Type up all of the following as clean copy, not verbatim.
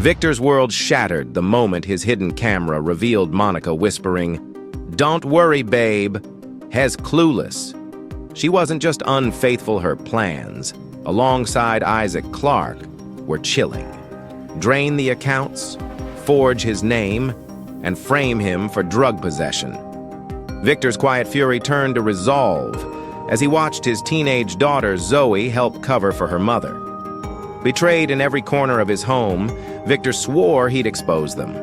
Victor's world shattered the moment his hidden camera revealed Monica whispering, "Don't worry, babe." Hez clueless. She wasn't just unfaithful, her plans, alongside Isaac Clarke, were chilling. Drain the accounts, forge his name, and frame him for drug possession. Victor's quiet fury turned to resolve as he watched his teenage daughter Zoe help cover for her mother. Betrayed in every corner of his home, Victor swore he'd expose them.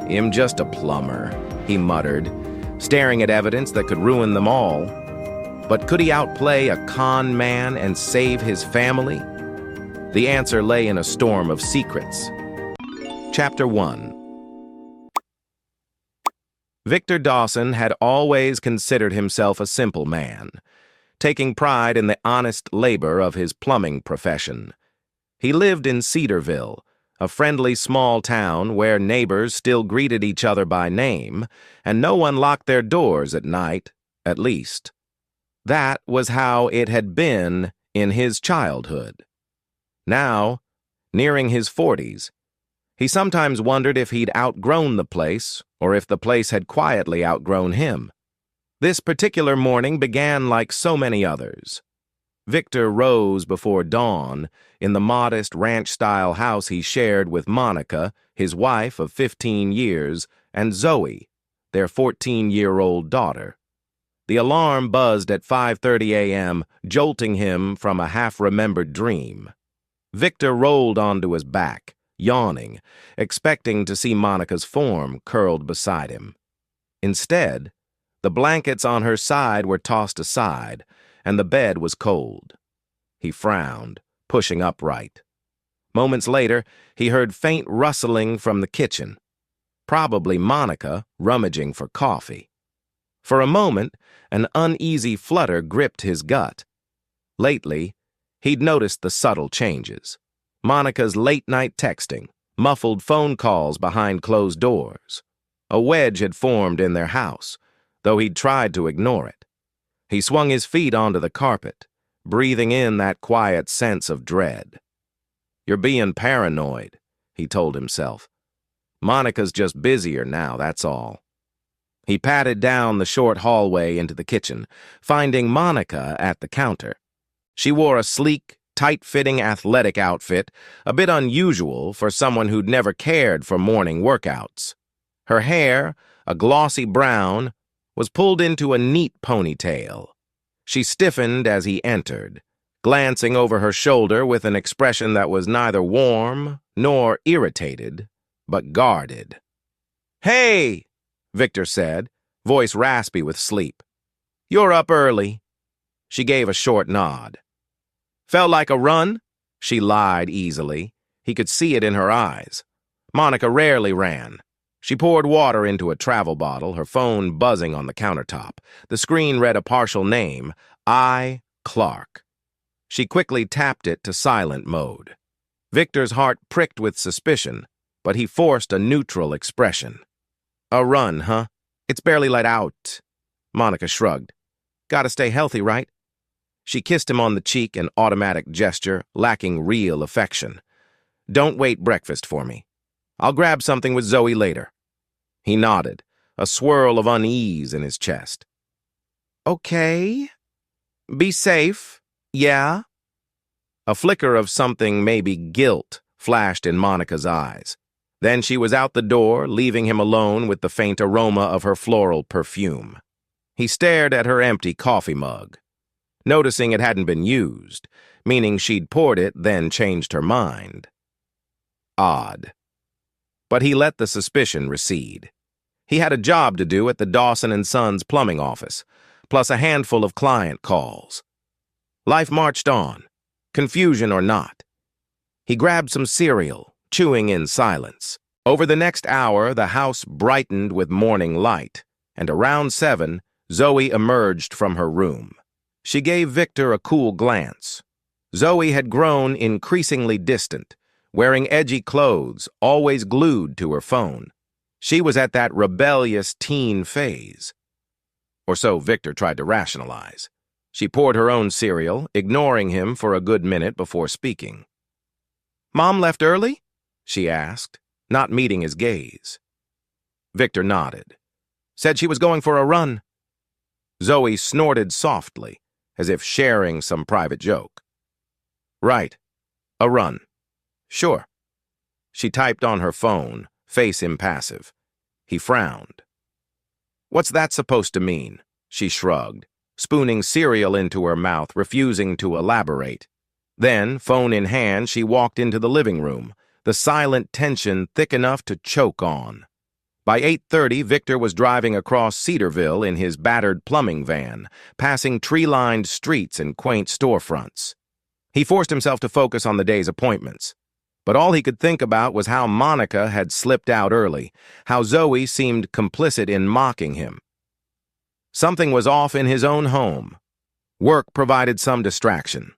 "I'm just a plumber," he muttered, staring at evidence that could ruin them all. But could he outplay a con man and save his family? The answer lay in a storm of secrets. Chapter 1. Victor Dawson had always considered himself a simple man, taking pride in the honest labor of his plumbing profession. He lived in Cedarville, a friendly small town where neighbors still greeted each other by name, and no one locked their doors at night, at least. That was how it had been in his childhood. Now, nearing his 40s, he sometimes wondered if he'd outgrown the place or if the place had quietly outgrown him. This particular morning began like so many others. Victor rose before dawn in the modest ranch-style house he shared with Monica, his wife of 15 years, and Zoe, their 14-year-old daughter. The alarm buzzed at 5:30 a.m., jolting him from a half-remembered dream. Victor rolled onto his back, yawning, expecting to see Monica's form curled beside him. Instead, the blankets on her side were tossed aside, and the bed was cold. He frowned, pushing upright. Moments later, he heard faint rustling from the kitchen, probably Monica rummaging for coffee. For a moment, an uneasy flutter gripped his gut. Lately, he'd noticed the subtle changes. Monica's late-night texting, muffled phone calls behind closed doors. A wedge had formed in their house, though he'd tried to ignore it. He swung his feet onto the carpet, breathing in that quiet sense of dread. "You're being paranoid," he told himself. "Monica's just busier now, that's all." He patted down the short hallway into the kitchen, finding Monica at the counter. She wore a sleek, tight-fitting athletic outfit, a bit unusual for someone who'd never cared for morning workouts. Her hair, a glossy brown, was pulled into a neat ponytail. She stiffened as he entered, glancing over her shoulder with an expression that was neither warm nor irritated, but guarded. "Hey!" Victor said, voice raspy with sleep. "You're up early." She gave a short nod. "Felt like a run?" She lied easily. He could see it in her eyes. Monica rarely ran. She poured water into a travel bottle, her phone buzzing on the countertop. The screen read a partial name, I. Clarke. She quickly tapped it to silent mode. Victor's heart pricked with suspicion, but he forced a neutral expression. "A run, huh? It's barely let out." Monica shrugged. "Gotta stay healthy, right?" She kissed him on the cheek, an automatic gesture, lacking real affection. "Don't wait breakfast for me. I'll grab something with Zoe later." He nodded, a swirl of unease in his chest. "Okay. Be safe, yeah?" A flicker of something, maybe guilt, flashed in Monica's eyes. Then she was out the door, leaving him alone with the faint aroma of her floral perfume. He stared at her empty coffee mug, noticing it hadn't been used, meaning she'd poured it, then changed her mind. Odd. But he let the suspicion recede. He had a job to do at the Dawson & Sons plumbing office, plus a handful of client calls. Life marched on, confusion or not. He grabbed some cereal, chewing in silence. Over the next hour, the house brightened with morning light, and around 7, Zoe emerged from her room. She gave Victor a cool glance. Zoe had grown increasingly distant, wearing edgy clothes, always glued to her phone. She was at that rebellious teen phase. Or so Victor tried to rationalize. She poured her own cereal, ignoring him for a good minute before speaking. "Mom left early?" she asked, not meeting his gaze. Victor nodded. Said she was going for a run. Zoe snorted softly, as if sharing some private joke. Right. A run. Sure. She typed on her phone, face impassive. He frowned. What's that supposed to mean? She shrugged, spooning cereal into her mouth, refusing to elaborate. Then, phone in hand, she walked into the living room, the silent tension thick enough to choke on. By 8:30, Victor was driving across Cedarville in his battered plumbing van, passing tree-lined streets and quaint storefronts. He forced himself to focus on the day's appointments. But all he could think about was how Monica had slipped out early, how Zoe seemed complicit in mocking him. Something was off in his own home. Work provided some distraction.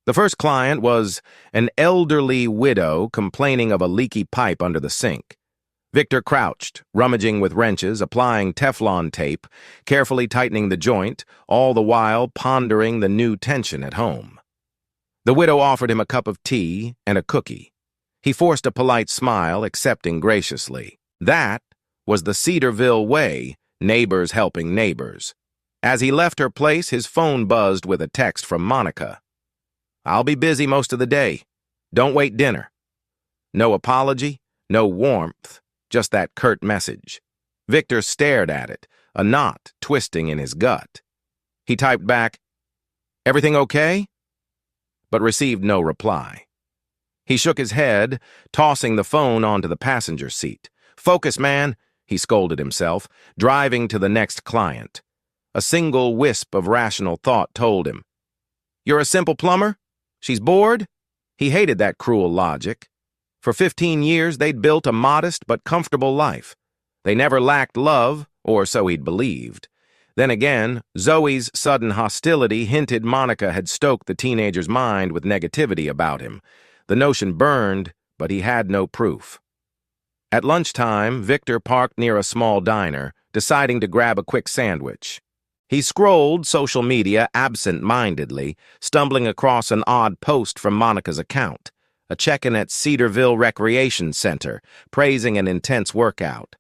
The first client was an elderly widow complaining of a leaky pipe under the sink. Victor crouched, rummaging with wrenches, applying Teflon tape, carefully tightening the joint, all the while pondering the new tension at home. The widow offered him a cup of tea and a cookie. He forced a polite smile, accepting graciously. That was the Cedarville way, neighbors helping neighbors. As he left her place, his phone buzzed with a text from Monica. I'll be busy most of the day. Don't wait dinner. No apology, no warmth, just that curt message. Victor stared at it, a knot twisting in his gut. He typed back, "Everything okay?" but received no reply. He shook his head, tossing the phone onto the passenger seat. Focus, man, he scolded himself, driving to the next client. A single wisp of rational thought told him. You're a simple plumber? She's bored? He hated that cruel logic. For 15 years, they'd built a modest but comfortable life. They never lacked love, or so he'd believed. Then again, Zoe's sudden hostility hinted Monica had stoked the teenager's mind with negativity about him. The notion burned, but he had no proof. At lunchtime, Victor parked near a small diner, deciding to grab a quick sandwich. He scrolled social media absent-mindedly, stumbling across an odd post from Monica's account, a check-in at Cedarville Recreation Center, praising an intense workout.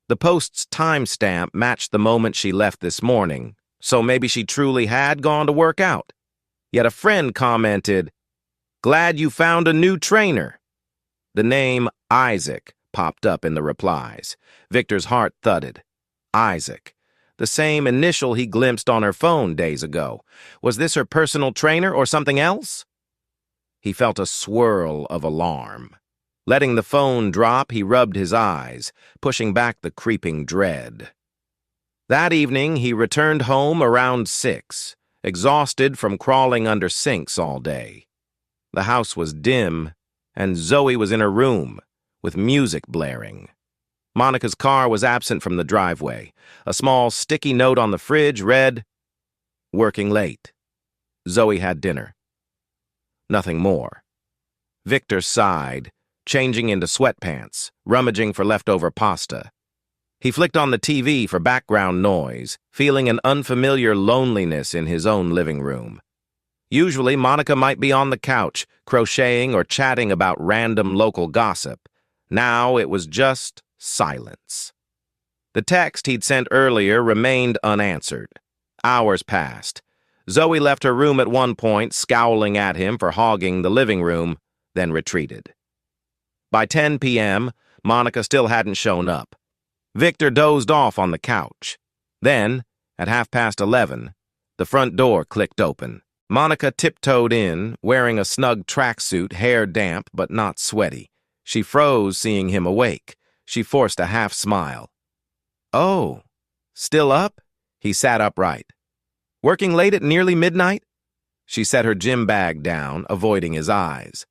The post's timestamp matched the moment she left this morning, so maybe she truly had gone to work out. Yet a friend commented, "Glad you found a new trainer." The name Isaac popped up in the replies. Victor's heart thudded. Isaac. The same initial he glimpsed on her phone days ago. Was this her personal trainer or something else? He felt a swirl of alarm. Letting the phone drop, he rubbed his eyes, pushing back the creeping dread. That evening, he returned home around 6, exhausted from crawling under sinks all day. The house was dim, and Zoe was in her room, with music blaring. Monica's car was absent from the driveway. A small sticky note on the fridge read, "Working late. Zoe had dinner." Nothing more. Victor sighed, changing into sweatpants, rummaging for leftover pasta. He flicked on the TV for background noise, feeling an unfamiliar loneliness in his own living room. Usually, Monica might be on the couch, crocheting or chatting about random local gossip. Now it was just silence. The text he'd sent earlier remained unanswered. Hours passed. Zoe left her room at one point, scowling at him for hogging the living room, then retreated. By 10 p.m., Monica still hadn't shown up. Victor dozed off on the couch. Then, at 11:30, the front door clicked open. Monica tiptoed in, wearing a snug tracksuit, hair damp but not sweaty. She froze seeing him awake. She forced a half smile. "Oh, still up?" He sat upright. "Working late at nearly midnight?" She set her gym bag down, avoiding his eyes.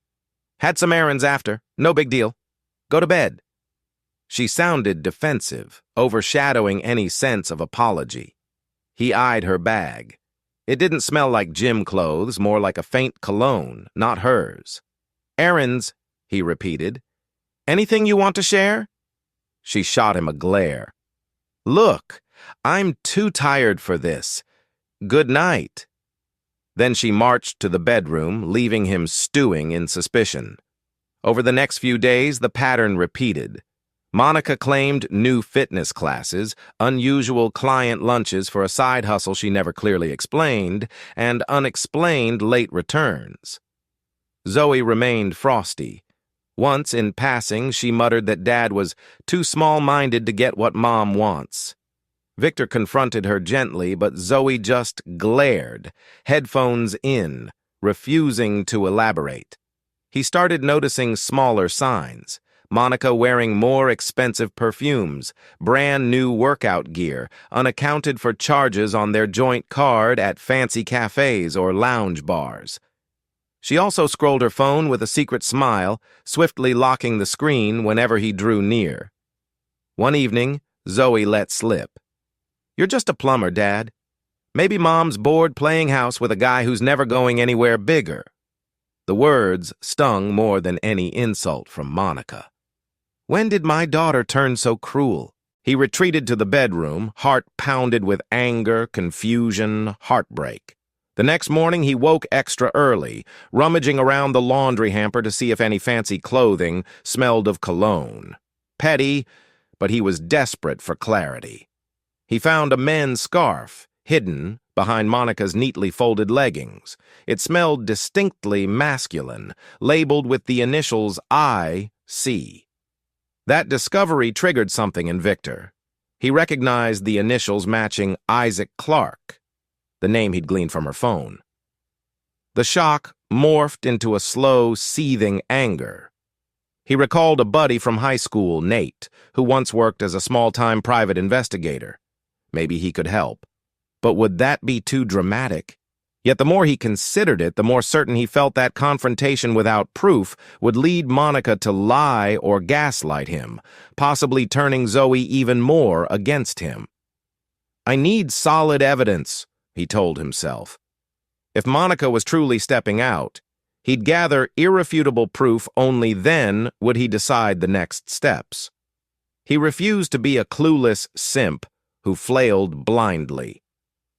"Had some errands after. No big deal. Go to bed." She sounded defensive, overshadowing any sense of apology. He eyed her bag. It didn't smell like gym clothes, more like a faint cologne, not hers. "Errands," he repeated. "Anything you want to share?" She shot him a glare. "Look, I'm too tired for this. Good night." Then she marched to the bedroom, leaving him stewing in suspicion. Over the next few days, the pattern repeated. Monica claimed new fitness classes, unusual client lunches for a side hustle she never clearly explained, and unexplained late returns. Zoe remained frosty. Once, in passing, she muttered that Dad was too small-minded to get what Mom wants. Victor confronted her gently, but Zoe just glared, headphones in, refusing to elaborate. He started noticing smaller signs. Monica wearing more expensive perfumes, brand new workout gear, unaccounted for charges on their joint card at fancy cafes or lounge bars. She also scrolled her phone with a secret smile, swiftly locking the screen whenever he drew near. One evening, Zoe let slip. "You're just a plumber, Dad. Maybe Mom's bored playing house with a guy who's never going anywhere bigger." The words stung more than any insult from Monica. When did my daughter turn so cruel? He retreated to the bedroom, heart pounded with anger, confusion, heartbreak. The next morning, he woke extra early, rummaging around the laundry hamper to see if any fancy clothing smelled of cologne. Petty, but he was desperate for clarity. He found a men's scarf, hidden behind Monica's neatly folded leggings. It smelled distinctly masculine, labeled with the initials I.C. That discovery triggered something in Victor. He recognized the initials matching Isaac Clarke, the name he'd gleaned from her phone. The shock morphed into a slow, seething anger. He recalled a buddy from high school, Nate, who once worked as a small-time private investigator. Maybe he could help. But would that be too dramatic? Yet the more he considered it, the more certain he felt that confrontation without proof would lead Monica to lie or gaslight him, possibly turning Zoe even more against him. "I need solid evidence," he told himself. If Monica was truly stepping out, he'd gather irrefutable proof. Only then would he decide the next steps. He refused to be a clueless simp who flailed blindly.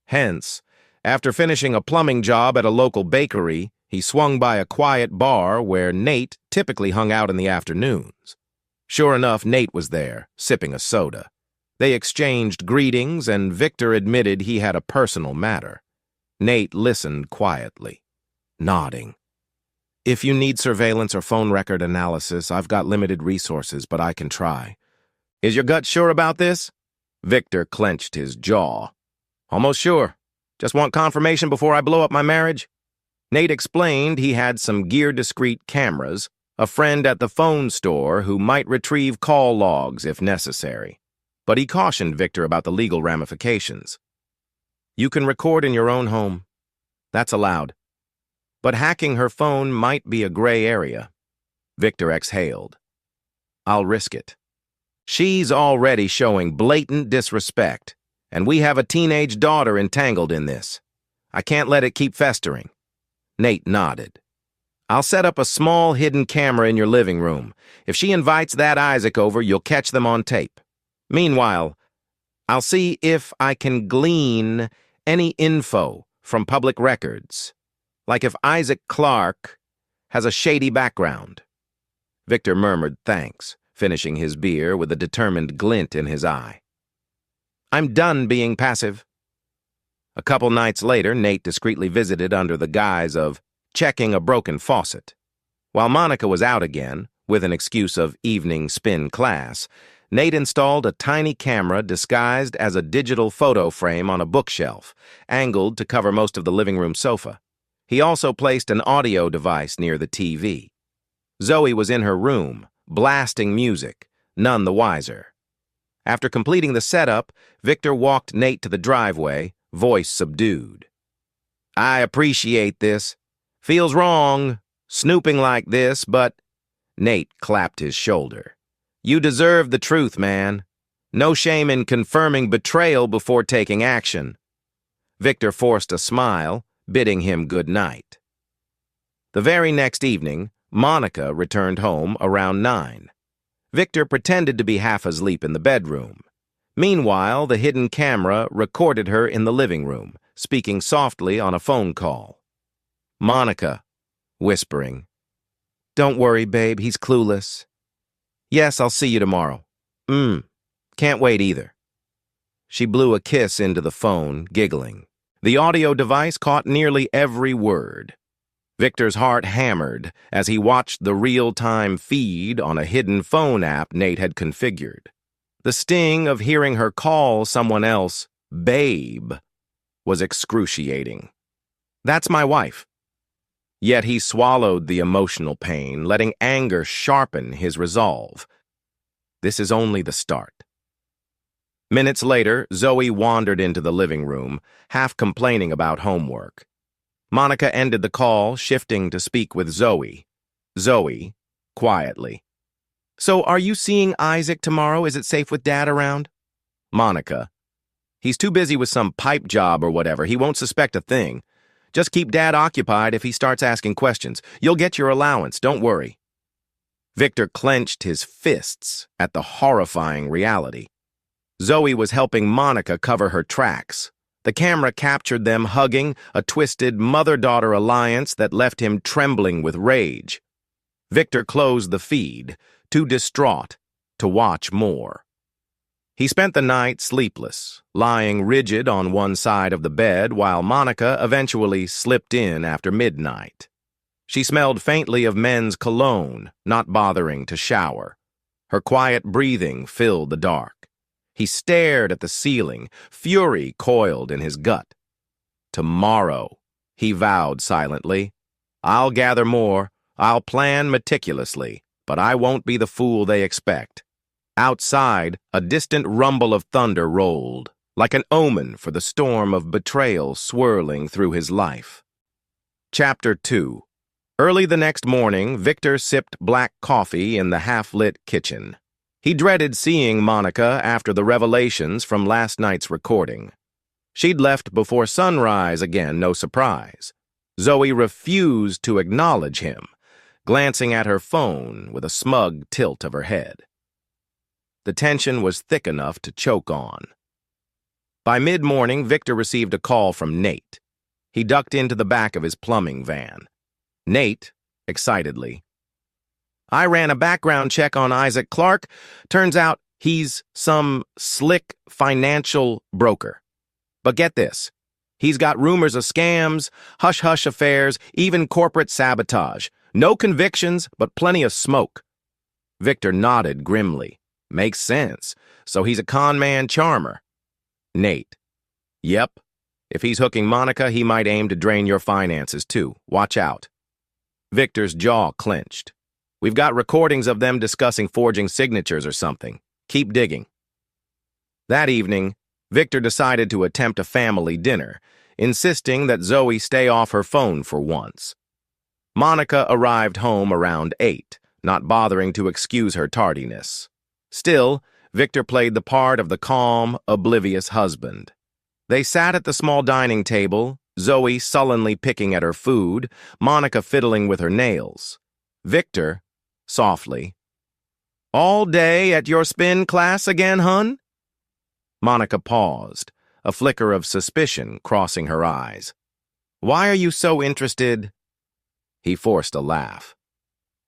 Hence, after finishing a plumbing job at a local bakery, he swung by a quiet bar where Nate typically hung out in the afternoons. Sure enough, Nate was there, sipping a soda. They exchanged greetings, and Victor admitted he had a personal matter. Nate listened quietly, nodding. "If you need surveillance or phone record analysis, I've got limited resources, but I can try." "Is your gut sure about this?" Victor clenched his jaw. "Almost sure. Just want confirmation before I blow up my marriage." Nate explained he had some gear-discreet cameras, a friend at the phone store who might retrieve call logs if necessary. But he cautioned Victor about the legal ramifications. "You can record in your own home. That's allowed. But hacking her phone might be a gray area." Victor exhaled. "I'll risk it. She's already showing blatant disrespect, and we have a teenage daughter entangled in this. I can't let it keep festering." Nate nodded. "I'll set up a small hidden camera in your living room. If she invites that Isaac over, you'll catch them on tape. Meanwhile, I'll see if I can glean any info from public records, like if Isaac Clarke has a shady background." Victor murmured thanks, finishing his beer with a determined glint in his eye. "I'm done being passive." A couple nights later, Nate discreetly visited under the guise of checking a broken faucet. While Monica was out again, with an excuse of evening spin class, Nate installed a tiny camera disguised as a digital photo frame on a bookshelf, angled to cover most of the living room sofa. He also placed an audio device near the TV. Zoe was in her room, blasting music, none the wiser. After completing the setup, Victor walked Nate to the driveway, voice subdued. "I appreciate this. Feels wrong, snooping like this, but—" Nate clapped his shoulder. "You deserve the truth, man. No shame in confirming betrayal before taking action." Victor forced a smile, bidding him good night. The very next evening, Monica returned home around 9. Victor pretended to be half asleep in the bedroom. Meanwhile, the hidden camera recorded her in the living room, speaking softly on a phone call. "Monica," whispering, Don't worry, babe, he's clueless. Yes, I'll see you tomorrow. Can't wait either. She blew a kiss into the phone, giggling. The audio device caught nearly every word. Victor's heart hammered as he watched the real-time feed on a hidden phone app Nate had configured. The sting of hearing her call someone else babe was excruciating. That's my wife. Yet he swallowed the emotional pain, letting anger sharpen his resolve. This is only the start. Minutes later, Zoe wandered into the living room, half complaining about homework. Monica ended the call, shifting to speak with Zoe. Zoe, quietly. So are you seeing Isaac tomorrow? Is it safe with Dad around? Monica. He's too busy with some pipe job or whatever. He won't suspect a thing. Just keep Dad occupied if he starts asking questions. You'll get your allowance, don't worry. Victor clenched his fists at the horrifying reality. Zoe was helping Monica cover her tracks. The camera captured them hugging, a twisted mother-daughter alliance that left him trembling with rage. Victor closed the feed, too distraught to watch more. He spent the night sleepless, lying rigid on one side of the bed while Monica eventually slipped in after midnight. She smelled faintly of men's cologne, not bothering to shower. Her quiet breathing filled the dark. He stared at the ceiling, fury coiled in his gut. Tomorrow, he vowed silently. I'll gather more, I'll plan meticulously, but I won't be the fool they expect. Outside, a distant rumble of thunder rolled, like an omen for the storm of betrayal swirling through his life. Chapter 2. Early the next morning, Victor sipped black coffee in the half-lit kitchen. He dreaded seeing Monica after the revelations from last night's recording. She'd left before sunrise again, no surprise. Zoe refused to acknowledge him, glancing at her phone with a smug tilt of her head. The tension was thick enough to choke on. By mid-morning, Victor received a call from Nate. He ducked into the back of his plumbing van. Nate, excitedly, I ran a background check on Isaac Clark. Turns out he's some slick financial broker. But get this, he's got rumors of scams, hush-hush affairs, even corporate sabotage. No convictions, but plenty of smoke. Victor nodded grimly. Makes sense. So he's a con man charmer. Nate. Yep. If he's hooking Monica, he might aim to drain your finances too. Watch out. Victor's jaw clenched. We've got recordings of them discussing forging signatures or something. Keep digging. That evening, Victor decided to attempt a family dinner, insisting that Zoe stay off her phone for once. Monica arrived home around 8, not bothering to excuse her tardiness. Still, Victor played the part of the calm, oblivious husband. They sat at the small dining table, Zoe sullenly picking at her food, Monica fiddling with her nails. Victor, softly, all day at your spin class again, hun? Monica paused, a flicker of suspicion crossing her eyes. Why are you so interested? He forced a laugh.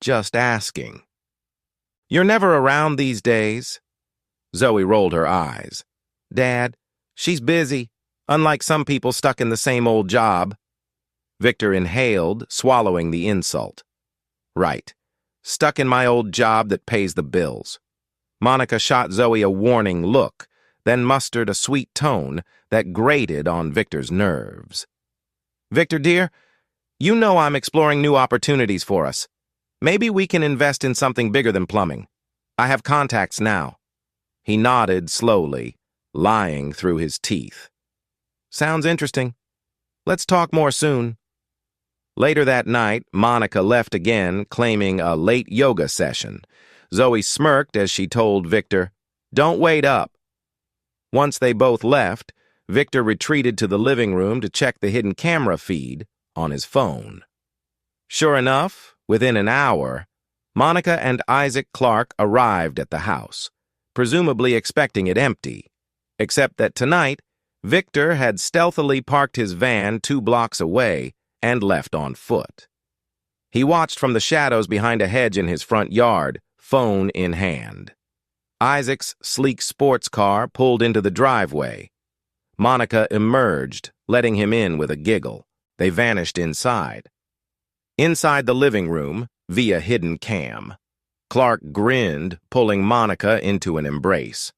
Just asking. You're never around these days. Zoe rolled her eyes. Dad, she's busy, unlike some people stuck in the same old job. Victor inhaled, swallowing the insult. Right. Stuck in my old job that pays the bills. Monica shot Zoe a warning look, then mustered a sweet tone that grated on Victor's nerves. Victor, dear, you know I'm exploring new opportunities for us. Maybe we can invest in something bigger than plumbing. I have contacts now. He nodded slowly, lying through his teeth. Sounds interesting. Let's talk more soon. Later that night, Monica left again, claiming a late yoga session. Zoe smirked as she told Victor, "Don't wait up." Once they both left, Victor retreated to the living room to check the hidden camera feed on his phone. Sure enough, within an hour, Monica and Isaac Clark arrived at the house, presumably expecting it empty, except that tonight, Victor had stealthily parked his van 2 blocks away and left on foot. He watched from the shadows behind a hedge in his front yard, phone in hand. Isaac's sleek sports car pulled into the driveway. Monica emerged, letting him in with a giggle. They vanished inside. Inside the living room, via hidden cam, Clark grinned, pulling Monica into an embrace.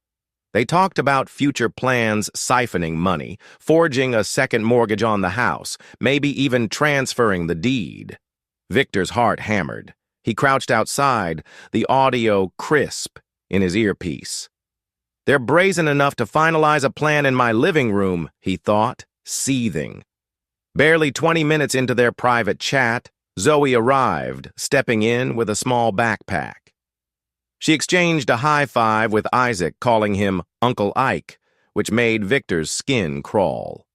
They talked about future plans, siphoning money, forging a second mortgage on the house, maybe even transferring the deed. Victor's heart hammered. He crouched outside, the audio crisp in his earpiece. They're brazen enough to finalize a plan in my living room, he thought, seething. Barely 20 minutes into their private chat, Zoe arrived, stepping in with a small backpack. She exchanged a high five with Isaac, calling him Uncle Ike, which made Victor's skin crawl.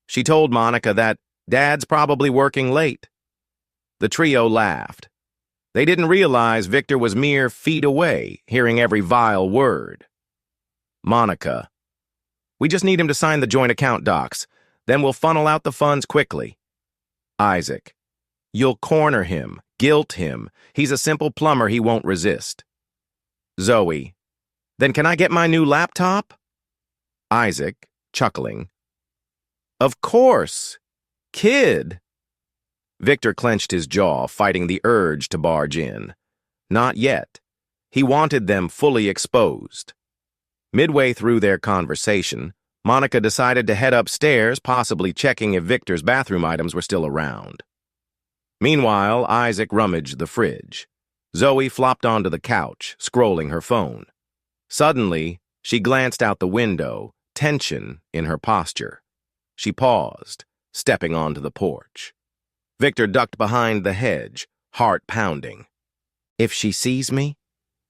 She told Monica that Dad's probably working late. The trio laughed. They didn't realize Victor was mere feet away, hearing every vile word. Monica: we just need him to sign the joint account docs. Then we'll funnel out the funds quickly. Isaac: you'll corner him, guilt him. He's a simple plumber, he won't resist. Zoe: then can I get my new laptop? Isaac, chuckling: of course, kid. Victor clenched his jaw, fighting the urge to barge in. Not yet. He wanted them fully exposed. Midway through their conversation, Monica decided to head upstairs, possibly checking if Victor's bathroom items were still around. Meanwhile, Isaac rummaged the fridge. Zoe flopped onto the couch, scrolling her phone. Suddenly, she glanced out the window, tension in her posture. She paused, stepping onto the porch. Victor ducked behind the hedge, heart pounding. If she sees me?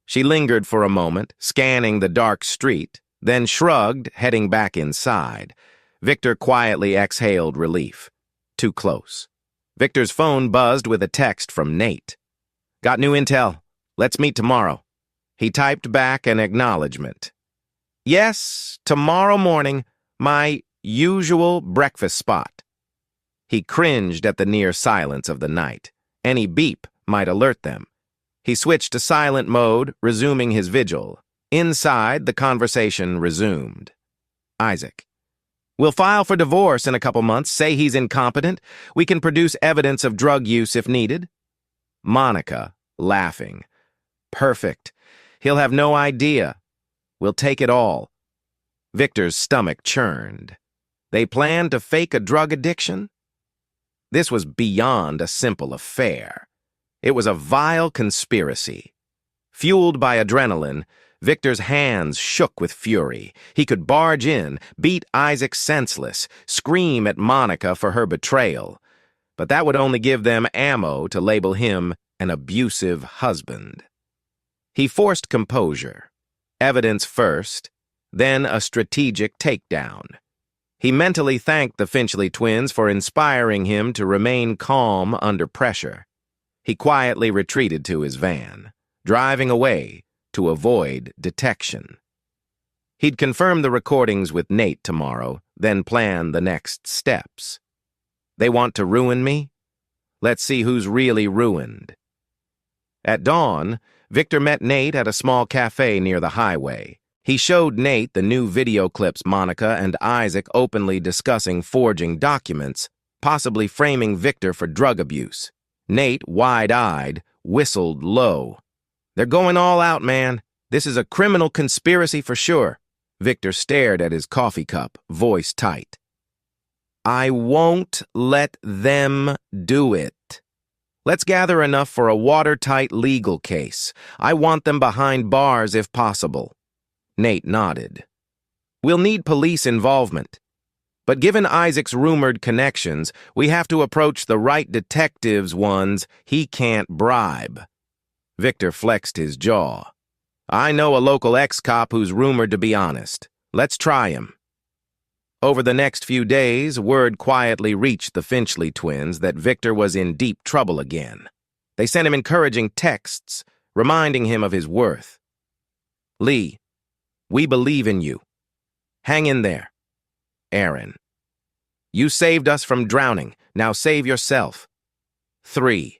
She lingered for a moment, scanning the dark street, then shrugged, heading back inside. Victor quietly exhaled relief. Too close. Victor's phone buzzed with a text from Nate. Got new intel. Let's meet tomorrow. He typed back an acknowledgement. Yes, tomorrow morning, my usual breakfast spot. He cringed at the near silence of the night. Any beep might alert them. He switched to silent mode, resuming his vigil. Inside, the conversation resumed. Isaac: we'll file for divorce in a couple months, say he's incompetent. We can produce evidence of drug use if needed. Monica, laughing: perfect. He'll have no idea. We'll take it all. Victor's stomach churned. They planned to fake a drug addiction? This was beyond a simple affair. It was a vile conspiracy. Fueled by adrenaline, Victor's hands shook with fury. He could barge in, beat Isaac senseless, scream at Monica for her betrayal. But that would only give them ammo to label him an abusive husband. He forced composure. Evidence first, then a strategic takedown. He mentally thanked the Finchley twins for inspiring him to remain calm under pressure. He quietly retreated to his van, driving away to avoid detection. He'd confirm the recordings with Nate tomorrow, then plan the next steps. They want to ruin me? Let's see who's really ruined. At dawn, Victor met Nate at a small cafe near the highway. He showed Nate the new video clips Monica and Isaac openly discussing forging documents, possibly framing Victor for drug abuse. Nate, wide-eyed, whistled low. They're going all out, man. This is a criminal conspiracy for sure. Victor stared at his coffee cup, voice tight. I won't let them do it. Let's gather enough for a watertight legal case. I want them behind bars if possible. Nate nodded. We'll need police involvement. But given Isaac's rumored connections, we have to approach the right detectives, ones he can't bribe. Victor flexed his jaw. I know a local ex-cop who's rumored to be honest. Let's try him. Over the next few days, word quietly reached the Finchley twins that Victor was in deep trouble again. They sent him encouraging texts, reminding him of his worth. Lee, we believe in you. Hang in there. Aaron. You saved us from drowning. Now save yourself. 3.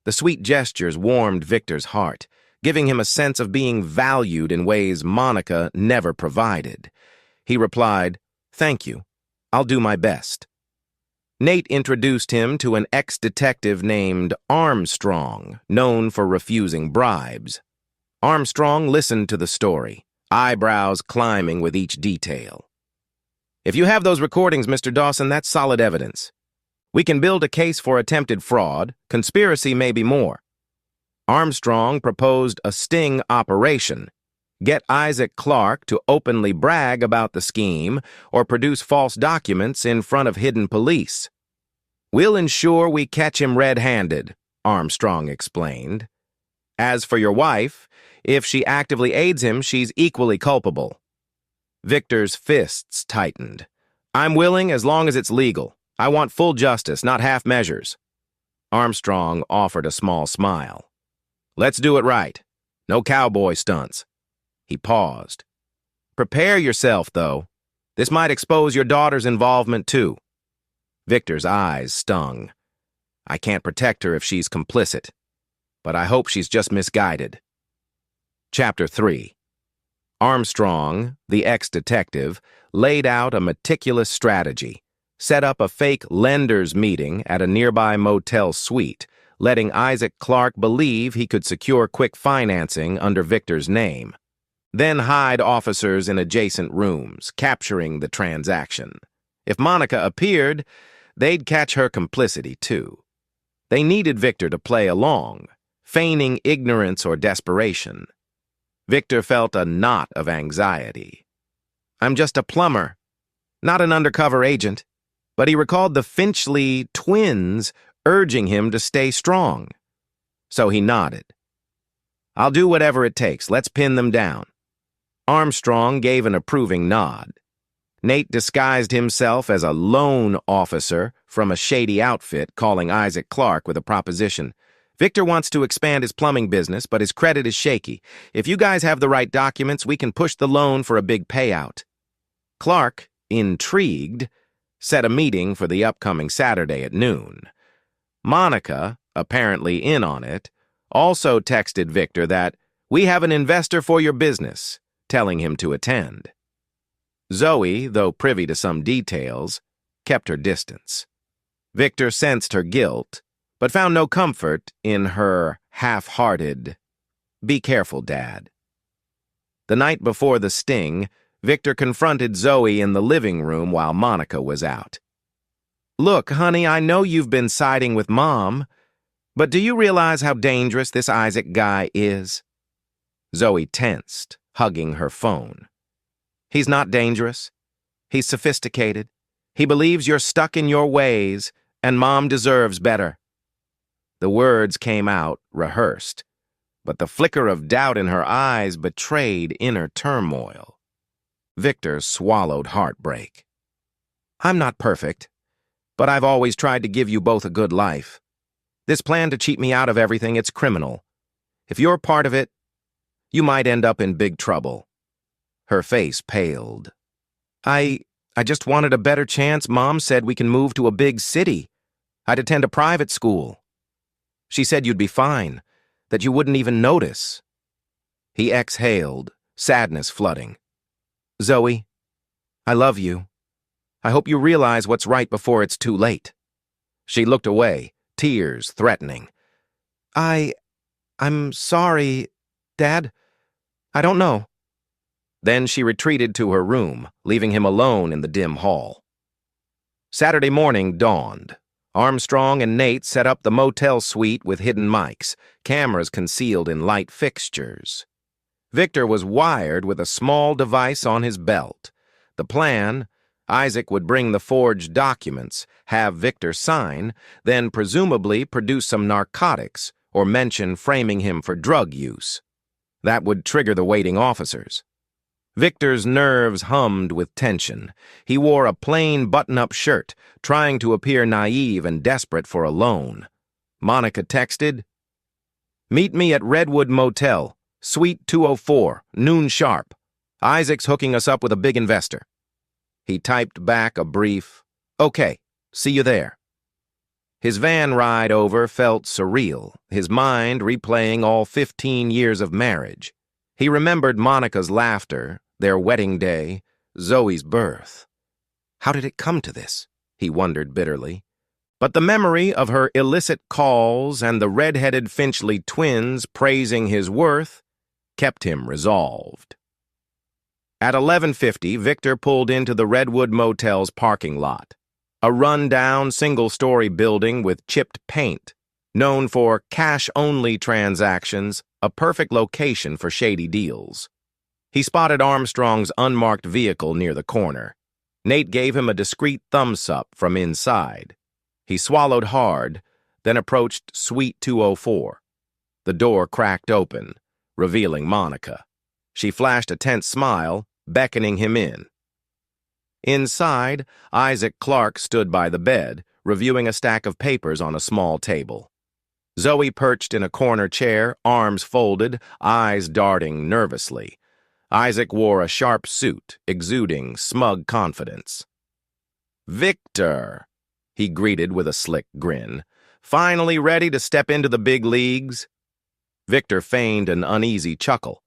The sweet gestures warmed Victor's heart, giving him a sense of being valued in ways Monica never provided. He replied, "Thank you. I'll do my best." Nate introduced him to an ex-detective named Armstrong, known for refusing bribes. Armstrong listened to the story, eyebrows climbing with each detail. "If you have those recordings, Mr. Dawson, that's solid evidence. We can build a case for attempted fraud, conspiracy, maybe more." Armstrong proposed a sting operation. Get Isaac Clarke to openly brag about the scheme or produce false documents in front of hidden police. "We'll ensure we catch him red-handed," Armstrong explained. "As for your wife, if she actively aids him, she's equally culpable." Victor's fists tightened. "I'm willing as long as it's legal. I want full justice, not half measures." Armstrong offered a small smile. "Let's do it right. No cowboy stunts." He paused. "Prepare yourself, though. This might expose your daughter's involvement, too." Victor's eyes stung. "I can't protect her if she's complicit, but I hope she's just misguided." Chapter 3. Armstrong, the ex-detective, laid out a meticulous strategy, set up a fake lenders meeting at a nearby motel suite, letting Isaac Clarke believe he could secure quick financing under Victor's name, then hide officers in adjacent rooms, capturing the transaction. If Monica appeared, they'd catch her complicity too. They needed Victor to play along, feigning ignorance or desperation. Victor felt a knot of anxiety. "I'm just a plumber, not an undercover agent." But he recalled the Finchley twins urging him to stay strong. So he nodded. "I'll do whatever it takes. Let's pin them down." Armstrong gave an approving nod. Nate disguised himself as a loan officer from a shady outfit, calling Isaac Clarke with a proposition. "Victor wants to expand his plumbing business, but his credit is shaky. If you guys have the right documents, we can push the loan for a big payout." Clarke, intrigued, set a meeting for the upcoming Saturday at noon. Monica, apparently in on it, also texted Victor that, "We have an investor for your business," telling him to attend. Zoe, though privy to some details, kept her distance. Victor sensed her guilt, but found no comfort in her half-hearted, "Be careful, Dad." The night before the sting, Victor confronted Zoe in the living room while Monica was out. "Look, honey, I know you've been siding with Mom, but do you realize how dangerous this Isaac guy is?" Zoe tensed, hugging her phone. "He's not dangerous. He's sophisticated. He believes you're stuck in your ways, and Mom deserves better." The words came out rehearsed, but the flicker of doubt in her eyes betrayed inner turmoil. Victor swallowed heartbreak. "I'm not perfect, but I've always tried to give you both a good life. This plan to cheat me out of everything, it's criminal. If you're part of it, you might end up in big trouble." Her face paled. I just wanted a better chance. Mom said we can move to a big city. I'd attend a private school. She said you'd be fine, that you wouldn't even notice." He exhaled, sadness flooding. "Zoe, I love you. I hope you realize what's right before it's too late." She looked away, tears threatening. I'm sorry, Dad. I don't know." Then she retreated to her room, leaving him alone in the dim hall. Saturday morning dawned. Armstrong and Nate set up the motel suite with hidden mics, cameras concealed in light fixtures. Victor was wired with a small device on his belt. The plan: Isaac would bring the forged documents, have Victor sign, then presumably produce some narcotics or mention framing him for drug use. That would trigger the waiting officers. Victor's nerves hummed with tension. He wore a plain button-up shirt, trying to appear naive and desperate for a loan. Monica texted, "Meet me at Redwood Motel, Suite 204, noon sharp. Isaac's hooking us up with a big investor." He typed back a brief, "Okay, see you there." His van ride over felt surreal, his mind replaying all 15 years of marriage. He remembered Monica's laughter, their wedding day, Zoe's birth. How did it come to this? He wondered bitterly. But the memory of her illicit calls and the red-headed Finchley twins praising his worth kept him resolved. At 11:50, Victor pulled into the Redwood Motel's parking lot, a run-down single-story building with chipped paint, known for cash-only transactions, a perfect location for shady deals. He spotted Armstrong's unmarked vehicle near the corner. Nate gave him a discreet thumbs-up from inside. He swallowed hard, then approached Suite 204. The door cracked open, revealing Monica. She flashed a tense smile, beckoning him in. Inside, Isaac Clarke stood by the bed, reviewing a stack of papers on a small table. Zoe perched in a corner chair, arms folded, eyes darting nervously. Isaac wore a sharp suit, exuding smug confidence. "Victor," he greeted with a slick grin. "Finally ready to step into the big leagues?" Victor feigned an uneasy chuckle.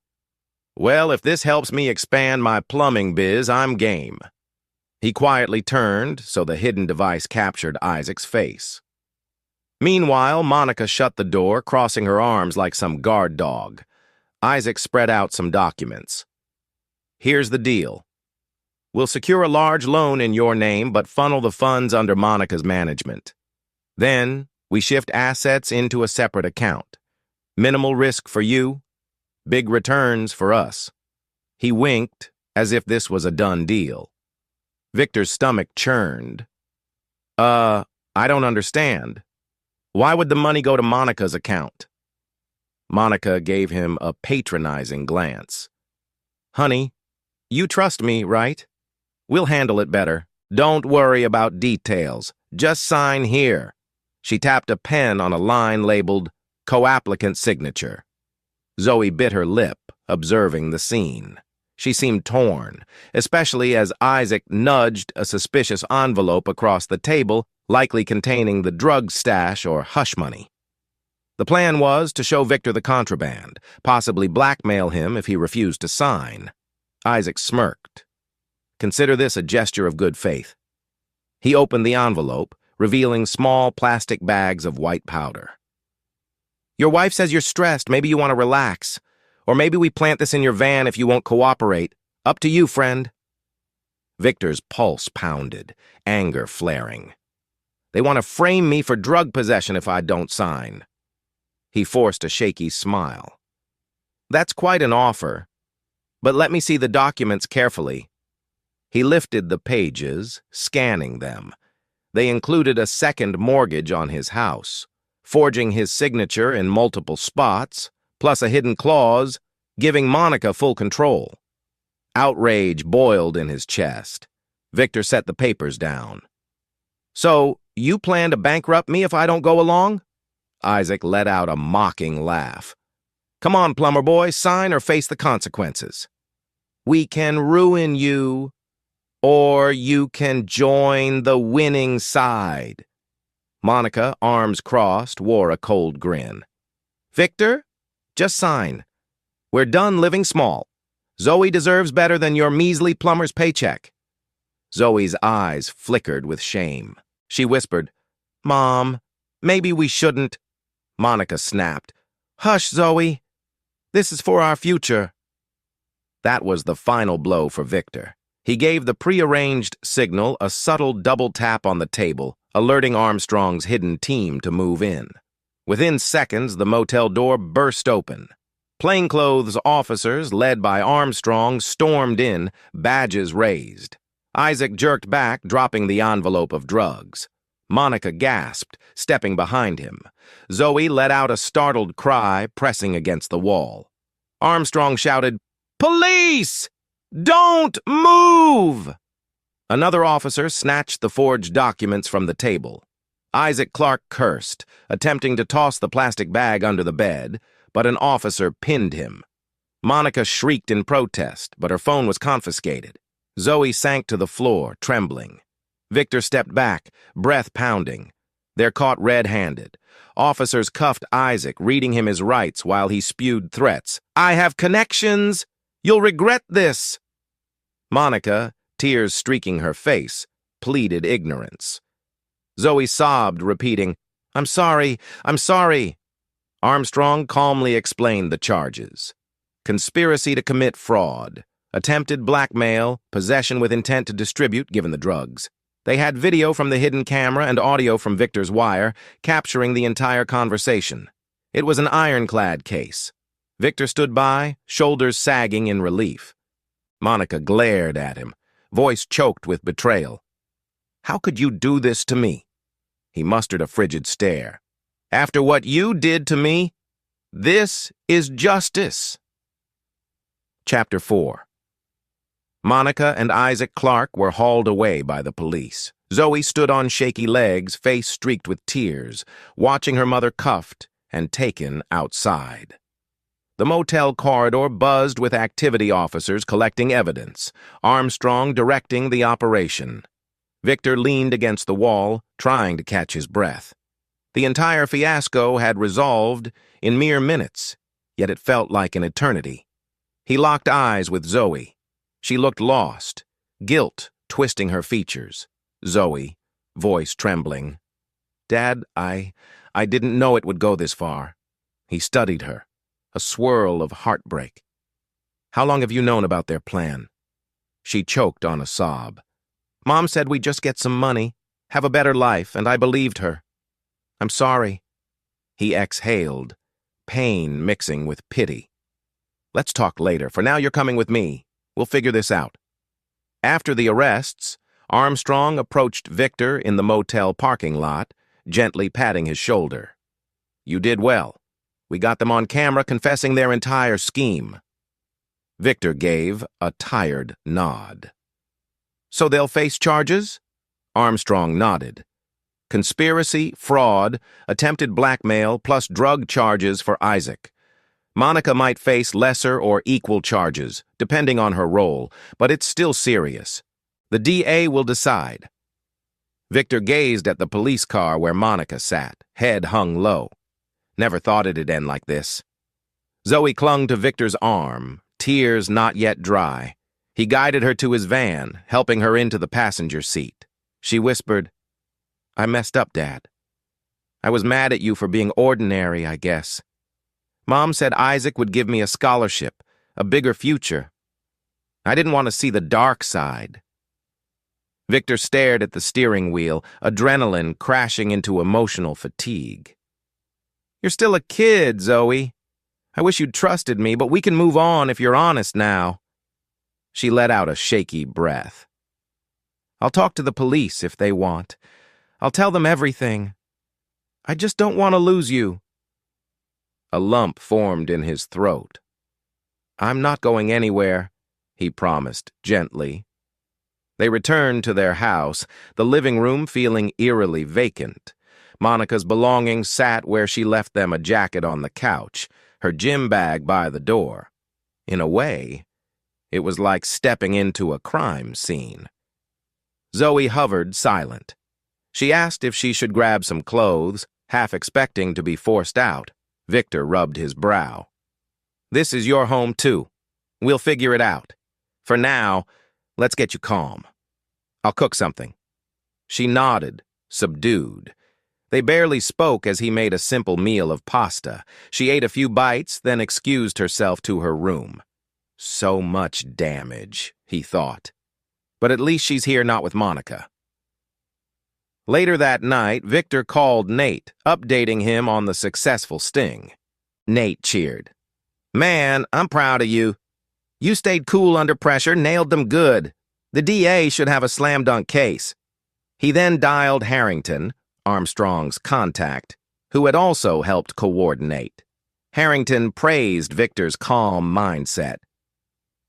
"Well, if this helps me expand my plumbing biz, I'm game." He quietly turned so the hidden device captured Isaac's face. Meanwhile, Monica shut the door, crossing her arms like some guard dog. Isaac spread out some documents. "Here's the deal. We'll secure a large loan in your name, but funnel the funds under Monica's management. Then, we shift assets into a separate account. Minimal risk for you, big returns for us." He winked, as if this was a done deal. Victor's stomach churned. I don't understand. Why would the money go to Monica's account?" Monica gave him a patronizing glance. "Honey, you trust me, right? We'll handle it better. Don't worry about details. Just sign here." She tapped a pen on a line labeled co-applicant signature. Zoe bit her lip, observing the scene. She seemed torn, especially as Isaac nudged a suspicious envelope across the table, likely containing the drug stash or hush money. The plan was to show Victor the contraband, possibly blackmail him if he refused to sign. Isaac smirked. Consider this a gesture of good faith. He opened the envelope, revealing small plastic bags of white powder. "Your wife says you're stressed. Maybe you want to relax. Or maybe we plant this in your van if you won't cooperate. Up to you, friend." Victor's pulse pounded, anger flaring. "They want to frame me for drug possession if I don't sign." He forced a shaky smile. "That's quite an offer. But let me see the documents carefully." He lifted the pages, scanning them. They included a second mortgage on his house, forging his signature in multiple spots, plus a hidden clause giving Monica full control. Outrage boiled in his chest. Victor set the papers down. "So, you plan to bankrupt me if I don't go along?" Isaac let out a mocking laugh. "Come on, plumber boy, sign or face the consequences. We can ruin you, or you can join the winning side." Monica, arms crossed, wore a cold grin. "Victor, just sign. We're done living small. Zoe deserves better than your measly plumber's paycheck." Zoe's eyes flickered with shame. She whispered, "Mom, maybe we shouldn't." Monica snapped, "Hush, Zoe. This is for our future." That was the final blow for Victor. He gave the prearranged signal a subtle double tap on the table, alerting Armstrong's hidden team to move in. Within seconds, the motel door burst open. Plainclothes officers, led by Armstrong, stormed in, badges raised. Isaac jerked back, dropping the envelope of drugs. Monica gasped, stepping behind him. Zoe let out a startled cry, pressing against the wall. Armstrong shouted, "Police! Don't move!" Another officer snatched the forged documents from the table. Isaac Clarke cursed, attempting to toss the plastic bag under the bed, but an officer pinned him. Monica shrieked in protest, but her phone was confiscated. Zoe sank to the floor, trembling. Victor stepped back, breath pounding. They're caught red-handed. Officers cuffed Isaac, reading him his rights while he spewed threats. "I have connections! You'll regret this!" Monica, tears streaking her face, pleaded ignorance. Zoe sobbed, repeating, I'm sorry. Armstrong calmly explained the charges. Conspiracy to commit fraud, attempted blackmail, possession with intent to distribute, given the drugs. They had video from the hidden camera and audio from Victor's wire, capturing the entire conversation. It was an ironclad case. Victor stood by, shoulders sagging in relief. Monica glared at him, voice choked with betrayal. How could you do this to me? He mustered a frigid stare. After what you did to me, this is justice. Chapter 4. Monica and Isaac Clarke were hauled away by the police. Zoe stood on shaky legs, face streaked with tears, watching her mother cuffed and taken outside. The motel corridor buzzed with activity officers collecting evidence, Armstrong directing the operation. Victor leaned against the wall, trying to catch his breath. The entire fiasco had resolved in mere minutes, yet it felt like an eternity. He locked eyes with Zoe. She looked lost, guilt twisting her features. Zoe, voice trembling. Dad, I didn't know it would go this far. He studied her, a swirl of heartbreak. How long have you known about their plan? She choked on a sob. Mom said we'd just get some money, have a better life, and I believed her. I'm sorry. He exhaled, pain mixing with pity. Let's talk later. For now, you're coming with me. We'll figure this out. After the arrests, Armstrong approached Victor in the motel parking lot, gently patting his shoulder. You did well. We got them on camera confessing their entire scheme. Victor gave a tired nod. So they'll face charges? Armstrong nodded. Conspiracy, fraud, attempted blackmail, plus drug charges for Isaac. Monica might face lesser or equal charges, depending on her role, but it's still serious. The DA will decide. Victor gazed at the police car where Monica sat, head hung low. Never thought it'd end like this. Zoe clung to Victor's arm, tears not yet dry. He guided her to his van, helping her into the passenger seat. She whispered, I messed up, Dad. I was mad at you for being ordinary, I guess. Mom said Isaac would give me a scholarship, a bigger future. I didn't want to see the dark side. Victor stared at the steering wheel, adrenaline crashing into emotional fatigue. You're still a kid, Zoe. I wish you'd trusted me, but we can move on if you're honest now. She let out a shaky breath. I'll talk to the police if they want. I'll tell them everything. I just don't want to lose you. A lump formed in his throat. I'm not going anywhere, he promised gently. They returned to their house, the living room feeling eerily vacant. Monica's belongings sat where she left them, a jacket on the couch, her gym bag by the door. In a way, it was like stepping into a crime scene. Zoe hovered silent. She asked if she should grab some clothes, half expecting to be forced out. Victor rubbed his brow. This is your home, too. We'll figure it out. For now, let's get you calm. I'll cook something. She nodded, subdued. They barely spoke as he made a simple meal of pasta. She ate a few bites, then excused herself to her room. So much damage, he thought. But at least she's here not with Monica. Later that night, Victor called Nate, updating him on the successful sting. Nate cheered. Man, I'm proud of you. You stayed cool under pressure, nailed them good. The DA should have a slam-dunk case. He then dialed Harrington, Armstrong's contact, who had also helped coordinate. Harrington praised Victor's calm mindset.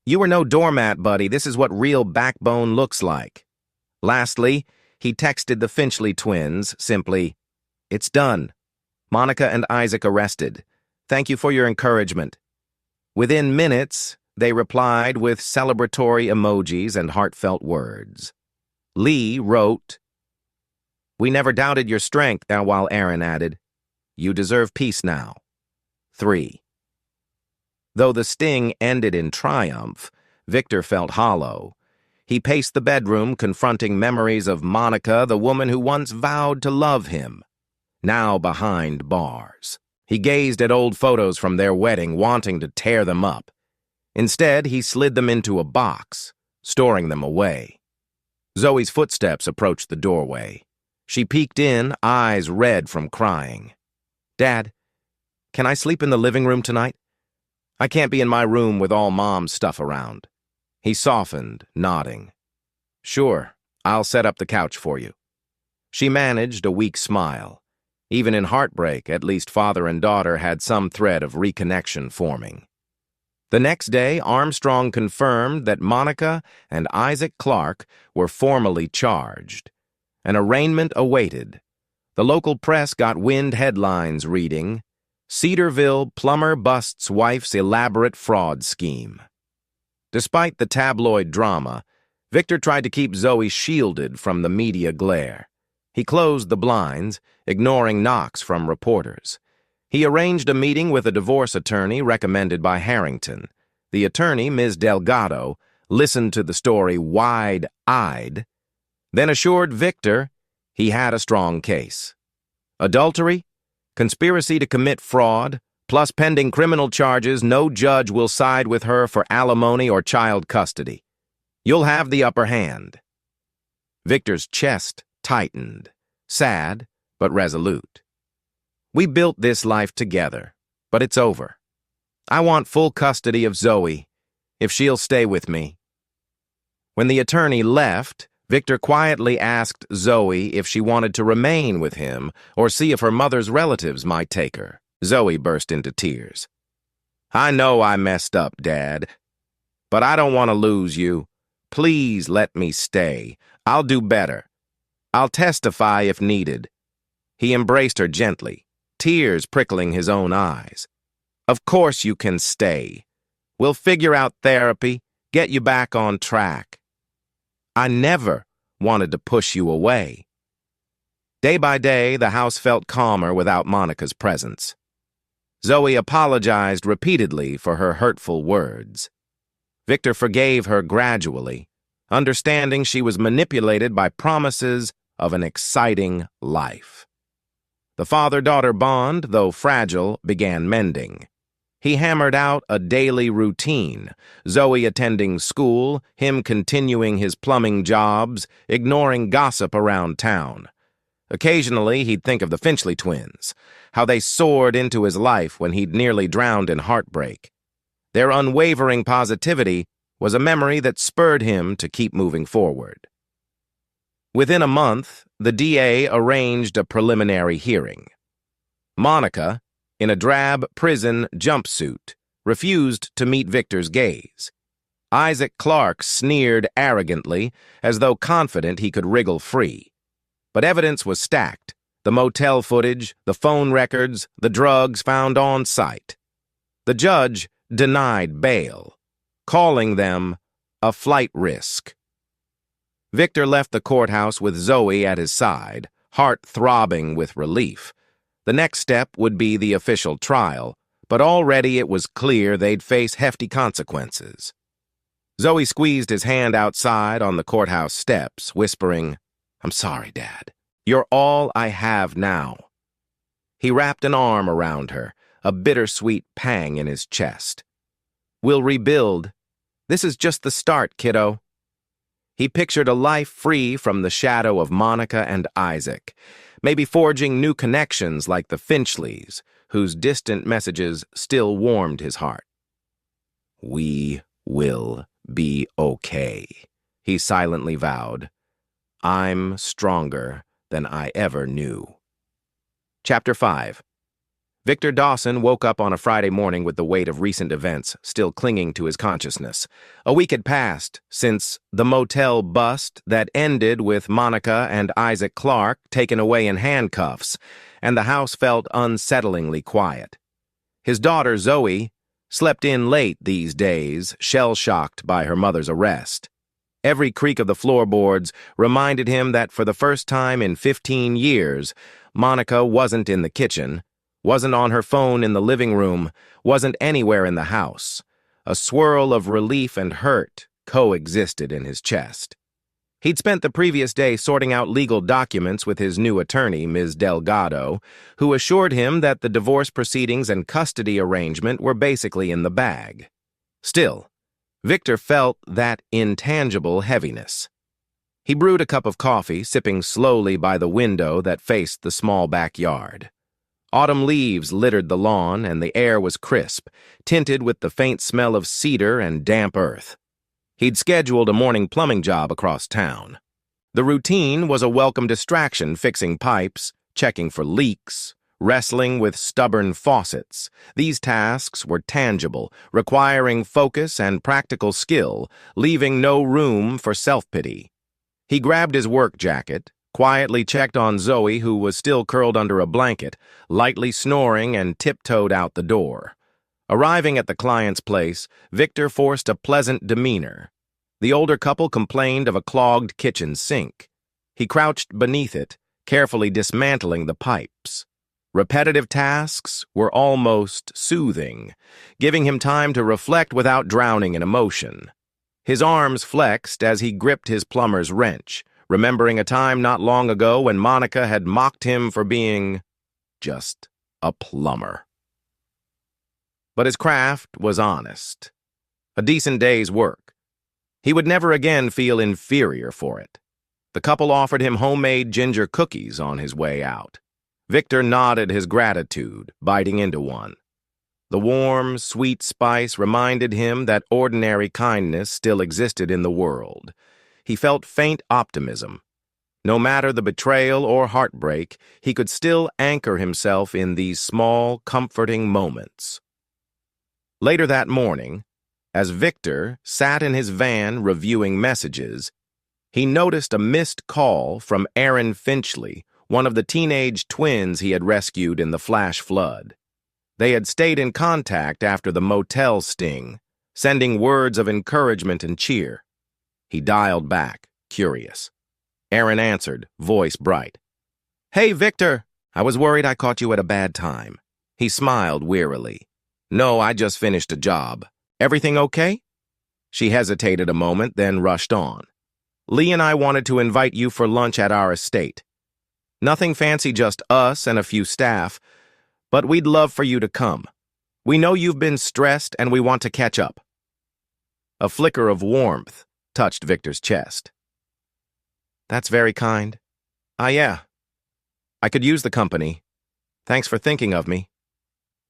You were no doormat, buddy. This is what real backbone looks like. Lastly, he texted the Finchley twins, simply, It's done. Monica and Isaac arrested. Thank you for your encouragement. Within minutes, they replied with celebratory emojis and heartfelt words. Lee wrote, We never doubted your strength, now while Aaron added, you deserve peace now. 3. Though the sting ended in triumph, Victor felt hollow. He paced the bedroom, confronting memories of Monica, the woman who once vowed to love him, now behind bars. He gazed at old photos from their wedding, wanting to tear them up. Instead, he slid them into a box, storing them away. Zoe's footsteps approached the doorway. She peeked in, eyes red from crying. Dad, can I sleep in the living room tonight? I can't be in my room with all Mom's stuff around. He softened, nodding. Sure, I'll set up the couch for you. She managed a weak smile. Even in heartbreak, at least father and daughter had some thread of reconnection forming. The next day, Armstrong confirmed that Monica and Isaac Clarke were formally charged. An arraignment awaited. The local press got wind headlines reading, Cedarville plumber busts wife's elaborate fraud scheme. Despite the tabloid drama, Victor tried to keep Zoe shielded from the media glare. He closed the blinds, ignoring knocks from reporters. He arranged a meeting with a divorce attorney recommended by Harrington. The attorney, Ms. Delgado, listened to the story wide-eyed, then assured Victor he had a strong case. Adultery, conspiracy to commit fraud, plus pending criminal charges, no judge will side with her for alimony or child custody. You'll have the upper hand. Victor's chest tightened, sad but resolute. We built this life together, but it's over. I want full custody of Zoe, if she'll stay with me. When the attorney left, Victor quietly asked Zoe if she wanted to remain with him or see if her mother's relatives might take her. Zoe burst into tears. I know I messed up, Dad, but I don't want to lose you. Please let me stay. I'll do better. I'll testify if needed. He embraced her gently, tears prickling his own eyes. Of course you can stay. We'll figure out therapy, get you back on track. I never wanted to push you away. Day by day, the house felt calmer without Monica's presence. Zoe apologized repeatedly for her hurtful words. Victor forgave her gradually, understanding she was manipulated by promises of an exciting life. The father-daughter bond, though fragile, began mending. He hammered out a daily routine, Zoe attending school, him continuing his plumbing jobs, ignoring gossip around town. Occasionally, he'd think of the Finchley twins, how they soared into his life when he'd nearly drowned in heartbreak. Their unwavering positivity was a memory that spurred him to keep moving forward. Within a month, the DA arranged a preliminary hearing. Monica, in a drab prison jumpsuit, refused to meet Victor's gaze. Isaac Clarke sneered arrogantly, as though confident he could wriggle free. But evidence was stacked: the motel footage, the phone records, the drugs found on site. The judge denied bail, calling them a flight risk. Victor left the courthouse with Zoe at his side, heart throbbing with relief. The next step would be the official trial, but already it was clear they'd face hefty consequences. Zoe squeezed his hand outside on the courthouse steps, whispering, I'm sorry, Dad. You're all I have now. He wrapped an arm around her, a bittersweet pang in his chest. We'll rebuild. This is just the start, kiddo. He pictured a life free from the shadow of Monica and Isaac, maybe forging new connections like the Finchleys, whose distant messages still warmed his heart. We will be okay, he silently vowed. I'm stronger than I ever knew. Chapter 5. Victor Dawson woke up on a Friday morning with the weight of recent events still clinging to his consciousness. A week had passed since the motel bust that ended with Monica and Isaac Clarke taken away in handcuffs, and the house felt unsettlingly quiet. His daughter, Zoe, slept in late these days, shell-shocked by her mother's arrest. Every creak of the floorboards reminded him that for the first time in 15 years, Monica wasn't in the kitchen, wasn't on her phone in the living room, wasn't anywhere in the house. A swirl of relief and hurt coexisted in his chest. He'd spent the previous day sorting out legal documents with his new attorney, Ms. Delgado, who assured him that the divorce proceedings and custody arrangement were basically in the bag. Still, Victor felt that intangible heaviness. He brewed a cup of coffee, sipping slowly by the window that faced the small backyard. Autumn leaves littered the lawn, and the air was crisp, tinted with the faint smell of cedar and damp earth. He'd scheduled a morning plumbing job across town. The routine was a welcome distraction, fixing pipes, checking for leaks, wrestling with stubborn faucets. These tasks were tangible, requiring focus and practical skill, leaving no room for self-pity. He grabbed his work jacket, quietly checked on Zoe, who was still curled under a blanket, lightly snoring, and tiptoed out the door. Arriving at the client's place, Victor forced a pleasant demeanor. The older couple complained of a clogged kitchen sink. He crouched beneath it, carefully dismantling the pipes. Repetitive tasks were almost soothing, giving him time to reflect without drowning in emotion. His arms flexed as he gripped his plumber's wrench, remembering a time not long ago when Monica had mocked him for being just a plumber. But his craft was honest. A decent day's work. He would never again feel inferior for it. The couple offered him homemade ginger cookies on his way out. Victor nodded his gratitude, biting into one. The warm, sweet spice reminded him that ordinary kindness still existed in the world. He felt faint optimism. No matter the betrayal or heartbreak, he could still anchor himself in these small, comforting moments. Later that morning, as Victor sat in his van reviewing messages, he noticed a missed call from Aaron Finchley, one of the teenage twins he had rescued in the flash flood. They had stayed in contact after the motel sting, sending words of encouragement and cheer. He dialed back, curious. Aaron answered, voice bright. "Hey, Victor, I was worried I caught you at a bad time." He smiled wearily. "No, I just finished a job. Everything okay?" She hesitated a moment, then rushed on. "Lee and I wanted to invite you for lunch at our estate. Nothing fancy, just us and a few staff, but we'd love for you to come. We know you've been stressed and we want to catch up." A flicker of warmth touched Victor's chest. "That's very kind. Yeah. I could use the company. Thanks for thinking of me."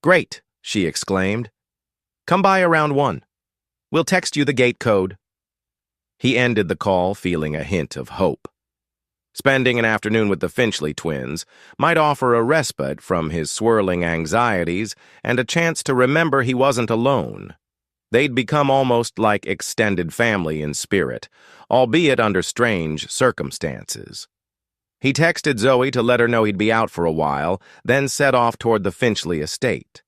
"Great," she exclaimed. "Come by around 1. We'll text you the gate code." He ended the call feeling a hint of hope. Spending an afternoon with the Finchley twins might offer a respite from his swirling anxieties and a chance to remember he wasn't alone. They'd become almost like extended family in spirit, albeit under strange circumstances. He texted Zoe to let her know he'd be out for a while, then set off toward the Finchley estate.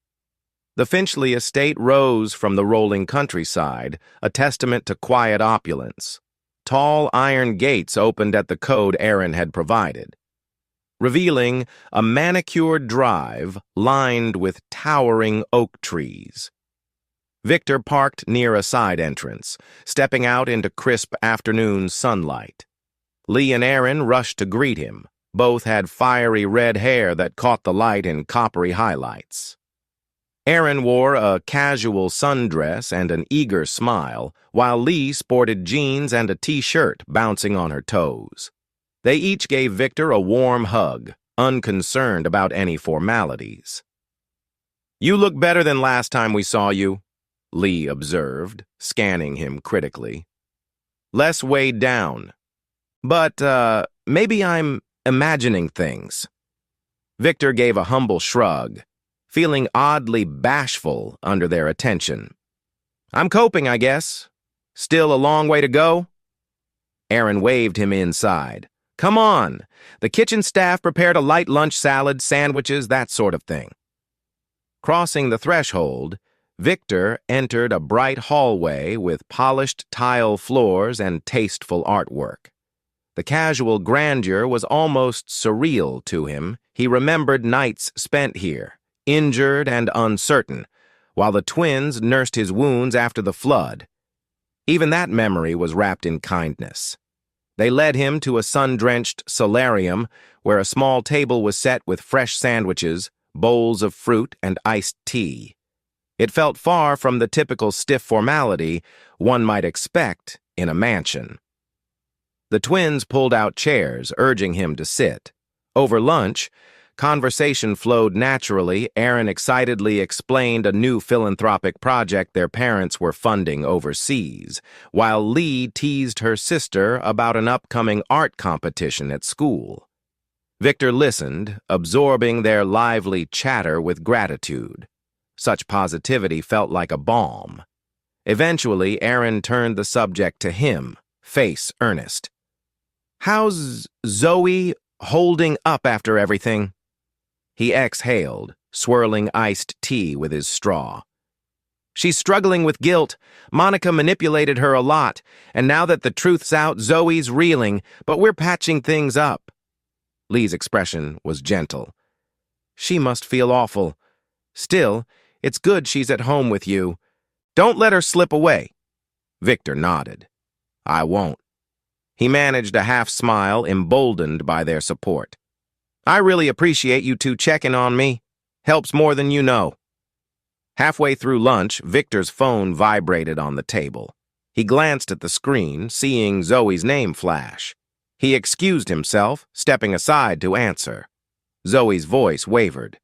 The Finchley estate rose from the rolling countryside, a testament to quiet opulence. Tall iron gates opened at the code Aaron had provided, revealing a manicured drive lined with towering oak trees. Victor parked near a side entrance, stepping out into crisp afternoon sunlight. Lee and Aaron rushed to greet him. Both had fiery red hair that caught the light in coppery highlights. Aaron wore a casual sundress and an eager smile, while Lee sported jeans and a t-shirt bouncing on her toes. They each gave Victor a warm hug, unconcerned about any formalities. "You look better than last time we saw you," Lee observed, scanning him critically. "Less weighed down. But, maybe I'm imagining things." Victor gave a humble shrug, feeling oddly bashful under their attention. "I'm coping, I guess. Still a long way to go?" Aaron waved him inside. "Come on. The kitchen staff prepared a light lunch salad, sandwiches, that sort of thing." Crossing the threshold, Victor entered a bright hallway with polished tile floors and tasteful artwork. The casual grandeur was almost surreal to him. He remembered nights spent here, injured and uncertain, while the twins nursed his wounds after the flood. Even that memory was wrapped in kindness. They led him to a sun-drenched solarium where a small table was set with fresh sandwiches, bowls of fruit, and iced tea. It felt far from the typical stiff formality one might expect in a mansion. The twins pulled out chairs, urging him to sit. Over lunch, conversation flowed naturally. Aaron excitedly explained a new philanthropic project their parents were funding overseas, while Lee teased her sister about an upcoming art competition at school. Victor listened, absorbing their lively chatter with gratitude. Such positivity felt like a balm. Eventually, Aaron turned the subject to him, face earnest. "How's Zoe holding up after everything?" He exhaled, swirling iced tea with his straw. "She's struggling with guilt. Monica manipulated her a lot, and now that the truth's out, Zoe's reeling, but we're patching things up." Lee's expression was gentle. "She must feel awful. Still, it's good she's at home with you. Don't let her slip away." Victor nodded. "I won't." He managed a half-smile, emboldened by their support. "I really appreciate you two checking on me. Helps more than you know." Halfway through lunch, Victor's phone vibrated on the table. He glanced at the screen, seeing Zoe's name flash. He excused himself, stepping aside to answer. Zoe's voice wavered.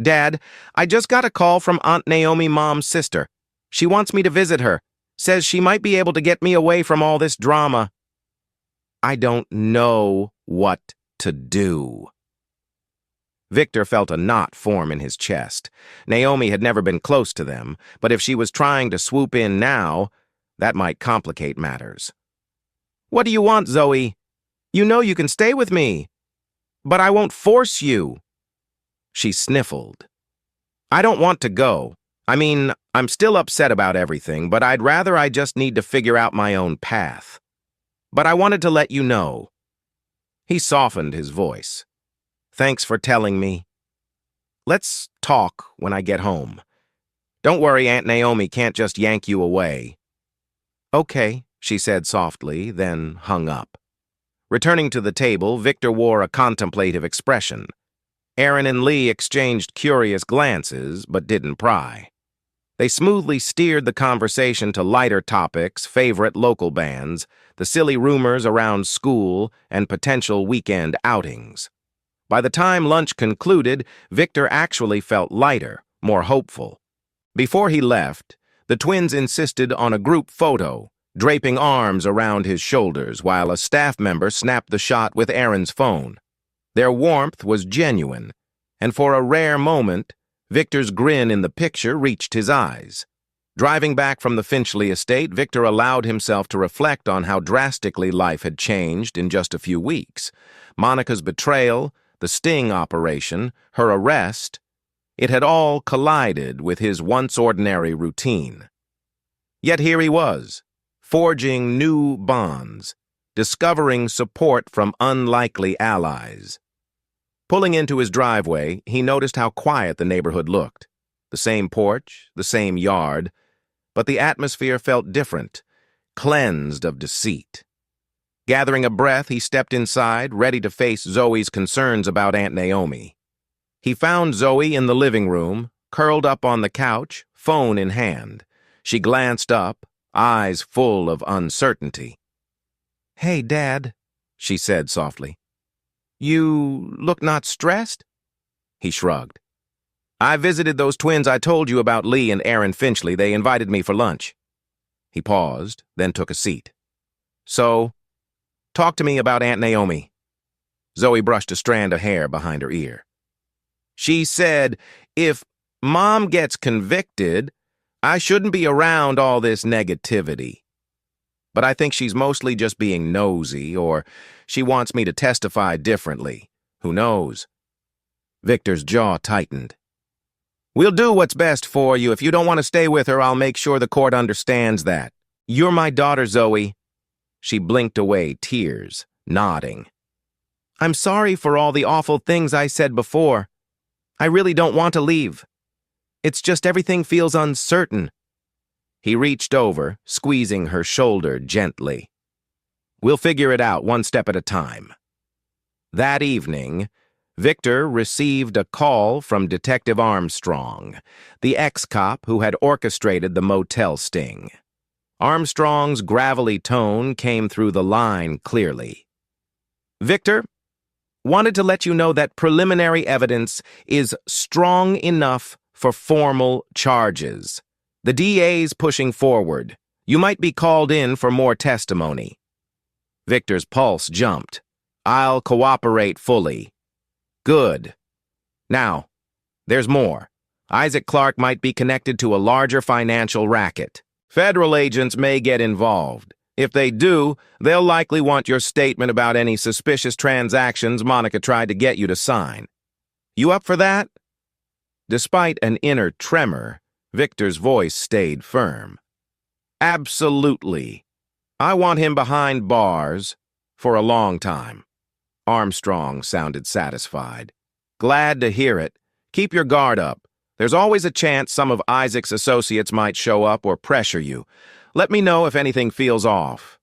"Dad, I just got a call from Aunt Naomi, Mom's sister. She wants me to visit her. Says she might be able to get me away from all this drama." "I don't know what to do." Victor felt a knot form in his chest. Naomi had never been close to them, but if she was trying to swoop in now, that might complicate matters. "What do you want, Zoe? You know you can stay with me. But I won't force you." She sniffled. "I don't want to go. I mean, I'm still upset about everything, but I just need to figure out my own path. But I wanted to let you know." He softened his voice. "Thanks for telling me. Let's talk when I get home. Don't worry, Aunt Naomi can't just yank you away." "Okay," she said softly, then hung up. Returning to the table, Victor wore a contemplative expression. Aaron and Lee exchanged curious glances, but didn't pry. They smoothly steered the conversation to lighter topics, favorite local bands, the silly rumors around school, and potential weekend outings. By the time lunch concluded, Victor actually felt lighter, more hopeful. Before he left, the twins insisted on a group photo, draping arms around his shoulders while a staff member snapped the shot with Aaron's phone. Their warmth was genuine, and for a rare moment, Victor's grin in the picture reached his eyes. Driving back from the Finchley estate, Victor allowed himself to reflect on how drastically life had changed in just a few weeks. Monica's betrayal, the sting operation, her arrest, it had all collided with his once ordinary routine. Yet here he was, forging new bonds, discovering support from unlikely allies. Pulling into his driveway, he noticed how quiet the neighborhood looked. The same porch, the same yard, but the atmosphere felt different, cleansed of deceit. Gathering a breath, he stepped inside, ready to face Zoe's concerns about Aunt Naomi. He found Zoe in the living room, curled up on the couch, phone in hand. She glanced up, eyes full of uncertainty. "Hey, Dad," she said softly. "You look not stressed?" He shrugged. "I visited those twins I told you about, Lee and Aaron Finchley. They invited me for lunch." He paused, then took a seat. "So, talk to me about Aunt Naomi." Zoe brushed a strand of hair behind her ear. "She said, if Mom gets convicted, I shouldn't be around all this negativity. But I think she's mostly just being nosy, or she wants me to testify differently. Who knows?" Victor's jaw tightened. We'll do what's best for you. If you don't want to stay with her, I'll make sure the court understands that. You're my daughter, Zoe. She blinked away tears, nodding. I'm sorry for all the awful things I said before. I really don't want to leave. It's just everything feels uncertain. He reached over, squeezing her shoulder gently. We'll figure it out one step at a time. That evening, Victor received a call from Detective Armstrong, the ex-cop who had orchestrated the motel sting. Armstrong's gravelly tone came through the line clearly. Victor, wanted to let you know that preliminary evidence is strong enough for formal charges. The DA's pushing forward. You might be called in for more testimony. Victor's pulse jumped. I'll cooperate fully. Good. Now, there's more. Isaac Clarke might be connected to a larger financial racket. Federal agents may get involved. If they do, they'll likely want your statement about any suspicious transactions Monica tried to get you to sign. You up for that? Despite an inner tremor, Victor's voice stayed firm. Absolutely. I want him behind bars for a long time. Armstrong sounded satisfied. Glad to hear it. Keep your guard up. There's always a chance some of Isaac's associates might show up or pressure you. Let me know if anything feels off.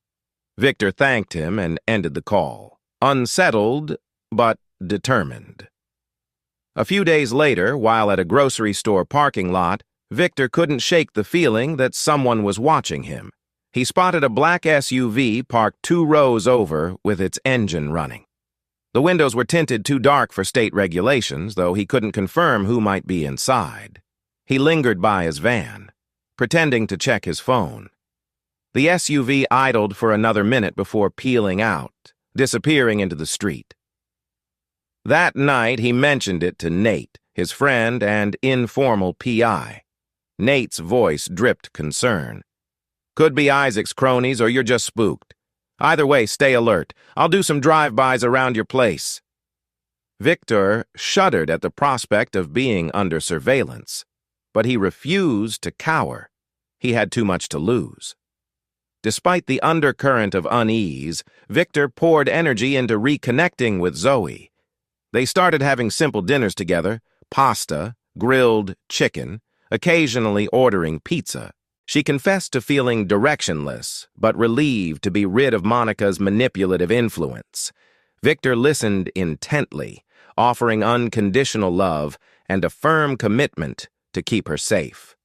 Victor thanked him and ended the call, unsettled but determined. A few days later, while at a grocery store parking lot, Victor couldn't shake the feeling that someone was watching him. He spotted a black SUV parked 2 rows over with its engine running. The windows were tinted too dark for state regulations, though he couldn't confirm who might be inside. He lingered by his van, pretending to check his phone. The SUV idled for another minute before peeling out, disappearing into the street. That night, he mentioned it to Nate, his friend and informal PI. Nate's voice dripped concern. Could be Isaac's cronies or you're just spooked. Either way, stay alert. I'll do some drive-bys around your place. Victor shuddered at the prospect of being under surveillance, but he refused to cower. He had too much to lose. Despite the undercurrent of unease, Victor poured energy into reconnecting with Zoe. They started having simple dinners together, pasta, grilled chicken, occasionally ordering pizza. She confessed to feeling directionless, but relieved to be rid of Monica's manipulative influence. Victor listened intently, offering unconditional love and a firm commitment to keep her safe.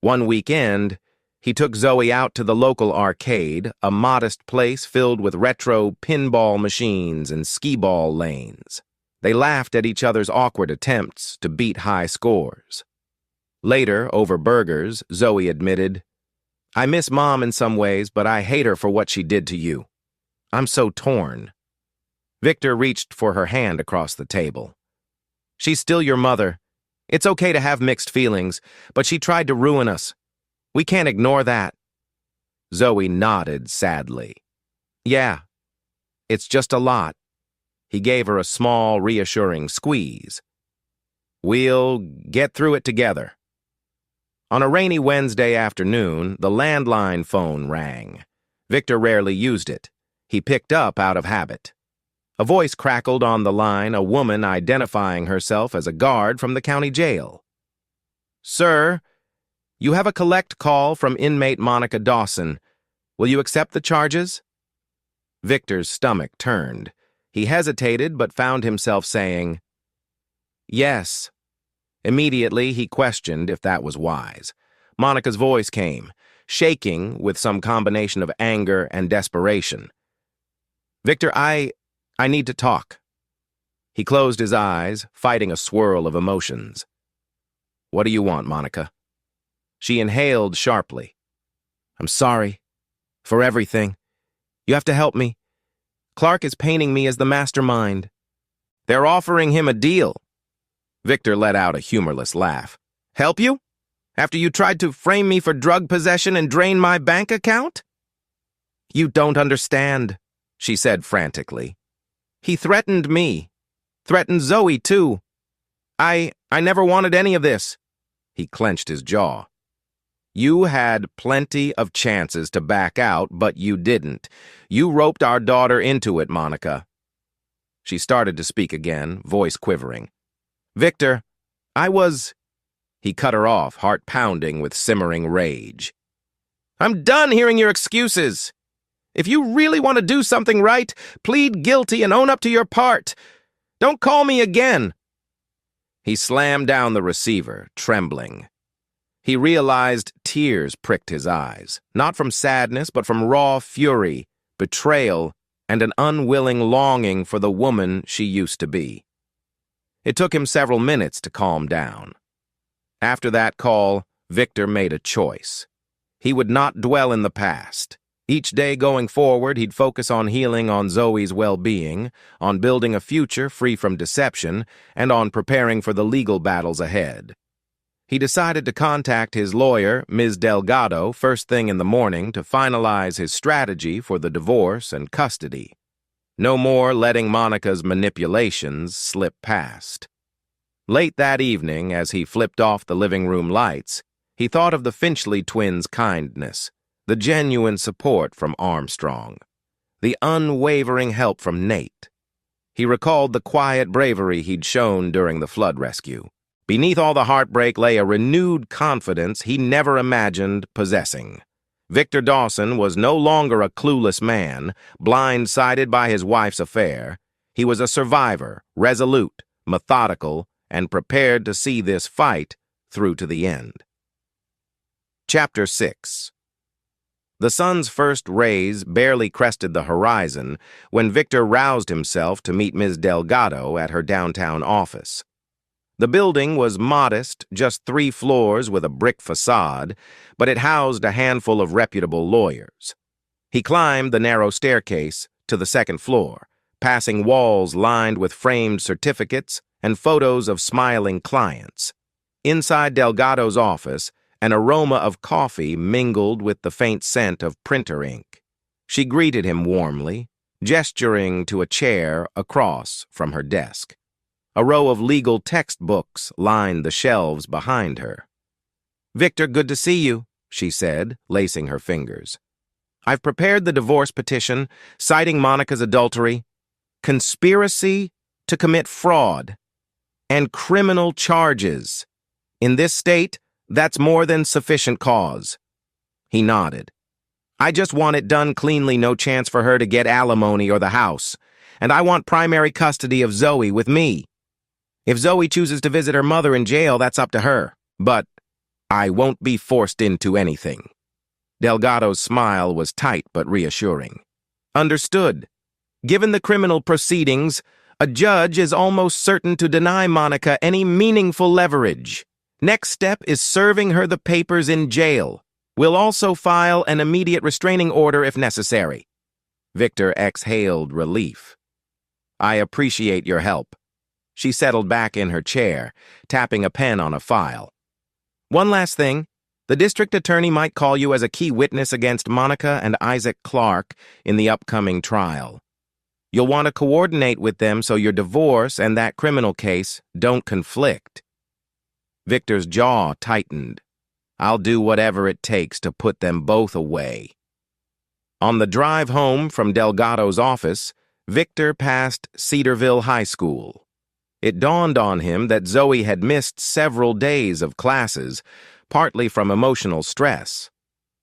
One weekend, he took Zoe out to the local arcade, a modest place filled with retro pinball machines and skee-ball lanes. They laughed at each other's awkward attempts to beat high scores. Later, over burgers, Zoe admitted, I miss Mom in some ways, but I hate her for what she did to you. I'm so torn. Victor reached for her hand across the table. She's still your mother. It's okay to have mixed feelings, but she tried to ruin us. We can't ignore that. Zoe nodded sadly. Yeah, it's just a lot. He gave her a small, reassuring squeeze. We'll get through it together. On a rainy Wednesday afternoon, the landline phone rang. Victor rarely used it. He picked up out of habit. A voice crackled on the line, a woman identifying herself as a guard from the county jail. Sir, you have a collect call from inmate Monica Dawson. Will you accept the charges? Victor's stomach turned. He hesitated but found himself saying, Yes. Immediately, he questioned if that was wise. Monica's voice came, shaking with some combination of anger and desperation. Victor, I need to talk. He closed his eyes, fighting a swirl of emotions. What do you want, Monica? She inhaled sharply. I'm sorry. For everything. You have to help me. Clarke is painting me as the mastermind. They're offering him a deal. Victor let out a humorless laugh. Help you? After you tried to frame me for drug possession and drain my bank account? You don't understand, she said frantically. He threatened me. Threatened Zoe, too. I never wanted any of this. He clenched his jaw. You had plenty of chances to back out, but you didn't. You roped our daughter into it, Monica. She started to speak again, voice quivering. Victor, He cut her off, heart pounding with simmering rage. I'm done hearing your excuses. If you really want to do something right, plead guilty and own up to your part. Don't call me again. He slammed down the receiver, trembling. He realized tears pricked his eyes, not from sadness, but from raw fury, betrayal, and an unwilling longing for the woman she used to be. It took him several minutes to calm down. After that call, Victor made a choice. He would not dwell in the past. Each day going forward, he'd focus on healing on Zoe's well-being, on building a future free from deception, and on preparing for the legal battles ahead. He decided to contact his lawyer, Ms. Delgado, first thing in the morning to finalize his strategy for the divorce and custody. No more letting Monica's manipulations slip past. Late that evening, as he flipped off the living room lights, he thought of the Finchley twins' kindness, the genuine support from Armstrong, the unwavering help from Nate. He recalled the quiet bravery he'd shown during the flood rescue. Beneath all the heartbreak lay a renewed confidence he never imagined possessing. Victor Dawson was no longer a clueless man, blindsided by his wife's affair. He was a survivor, resolute, methodical, and prepared to see this fight through to the end. Chapter 6. The sun's first rays barely crested the horizon when Victor roused himself to meet Ms. Delgado at her downtown office. The building was modest, just 3 floors with a brick facade, but it housed a handful of reputable lawyers. He climbed the narrow staircase to the 2nd floor, passing walls lined with framed certificates and photos of smiling clients. Inside Delgado's office, an aroma of coffee mingled with the faint scent of printer ink. She greeted him warmly, gesturing to a chair across from her desk. A row of legal textbooks lined the shelves behind her. "Victor, good to see you," she said, lacing her fingers. "I've prepared the divorce petition, citing Monica's adultery, conspiracy to commit fraud, and criminal charges. In this state, that's more than sufficient cause." He nodded. "I just want it done cleanly, no chance for her to get alimony or the house. And I want primary custody of Zoe with me. If Zoe chooses to visit her mother in jail, that's up to her. But I won't be forced into anything." Delgado's smile was tight but reassuring. "Understood. Given the criminal proceedings, a judge is almost certain to deny Monica any meaningful leverage. Next step is serving her the papers in jail. We'll also file an immediate restraining order if necessary." Victor exhaled relief. "I appreciate your help." She settled back in her chair, tapping a pen on a file. "One last thing. The district attorney might call you as a key witness against Monica and Isaac Clark in the upcoming trial. You'll want to coordinate with them so your divorce and that criminal case don't conflict." Victor's jaw tightened. "I'll do whatever it takes to put them both away." On the drive home from Delgado's office, Victor passed Cedarville High School. It dawned on him that Zoe had missed several days of classes, partly from emotional stress.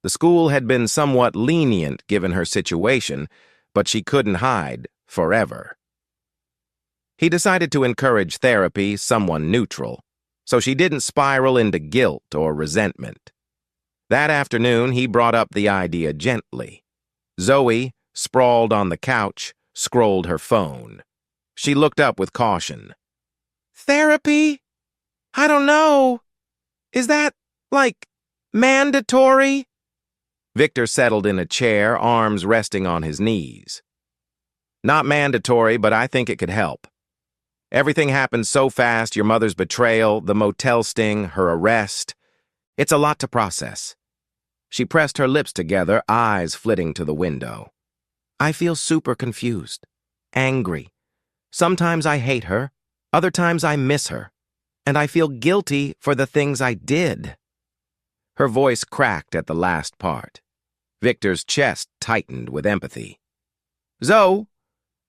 The school had been somewhat lenient given her situation, but she couldn't hide forever. He decided to encourage therapy, someone neutral, so she didn't spiral into guilt or resentment. That afternoon, he brought up the idea gently. Zoe, sprawled on the couch, scrolled her phone. She looked up with caution. "Therapy? I don't know. Is that, mandatory?" Victor settled in a chair, arms resting on his knees. "Not mandatory, but I think it could help. Everything happened so fast, your mother's betrayal, the motel sting, her arrest. It's a lot to process." She pressed her lips together, eyes flitting to the window. "I feel super confused, angry. Sometimes I hate her, other times I miss her. and I feel guilty for the things I did." Her voice cracked at the last part. Victor's chest tightened with empathy. "Zoe,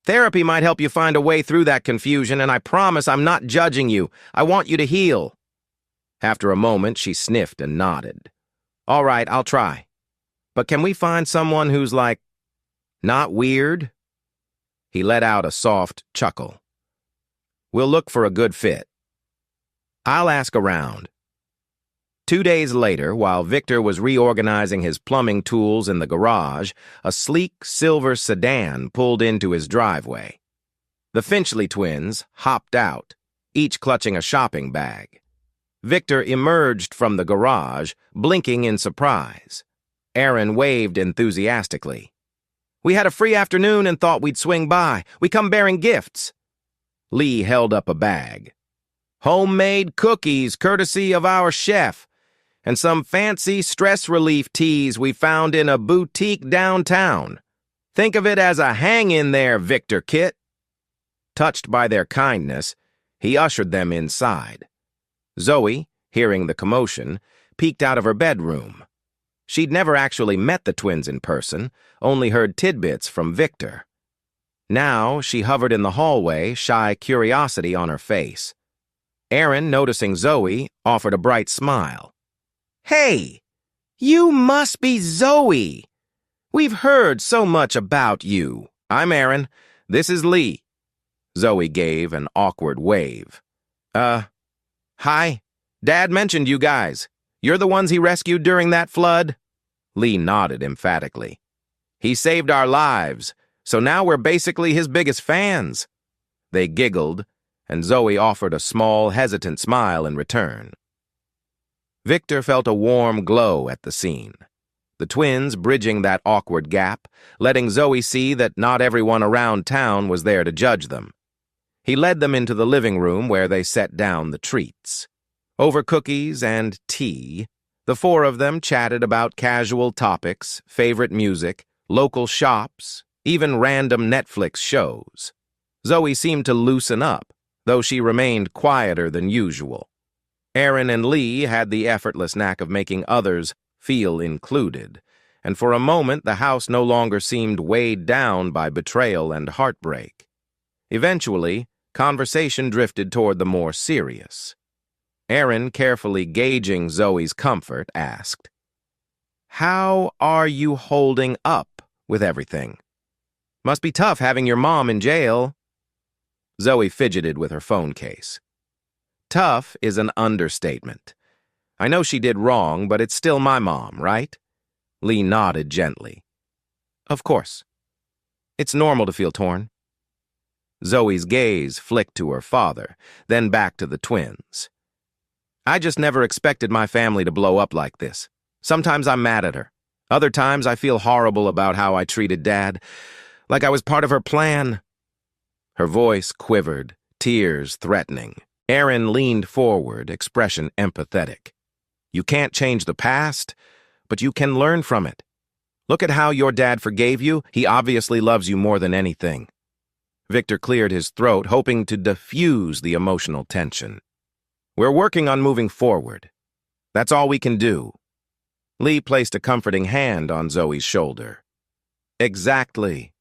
therapy might help you find a way through that confusion, and I promise I'm not judging you. I want you to heal." After a moment, she sniffed and nodded. "All right, I'll try. But can we find someone who's not weird?" He let out a soft chuckle. "We'll look for a good fit. I'll ask around." 2 days later, while Victor was reorganizing his plumbing tools in the garage, a sleek silver sedan pulled into his driveway. The Finchley twins hopped out, each clutching a shopping bag. Victor emerged from the garage, blinking in surprise. Aaron waved enthusiastically. "We had a free afternoon and thought we'd swing by. We come bearing gifts." Lee held up a bag. "Homemade cookies, courtesy of our chef, and some fancy stress relief teas we found in a boutique downtown. Think of it as a hang-in-there, Victor Kit." Touched by their kindness, he ushered them inside. Zoe, hearing the commotion, peeked out of her bedroom. She'd never actually met the twins in person, only heard tidbits from Victor. Now she hovered in the hallway, shy curiosity on her face. Aaron, noticing Zoe, offered a bright smile. "Hey, you must be Zoe. We've heard so much about you. I'm Aaron. This is Lee." Zoe gave an awkward wave. Hi. Dad mentioned you guys. You're the ones he rescued during that flood?" Lee nodded emphatically. "He saved our lives, so now we're basically his biggest fans." They giggled, and Zoe offered a small, hesitant smile in return. Victor felt a warm glow at the scene. The twins bridging that awkward gap, letting Zoe see that not everyone around town was there to judge them. He led them into the living room where they set down the treats. Over cookies and tea, the four of them chatted about casual topics, favorite music, local shops, even random Netflix shows. Zoe seemed to loosen up, though she remained quieter than usual. Aaron and Lee had the effortless knack of making others feel included, and for a moment the house no longer seemed weighed down by betrayal and heartbreak. Eventually, conversation drifted toward the more serious. Aaron, carefully gauging Zoe's comfort, asked, "How are you holding up with everything? Must be tough having your mom in jail." Zoe fidgeted with her phone case. "Tough is an understatement. I know she did wrong, but it's still my mom, right?" Lee nodded gently. "Of course. It's normal to feel torn." Zoe's gaze flicked to her father, then back to the twins. "I just never expected my family to blow up like this. Sometimes I'm mad at her. Other times I feel horrible about how I treated Dad, like I was part of her plan." Her voice quivered, tears threatening. Aaron leaned forward, expression empathetic. "You can't change the past, but you can learn from it. Look at how your dad forgave you. He obviously loves you more than anything." Victor cleared his throat, hoping to diffuse the emotional tension. "We're working on moving forward. That's all we can do." Lee placed a comforting hand on Zoe's shoulder. "Exactly.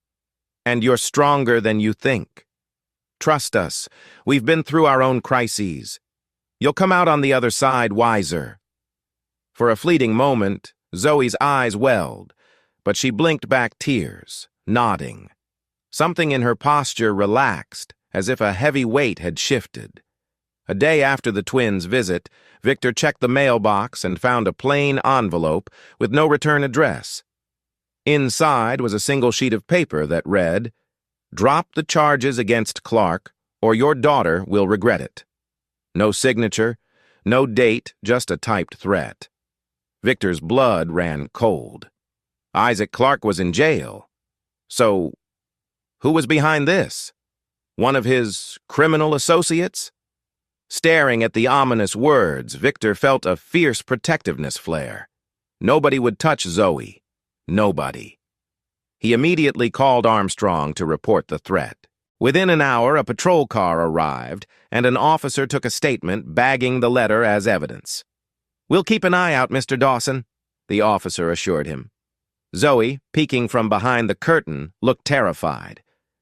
And you're stronger than you think. Trust us. We've been through our own crises. You'll come out on the other side wiser." For a fleeting moment, Zoe's eyes welled, but she blinked back tears, nodding. Something in her posture relaxed, as if a heavy weight had shifted. A day after the twins' visit, Victor checked the mailbox and found a plain envelope with no return address. Inside was a single sheet of paper that read, "Drop the charges against Clark, or your daughter will regret it." No signature, no date, just a typed threat. Victor's blood ran cold. Isaac Clark was in jail. So, who was behind this? One of his criminal associates? Staring at the ominous words, Victor felt a fierce protectiveness flare. Nobody would touch Zoe. Nobody. He immediately called Armstrong to report the threat. Within an hour, a patrol car arrived, and an officer took a statement bagging the letter as evidence. "We'll keep an eye out, Mr. Dawson," the officer assured him. Zoe, peeking from behind the curtain, looked terrified.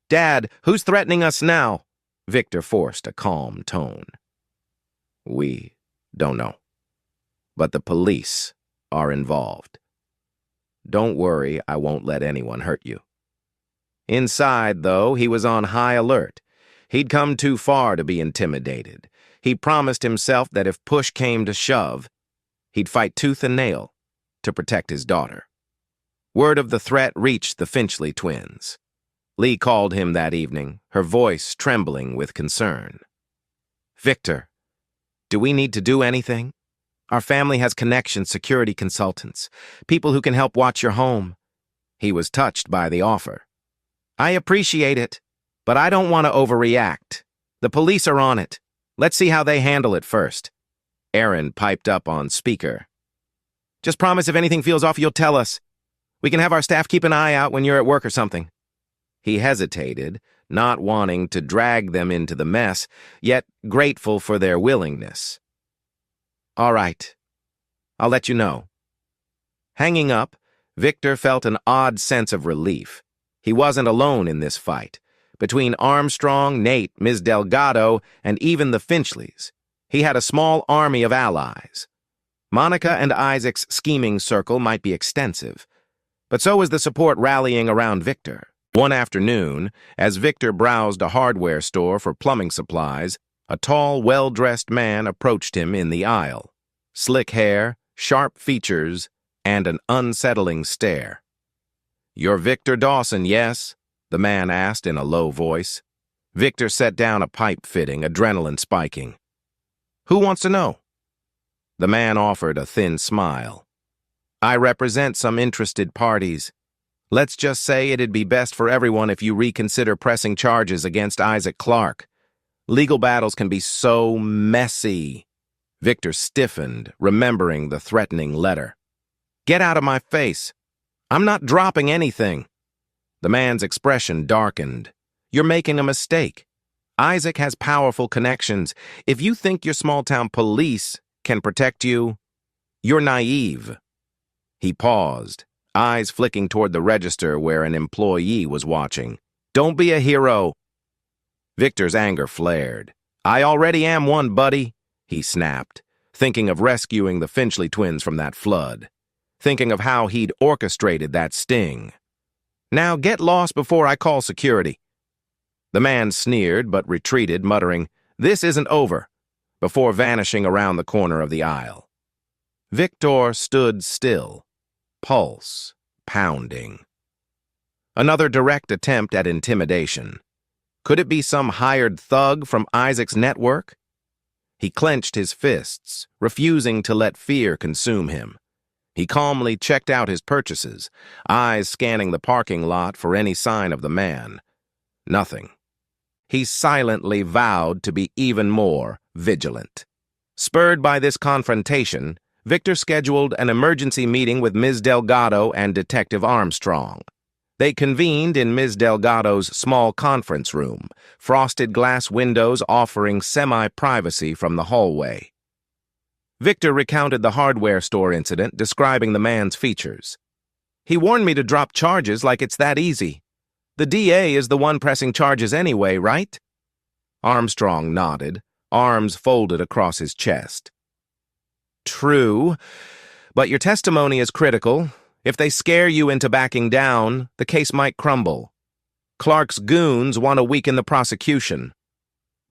"Dad, who's threatening us now?" Victor forced a calm tone. "We don't know. But the police are involved. Don't worry, I won't let anyone hurt you." Inside, though, he was on high alert. He'd come too far to be intimidated. He promised himself that if push came to shove, he'd fight tooth and nail to protect his daughter. Word of the threat reached the Finchley twins. Lee called him that evening, her voice trembling with concern. "Victor, do we need to do anything? Our family has connections, security consultants, people who can help watch your home." He was touched by the offer. "I appreciate it, but I don't want to overreact. The police are on it. Let's see how they handle it first." Aaron piped up on speaker. "Just promise if anything feels off, you'll tell us. We can have our staff keep an eye out when you're at work or something." He hesitated, not wanting to drag them into the mess, yet grateful for their willingness. "All right. I'll let you know." Hanging up, Victor felt an odd sense of relief. He wasn't alone in this fight. Between Armstrong, Nate, Ms. Delgado, and even the Finchleys, he had a small army of allies. Monica and Isaac's scheming circle might be extensive, but so was the support rallying around Victor. One afternoon, as Victor browsed a hardware store for plumbing supplies, a tall, well-dressed man approached him in the aisle. Slick hair, sharp features, and an unsettling stare. "You're Victor Dawson, yes?" the man asked in a low voice. Victor set down a pipe fitting, adrenaline spiking. "Who wants to know?" The man offered a thin smile. "I represent some interested parties. Let's just say it'd be best for everyone if you reconsider pressing charges against Isaac Clarke. Legal battles can be so messy." Victor stiffened, remembering the threatening letter. "Get out of my face. I'm not dropping anything." The man's expression darkened. "You're making a mistake. Isaac has powerful connections. If you think your small-town police can protect you, you're naive." He paused, eyes flicking toward the register where an employee was watching. "Don't be a hero." Victor's anger flared. "I already am one, buddy," he snapped, thinking of rescuing the Finchley twins from that flood, thinking of how he'd orchestrated that sting. "Now get lost before I call security." The man sneered but retreated, muttering, "This isn't over," before vanishing around the corner of the aisle. Victor stood still, pulse pounding. Another direct attempt at intimidation. Could it be some hired thug from Isaac's network? He clenched his fists, refusing to let fear consume him. He calmly checked out his purchases, eyes scanning the parking lot for any sign of the man. Nothing. He silently vowed to be even more vigilant. Spurred by this confrontation, Victor scheduled an emergency meeting with Ms. Delgado and Detective Armstrong. They convened in Ms. Delgado's small conference room, frosted glass windows offering semi-privacy from the hallway. Victor recounted the hardware store incident, describing the man's features. "He warned me to drop charges like it's that easy. The DA is the one pressing charges anyway, right?" Armstrong nodded, arms folded across his chest. "True, but your testimony is critical. If they scare you into backing down, the case might crumble. Clark's goons want to weaken the prosecution."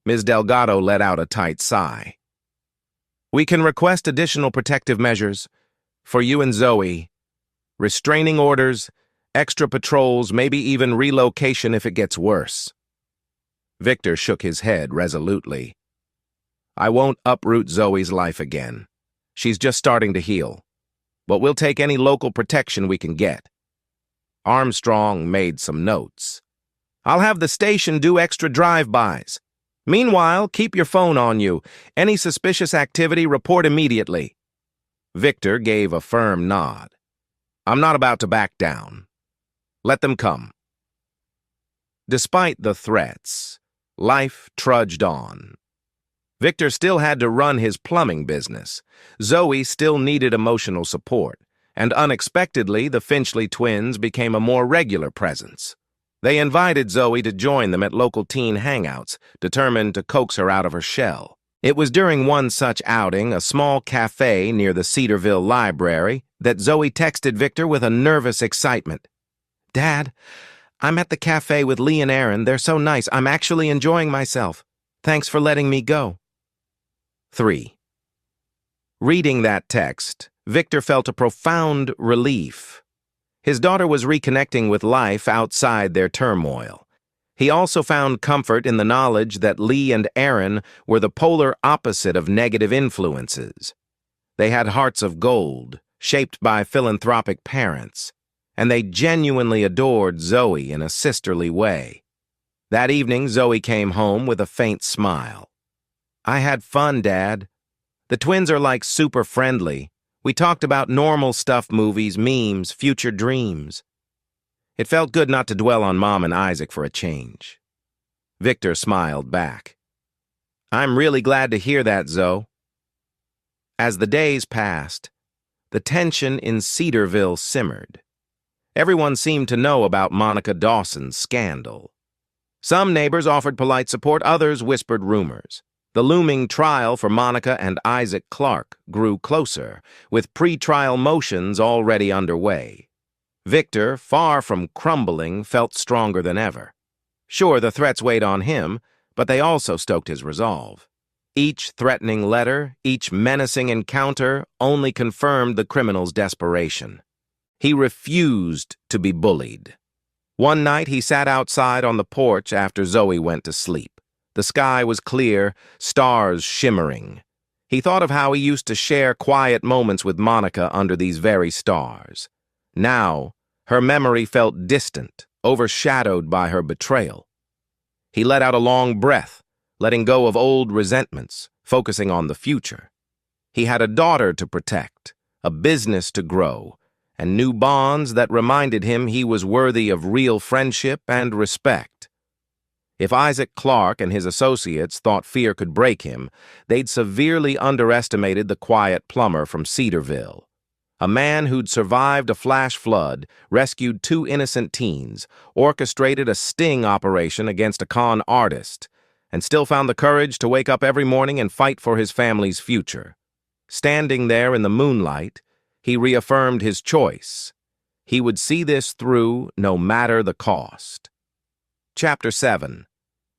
Ms. Delgado let out a tight sigh. "We can request additional protective measures for you and Zoe. Restraining orders, extra patrols, maybe even relocation if it gets worse." Victor shook his head resolutely. "I won't uproot Zoe's life again. She's just starting to heal. But we'll take any local protection we can get." Armstrong made some notes. "I'll have the station do extra drive-bys. Meanwhile, keep your phone on you. Any suspicious activity, report immediately." Victor gave a firm nod. "I'm not about to back down. Let them come." Despite the threats, life trudged on. Victor still had to run his plumbing business. Zoe still needed emotional support, and unexpectedly, the Finchley twins became a more regular presence. They invited Zoe to join them at local teen hangouts, determined to coax her out of her shell. It was during one such outing, a small cafe near the Cedarville Library, that Zoe texted Victor with a nervous excitement. "Dad, I'm at the cafe with Lee and Aaron. They're so nice. I'm actually enjoying myself. Thanks for letting me go." 3. Reading that text, Victor felt a profound relief. His daughter was reconnecting with life outside their turmoil. He also found comfort in the knowledge that Lee and Aaron were the polar opposite of negative influences. They had hearts of gold, shaped by philanthropic parents, and they genuinely adored Zoe in a sisterly way. That evening, Zoe came home with a faint smile. "I had fun, Dad. The twins are like super friendly. We talked about normal stuff, movies, memes, future dreams." It felt good not to dwell on Mom and Isaac for a change. Victor smiled back. "I'm really glad to hear that, Zoe." As the days passed, the tension in Cedarville simmered. Everyone seemed to know about Monica Dawson's scandal. Some neighbors offered polite support, others whispered rumors. The looming trial for Monica and Isaac Clark grew closer, with pre-trial motions already underway. Victor, far from crumbling, felt stronger than ever. Sure, the threats weighed on him, but they also stoked his resolve. Each threatening letter, each menacing encounter only confirmed the criminal's desperation. He refused to be bullied. One night, he sat outside on the porch after Zoe went to sleep. The sky was clear, stars shimmering. He thought of how he used to share quiet moments with Monica under these very stars. Now, her memory felt distant, overshadowed by her betrayal. He let out a long breath, letting go of old resentments, focusing on the future. He had a daughter to protect, a business to grow, and new bonds that reminded him he was worthy of real friendship and respect. If Isaac Clark and his associates thought fear could break him, they'd severely underestimated the quiet plumber from Cedarville. A man who'd survived a flash flood, rescued 2 innocent teens, orchestrated a sting operation against a con artist, and still found the courage to wake up every morning and fight for his family's future. Standing there in the moonlight, he reaffirmed his choice. He would see this through no matter the cost. Chapter 7.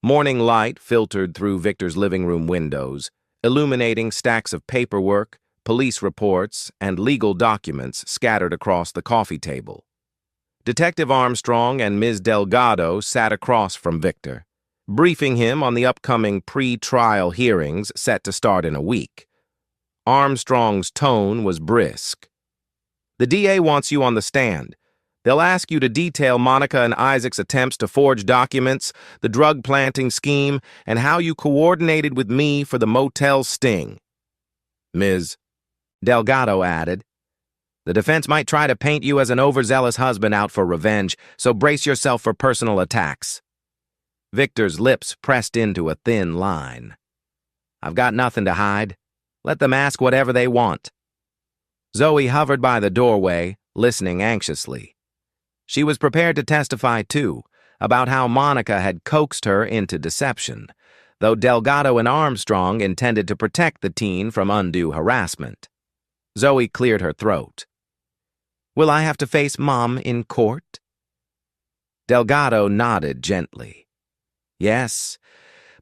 Morning light filtered through Victor's living room windows, illuminating stacks of paperwork, police reports, and legal documents scattered across the coffee table. Detective Armstrong and Ms. Delgado sat across from Victor, briefing him on the upcoming pre-trial hearings set to start in a week. Armstrong's tone was brisk. "The DA wants you on the stand. They'll ask you to detail Monica and Isaac's attempts to forge documents, the drug planting scheme, and how you coordinated with me for the motel sting." Ms. Delgado added, "The defense might try to paint you as an overzealous husband out for revenge, so brace yourself for personal attacks." Victor's lips pressed into a thin line. "I've got nothing to hide. Let them ask whatever they want." Zoe hovered by the doorway, listening anxiously. She was prepared to testify, too, about how Monica had coaxed her into deception, though Delgado and Armstrong intended to protect the teen from undue harassment. Zoe cleared her throat. "Will I have to face Mom in court?" Delgado nodded gently. "Yes,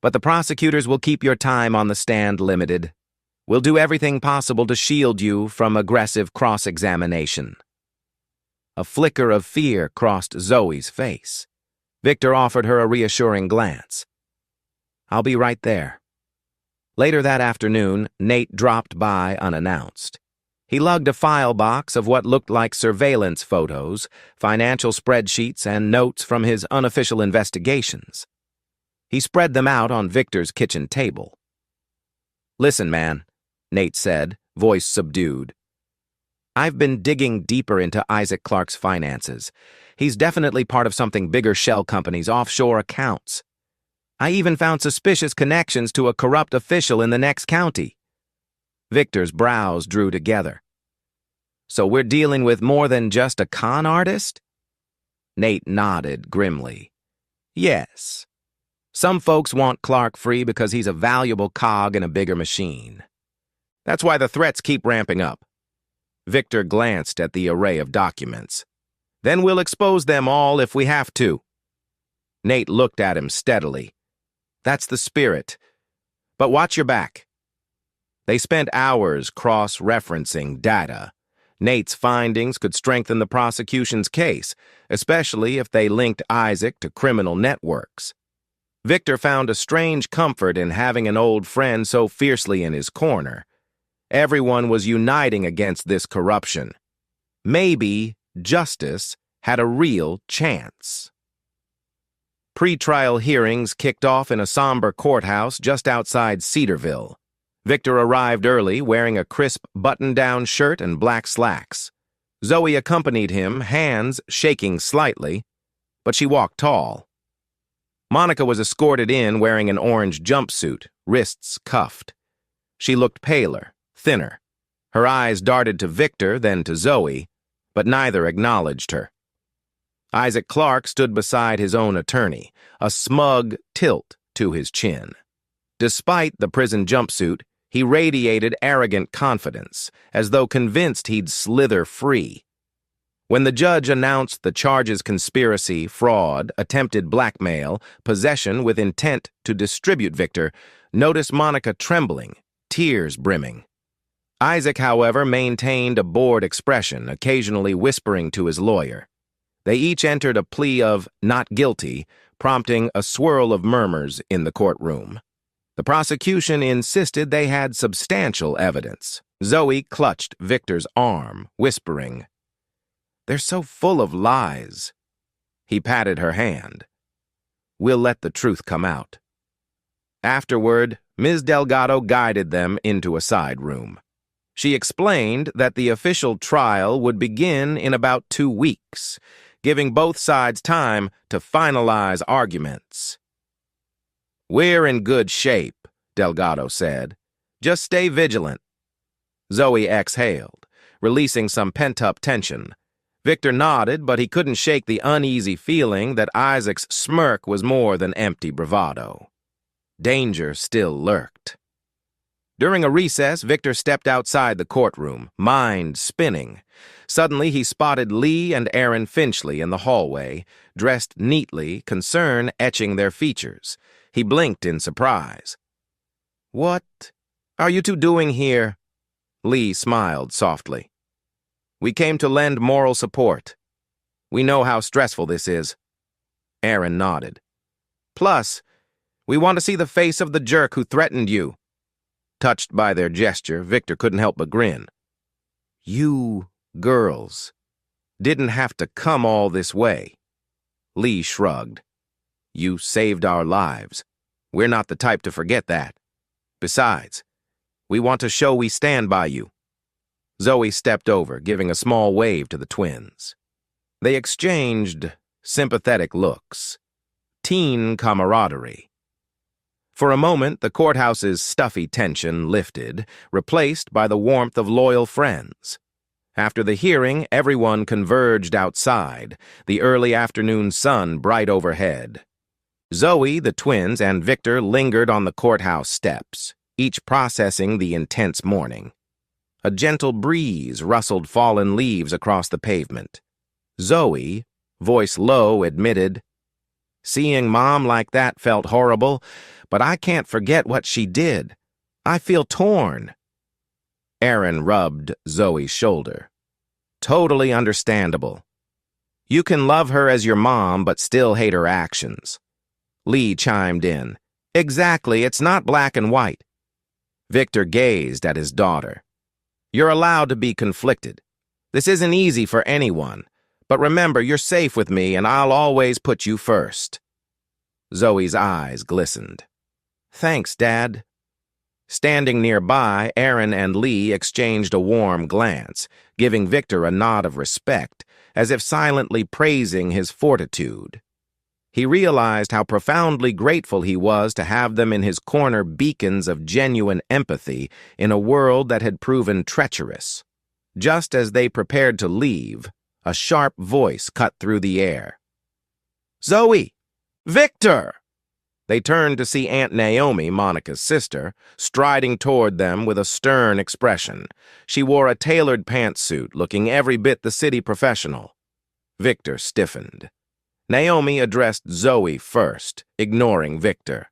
but the prosecutors will keep your time on the stand limited. We'll do everything possible to shield you from aggressive cross-examination." A flicker of fear crossed Zoe's face. Victor offered her a reassuring glance. "I'll be right there." Later that afternoon, Nate dropped by unannounced. He lugged a file box of what looked like surveillance photos, financial spreadsheets, and notes from his unofficial investigations. He spread them out on Victor's kitchen table. "Listen, man," Nate said, voice subdued. I've been digging deeper into Isaac Clarke's finances. He's definitely part of something bigger shell company's offshore accounts. I even found suspicious connections to a corrupt official in the next county. Victor's brows drew together. So we're dealing with more than just a con artist? Nate nodded grimly. Yes. Some folks want Clarke free because he's a valuable cog in a bigger machine. That's why the threats keep ramping up. Victor glanced at the array of documents. Then we'll expose them all if we have to. Nate looked at him steadily. That's the spirit. But watch your back. They spent hours cross-referencing data. Nate's findings could strengthen the prosecution's case, especially if they linked Isaac to criminal networks. Victor found a strange comfort in having an old friend so fiercely in his corner. Everyone was uniting against this corruption. Maybe justice had a real chance. Pre-trial hearings kicked off in a somber courthouse just outside Cedarville. Victor arrived early, wearing a crisp button-down shirt and black slacks. Zoe accompanied him, hands shaking slightly, but she walked tall. Monica was escorted in wearing an orange jumpsuit, wrists cuffed. She looked paler, thinner. Her eyes darted to Victor, then to Zoe, but neither acknowledged her. Isaac Clarke stood beside his own attorney, a smug tilt to his chin. Despite the prison jumpsuit, he radiated arrogant confidence, as though convinced he'd slither free. When the judge announced the charges conspiracy, fraud, attempted blackmail, possession with intent to distribute Victor, noticed Monica trembling, tears brimming. Isaac, however, maintained a bored expression, occasionally whispering to his lawyer. They each entered a plea of not guilty, prompting a swirl of murmurs in the courtroom. The prosecution insisted they had substantial evidence. Zoe clutched Victor's arm, whispering, "They're so full of lies." He patted her hand. "We'll let the truth come out." Afterward, Ms. Delgado guided them into a side room. She explained that the official trial would begin in about 2 weeks, giving both sides time to finalize arguments. "We're in good shape," Delgado said. "Just stay vigilant." Zoe exhaled, releasing some pent-up tension. Victor nodded, but he couldn't shake the uneasy feeling that Isaac's smirk was more than empty bravado. Danger still lurked. During a recess, Victor stepped outside the courtroom, mind spinning. Suddenly, he spotted Lee and Aaron Finchley in the hallway, dressed neatly, concern etching their features. He blinked in surprise. "What are you two doing here?" Lee smiled softly. "We came to lend moral support. We know how stressful this is." Aaron nodded. "Plus, we want to see the face of the jerk who threatened you." Touched by their gesture, Victor couldn't help but grin. "You girls didn't have to come all this way." Lee shrugged. "You saved our lives. We're not the type to forget that. Besides, we want to show we stand by you." Zoe stepped over, giving a small wave to the twins. They exchanged sympathetic looks. Teen camaraderie. For a moment, the courthouse's stuffy tension lifted, replaced by the warmth of loyal friends. After the hearing, everyone converged outside, the early afternoon sun bright overhead. Zoe, the twins, and Victor lingered on the courthouse steps, each processing the intense morning. A gentle breeze rustled fallen leaves across the pavement. Zoe, voice low, admitted, "Seeing Mom like that felt horrible, but I can't forget what she did. I feel torn." Aaron rubbed Zoe's shoulder. "Totally understandable. You can love her as your mom, but still hate her actions." Lee chimed in. "Exactly, it's not black and white." Victor gazed at his daughter. "You're allowed to be conflicted. This isn't easy for anyone, but remember, you're safe with me and I'll always put you first." Zoe's eyes glistened. "Thanks, Dad." Standing nearby, Aaron and Lee exchanged a warm glance, giving Victor a nod of respect, as if silently praising his fortitude. He realized how profoundly grateful he was to have them in his corner, beacons of genuine empathy in a world that had proven treacherous. Just as they prepared to leave, a sharp voice cut through the air. "Zoe! Victor!" They turned to see Aunt Naomi, Monica's sister, striding toward them with a stern expression. She wore a tailored pantsuit, looking every bit the city professional. Victor stiffened. Naomi addressed Zoe first, ignoring Victor.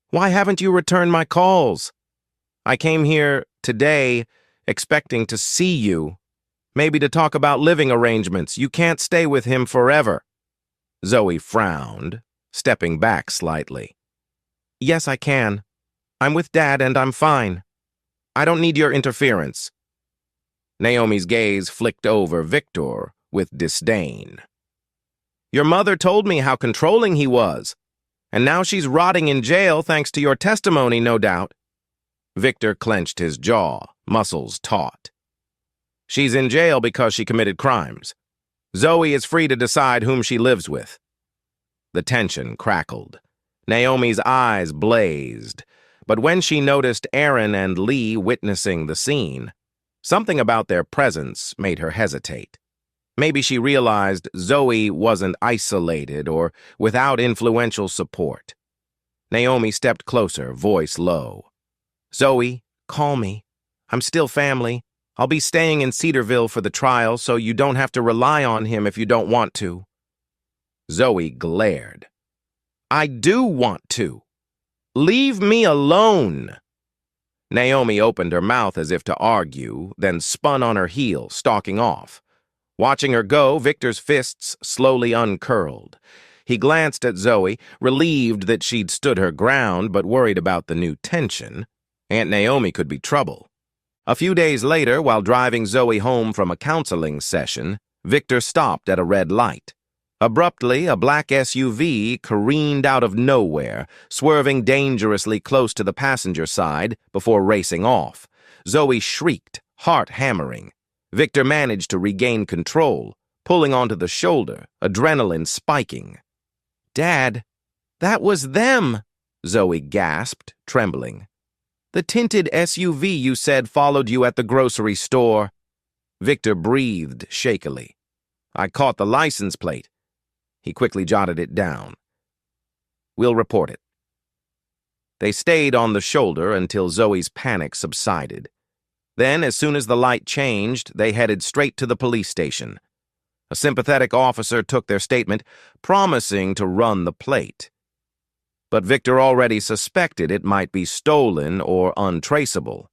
"Why haven't you returned my calls? I came here today expecting to see you, maybe to talk about living arrangements. You can't stay with him forever." Zoe frowned, stepping back slightly. "Yes, I can. I'm with Dad and I'm fine. I don't need your interference." Naomi's gaze flicked over Victor with disdain. "Your mother told me how controlling he was, and now she's rotting in jail thanks to your testimony, no doubt." Victor clenched his jaw, muscles taut. "She's in jail because she committed crimes. Zoe is free to decide whom she lives with." The tension crackled. Naomi's eyes blazed, but when she noticed Aaron and Lee witnessing the scene, something about their presence made her hesitate. Maybe she realized Zoe wasn't isolated or without influential support. Naomi stepped closer, voice low. "Zoe, call me. I'm still family. I'll be staying in Cedarville for the trial, so you don't have to rely on him if you don't want to." Zoe glared. "I do want to. Leave me alone." Naomi opened her mouth as if to argue, then spun on her heel, stalking off. Watching her go, Victor's fists slowly uncurled. He glanced at Zoe, relieved that she'd stood her ground, but worried about the new tension. Aunt Naomi could be trouble. A few days later, while driving Zoe home from a counseling session, Victor stopped at a red light. Abruptly, a black SUV careened out of nowhere, swerving dangerously close to the passenger side before racing off. Zoe shrieked, heart hammering. Victor managed to regain control, pulling onto the shoulder, adrenaline spiking. "Dad, that was them!" Zoe gasped, trembling. "The tinted SUV you said followed you at the grocery store." Victor breathed shakily. "I caught the license plate." He quickly jotted it down. "We'll report it." They stayed on the shoulder until Zoe's panic subsided. Then, as soon as the light changed, they headed straight to the police station. A sympathetic officer took their statement, promising to run the plate. But Victor already suspected it might be stolen or untraceable.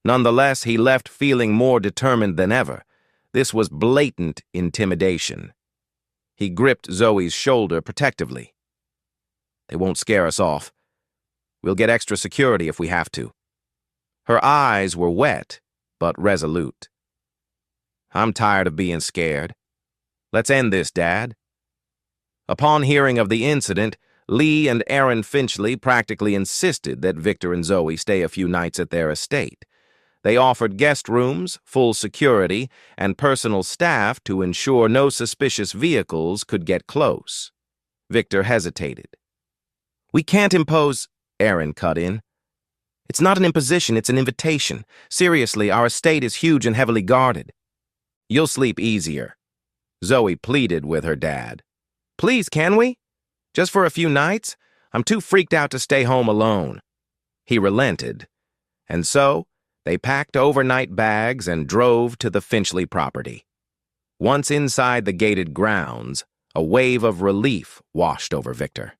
Nonetheless, he left feeling more determined than ever. This was blatant intimidation. He gripped Zoe's shoulder protectively. "They won't scare us off. We'll get extra security if we have to." Her eyes were wet, but resolute. "I'm tired of being scared. Let's end this, Dad." Upon hearing of the incident, Lee and Aaron Finchley practically insisted that Victor and Zoe stay a few nights at their estate. They offered guest rooms, full security, and personal staff to ensure no suspicious vehicles could get close. Victor hesitated. "We can't impose," Aaron cut in. "It's not an imposition, it's an invitation. Seriously, our estate is huge and heavily guarded." "You'll sleep easier," Zoe pleaded with her dad. "Please, can we? Just for a few nights? I'm too freaked out to stay home alone." He relented, and so they packed overnight bags and drove to the Finchley property. Once inside the gated grounds, a wave of relief washed over Victor.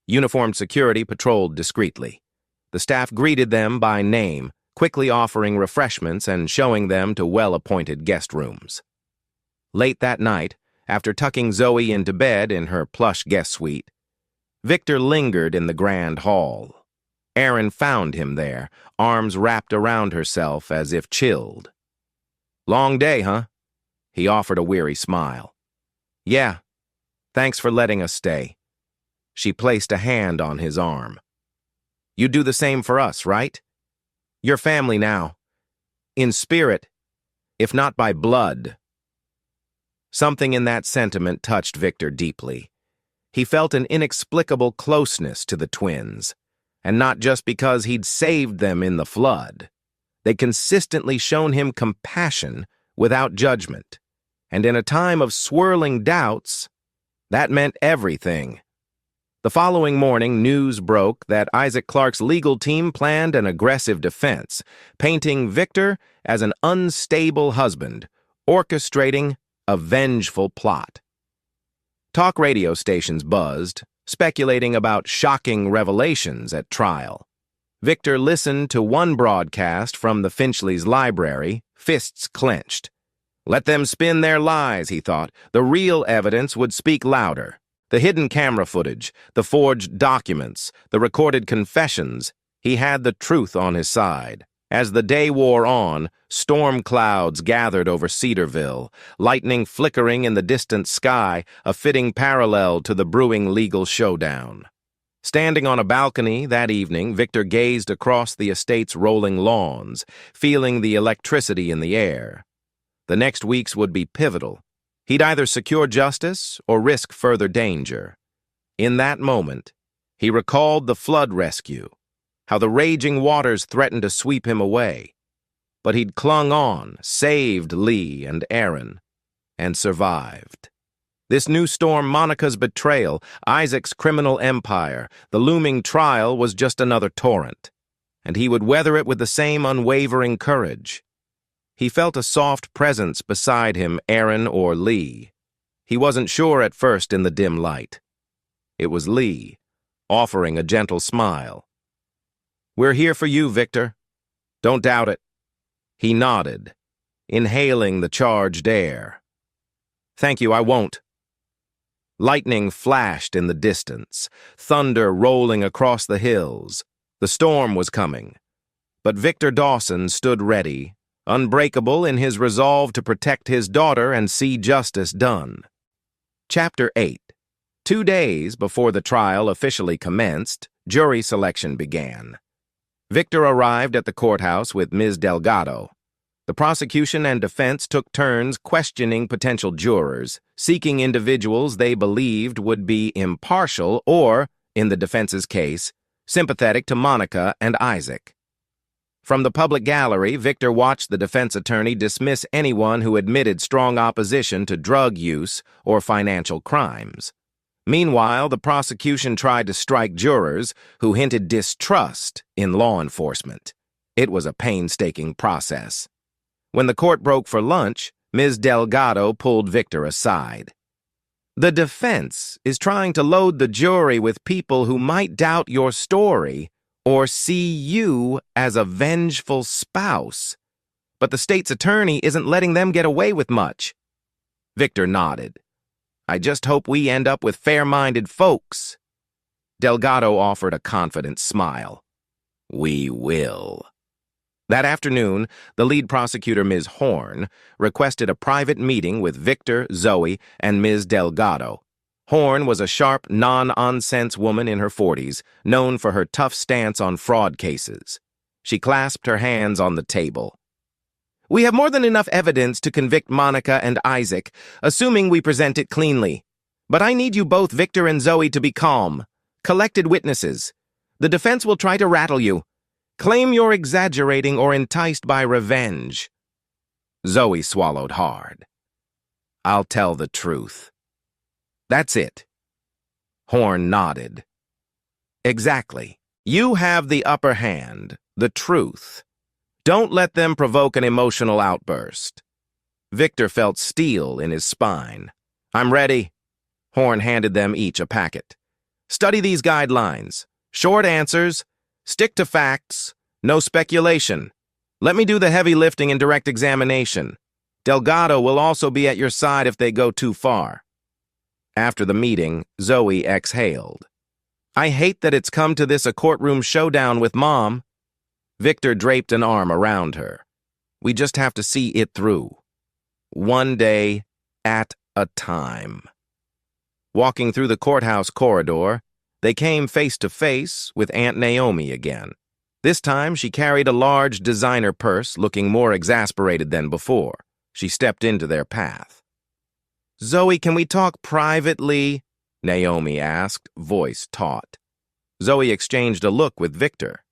Uniformed security patrolled discreetly. The staff greeted them by name, quickly offering refreshments and showing them to well-appointed guest rooms. Late that night, after tucking Zoe into bed in her plush guest suite, Victor lingered in the grand hall. Aaron found him there, arms wrapped around herself as if chilled. "Long day, huh?" He offered a weary smile. "Yeah, thanks for letting us stay." She placed a hand on his arm. "You do the same for us, right?" Your family now. In spirit, if not by blood. Something in that sentiment touched Victor deeply. He felt an inexplicable closeness to the twins, and not just because he'd saved them in the flood. They'd consistently shown him compassion without judgment, and in a time of swirling doubts, that meant everything. The following morning, news broke that Isaac Clarke's legal team planned an aggressive defense, painting Victor as an unstable husband, orchestrating a vengeful plot. Talk radio stations buzzed, speculating about shocking revelations at trial. Victor listened to one broadcast from the Finchley's library, fists clenched. Let them spin their lies, he thought. The real evidence would speak louder. The hidden camera footage, the forged documents, the recorded confessions, he had the truth on his side. As the day wore on, storm clouds gathered over Cedarville, lightning flickering in the distant sky, a fitting parallel to the brewing legal showdown. Standing on a balcony that evening, Victor gazed across the estate's rolling lawns, feeling the electricity in the air. The next weeks would be pivotal. He'd either secure justice or risk further danger. In that moment, he recalled the flood rescue, how the raging waters threatened to sweep him away. But he'd clung on, saved Lee and Aaron, and survived. This new storm, Monica's betrayal, Isaac's criminal empire, the looming trial was just another torrent, and he would weather it with the same unwavering courage. He felt a soft presence beside him, Aaron or Lee. He wasn't sure at first in the dim light. It was Lee, offering a gentle smile. "We're here for you, Victor. Don't doubt it." He nodded, inhaling the charged air. "Thank you, I won't." Lightning flashed in the distance, thunder rolling across the hills. The storm was coming, but Victor Dawson stood ready, unbreakable in his resolve to protect his daughter and see justice done. Chapter 8. 2 days before the trial officially commenced, jury selection began. Victor arrived at the courthouse with Ms. Delgado. The prosecution and defense took turns questioning potential jurors, seeking individuals they believed would be impartial or, in the defense's case, sympathetic to Monica and Isaac. From the public gallery, Victor watched the defense attorney dismiss anyone who admitted strong opposition to drug use or financial crimes. Meanwhile, the prosecution tried to strike jurors who hinted distrust in law enforcement. It was a painstaking process. When the court broke for lunch, Ms. Delgado pulled Victor aside. "The defense is trying to load the jury with people who might doubt your story or see you as a vengeful spouse. But the state's attorney isn't letting them get away with much." Victor nodded. "I just hope we end up with fair-minded folks." Delgado offered a confident smile. "We will." That afternoon, the lead prosecutor, Ms. Horn, requested a private meeting with Victor, Zoe, and Ms. Delgado. Horn was a sharp, non-nonsense woman in her 40s, known for her tough stance on fraud cases. She clasped her hands on the table. "We have more than enough evidence to convict Monica and Isaac, assuming we present it cleanly. But I need you both, Victor and Zoe, to be calm. Collected witnesses. The defense will try to rattle you. Claim you're exaggerating or enticed by revenge." Zoe swallowed hard. "I'll tell the truth." "That's it." Horn nodded. "Exactly. You have the upper hand, the truth. Don't let them provoke an emotional outburst." Victor felt steel in his spine. "I'm ready." Horn handed them each a packet. "Study these guidelines. Short answers. Stick to facts. No speculation. Let me do the heavy lifting in direct examination. Delgado will also be at your side if they go too far." After the meeting, Zoe exhaled. "I hate that it's come to this, a courtroom showdown with Mom." Victor draped an arm around her. "We just have to see it through. One day at a time." Walking through the courthouse corridor, they came face to face with Aunt Naomi again. This time, she carried a large designer purse, looking more exasperated than before. She stepped into their path. "Zoe, can we talk privately?" Naomi asked, voice taut. Zoe exchanged a look with Victor.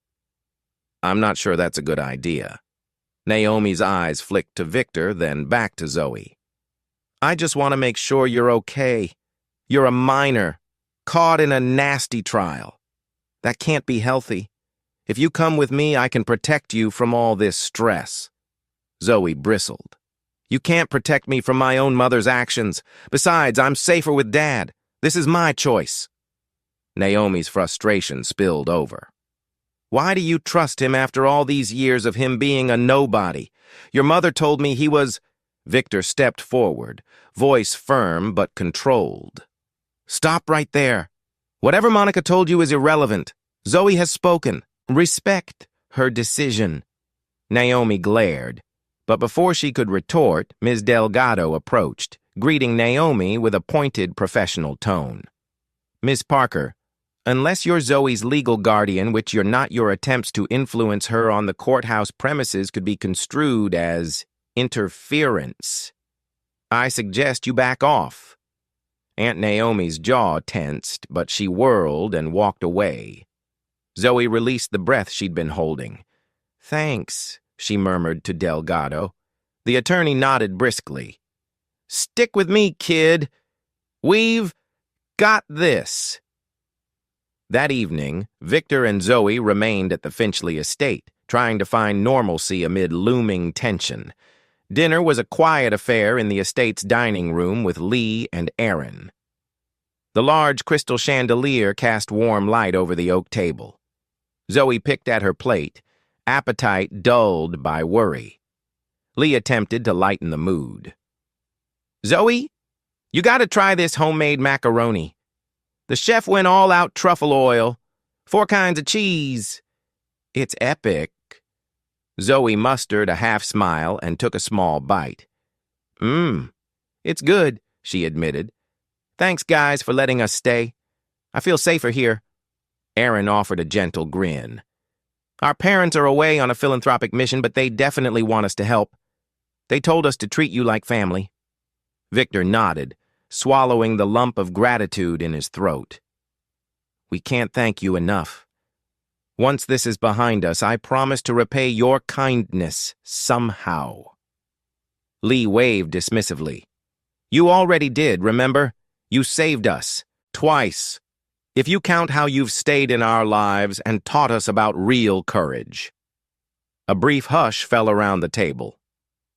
"I'm not sure that's a good idea." Naomi's eyes flicked to Victor, then back to Zoe. "I just want to make sure you're okay. You're a minor, caught in a nasty trial. That can't be healthy. If you come with me, I can protect you from all this stress." Zoe bristled. "You can't protect me from my own mother's actions. Besides, I'm safer with Dad. This is my choice." Naomi's frustration spilled over. "Why do you trust him after all these years of him being a nobody? Your mother told me he was—" Victor stepped forward, voice firm but controlled. "Stop right there. Whatever Monica told you is irrelevant. Zoe has spoken. Respect her decision." Naomi glared, but before she could retort, Ms. Delgado approached, greeting Naomi with a pointed professional tone. "Miss Parker, unless you're Zoe's legal guardian, which you're not, your attempts to influence her on the courthouse premises could be construed as interference. I suggest you back off." Aunt Naomi's jaw tensed, but she whirled and walked away. Zoe released the breath she'd been holding. "Thanks," she murmured to Delgado. The attorney nodded briskly. "Stick with me, kid. We've got this." That evening, Victor and Zoe remained at the Finchley estate, trying to find normalcy amid looming tension. Dinner was a quiet affair in the estate's dining room with Lee and Aaron. The large crystal chandelier cast warm light over the oak table. Zoe picked at her plate, appetite dulled by worry. Lee attempted to lighten the mood. "Zoe, you gotta try this homemade macaroni. The chef went all out truffle oil, 4 kinds of cheese. It's epic." Zoe mustered a half smile and took a small bite. It's good," she admitted. "Thanks, guys, for letting us stay. I feel safer here." Aaron offered a gentle grin. "Our parents are away on a philanthropic mission, but they definitely want us to help. They told us to treat you like family." Victor nodded, swallowing the lump of gratitude in his throat. "We can't thank you enough. Once this is behind us, I promise to repay your kindness somehow." Lee waved dismissively. "You already did, remember? You saved us. Twice. If you count how you've stayed in our lives and taught us about real courage." A brief hush fell around the table.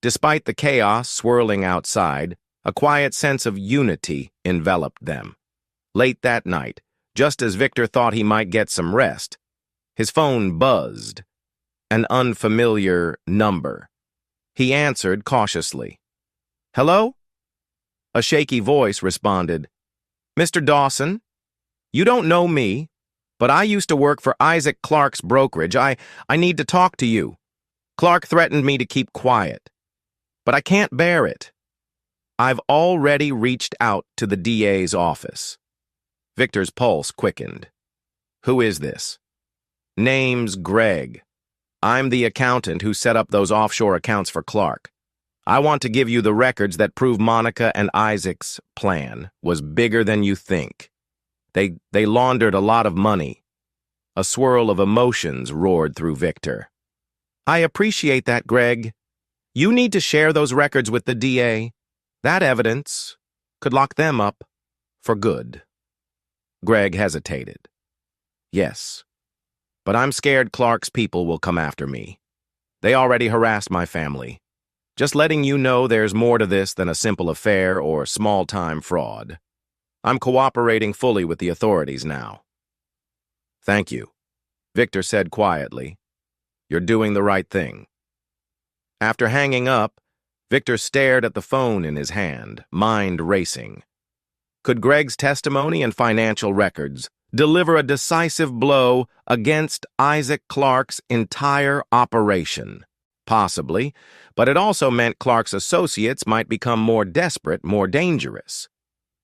Despite the chaos swirling outside, a quiet sense of unity enveloped them. Late that night, just as Victor thought he might get some rest, his phone buzzed. An unfamiliar number. He answered cautiously. "Hello?" A shaky voice responded. "Mr. Dawson, you don't know me, but I used to work for Isaac Clarke's brokerage. I need to talk to you. Clarke threatened me to keep quiet, but I can't bear it. I've already reached out to the DA's office." Victor's pulse quickened. "Who is this?" "Name's Greg. I'm the accountant who set up those offshore accounts for Clarke. I want to give you the records that prove Monica and Isaac's plan was bigger than you think. They laundered a lot of money." A swirl of emotions roared through Victor. "I appreciate that, Greg. You need to share those records with the DA. That evidence could lock them up for good." Greg hesitated. "Yes, but I'm scared Clarke's people will come after me. They already harassed my family. Just letting you know there's more to this than a simple affair or small-time fraud. I'm cooperating fully with the authorities now." "Thank you," Victor said quietly. "You're doing the right thing." After hanging up, Victor stared at the phone in his hand, mind racing. Could Greg's testimony and financial records deliver a decisive blow against Isaac Clarke's entire operation? Possibly, but it also meant Clarke's associates might become more desperate, more dangerous.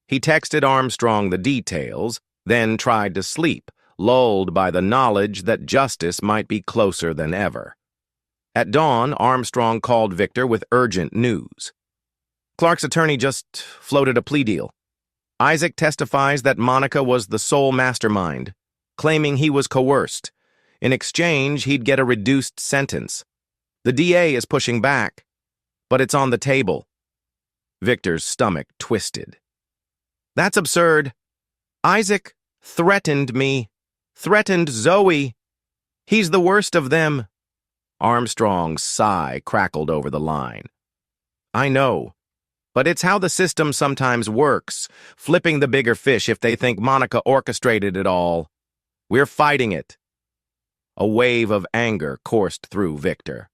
He texted Armstrong the details, then tried to sleep, lulled by the knowledge that justice might be closer than ever. At dawn, Armstrong called Victor with urgent news. Clark's attorney just floated a plea deal. Isaac testifies that Monica was the sole mastermind, claiming he was coerced. In exchange, he'd get a reduced sentence. The DA is pushing back, but it's on the table. Victor's stomach twisted. That's absurd. Isaac threatened me, threatened Zoe. He's the worst of them. Armstrong's sigh crackled over the line. I know, but it's how the system sometimes works, flipping the bigger fish if they think Monica orchestrated it all. We're fighting it. A wave of anger coursed through Victor.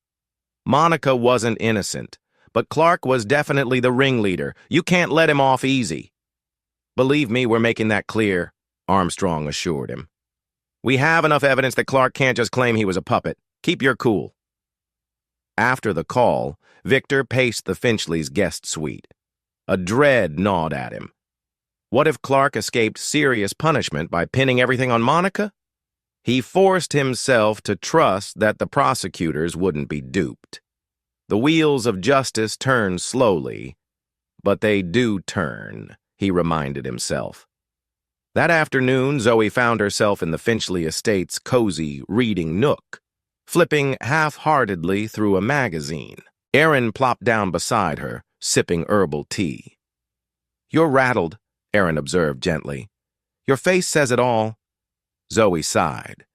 Monica wasn't innocent, but Clark was definitely the ringleader. You can't let him off easy. Believe me, we're making that clear, Armstrong assured him. We have enough evidence that Clark can't just claim he was a puppet. Keep your cool. After the call, Victor paced the Finchleys' guest suite. A dread gnawed at him. What if Clark escaped serious punishment by pinning everything on Monica? He forced himself to trust that the prosecutors wouldn't be duped. The wheels of justice turn slowly, but they do turn, he reminded himself. That afternoon, Zoe found herself in the Finchley estate's cozy reading nook, flipping half-heartedly through a magazine. Aaron plopped down beside her, sipping herbal tea. You're rattled, Aaron observed gently. Your face says it all. Zoe sighed.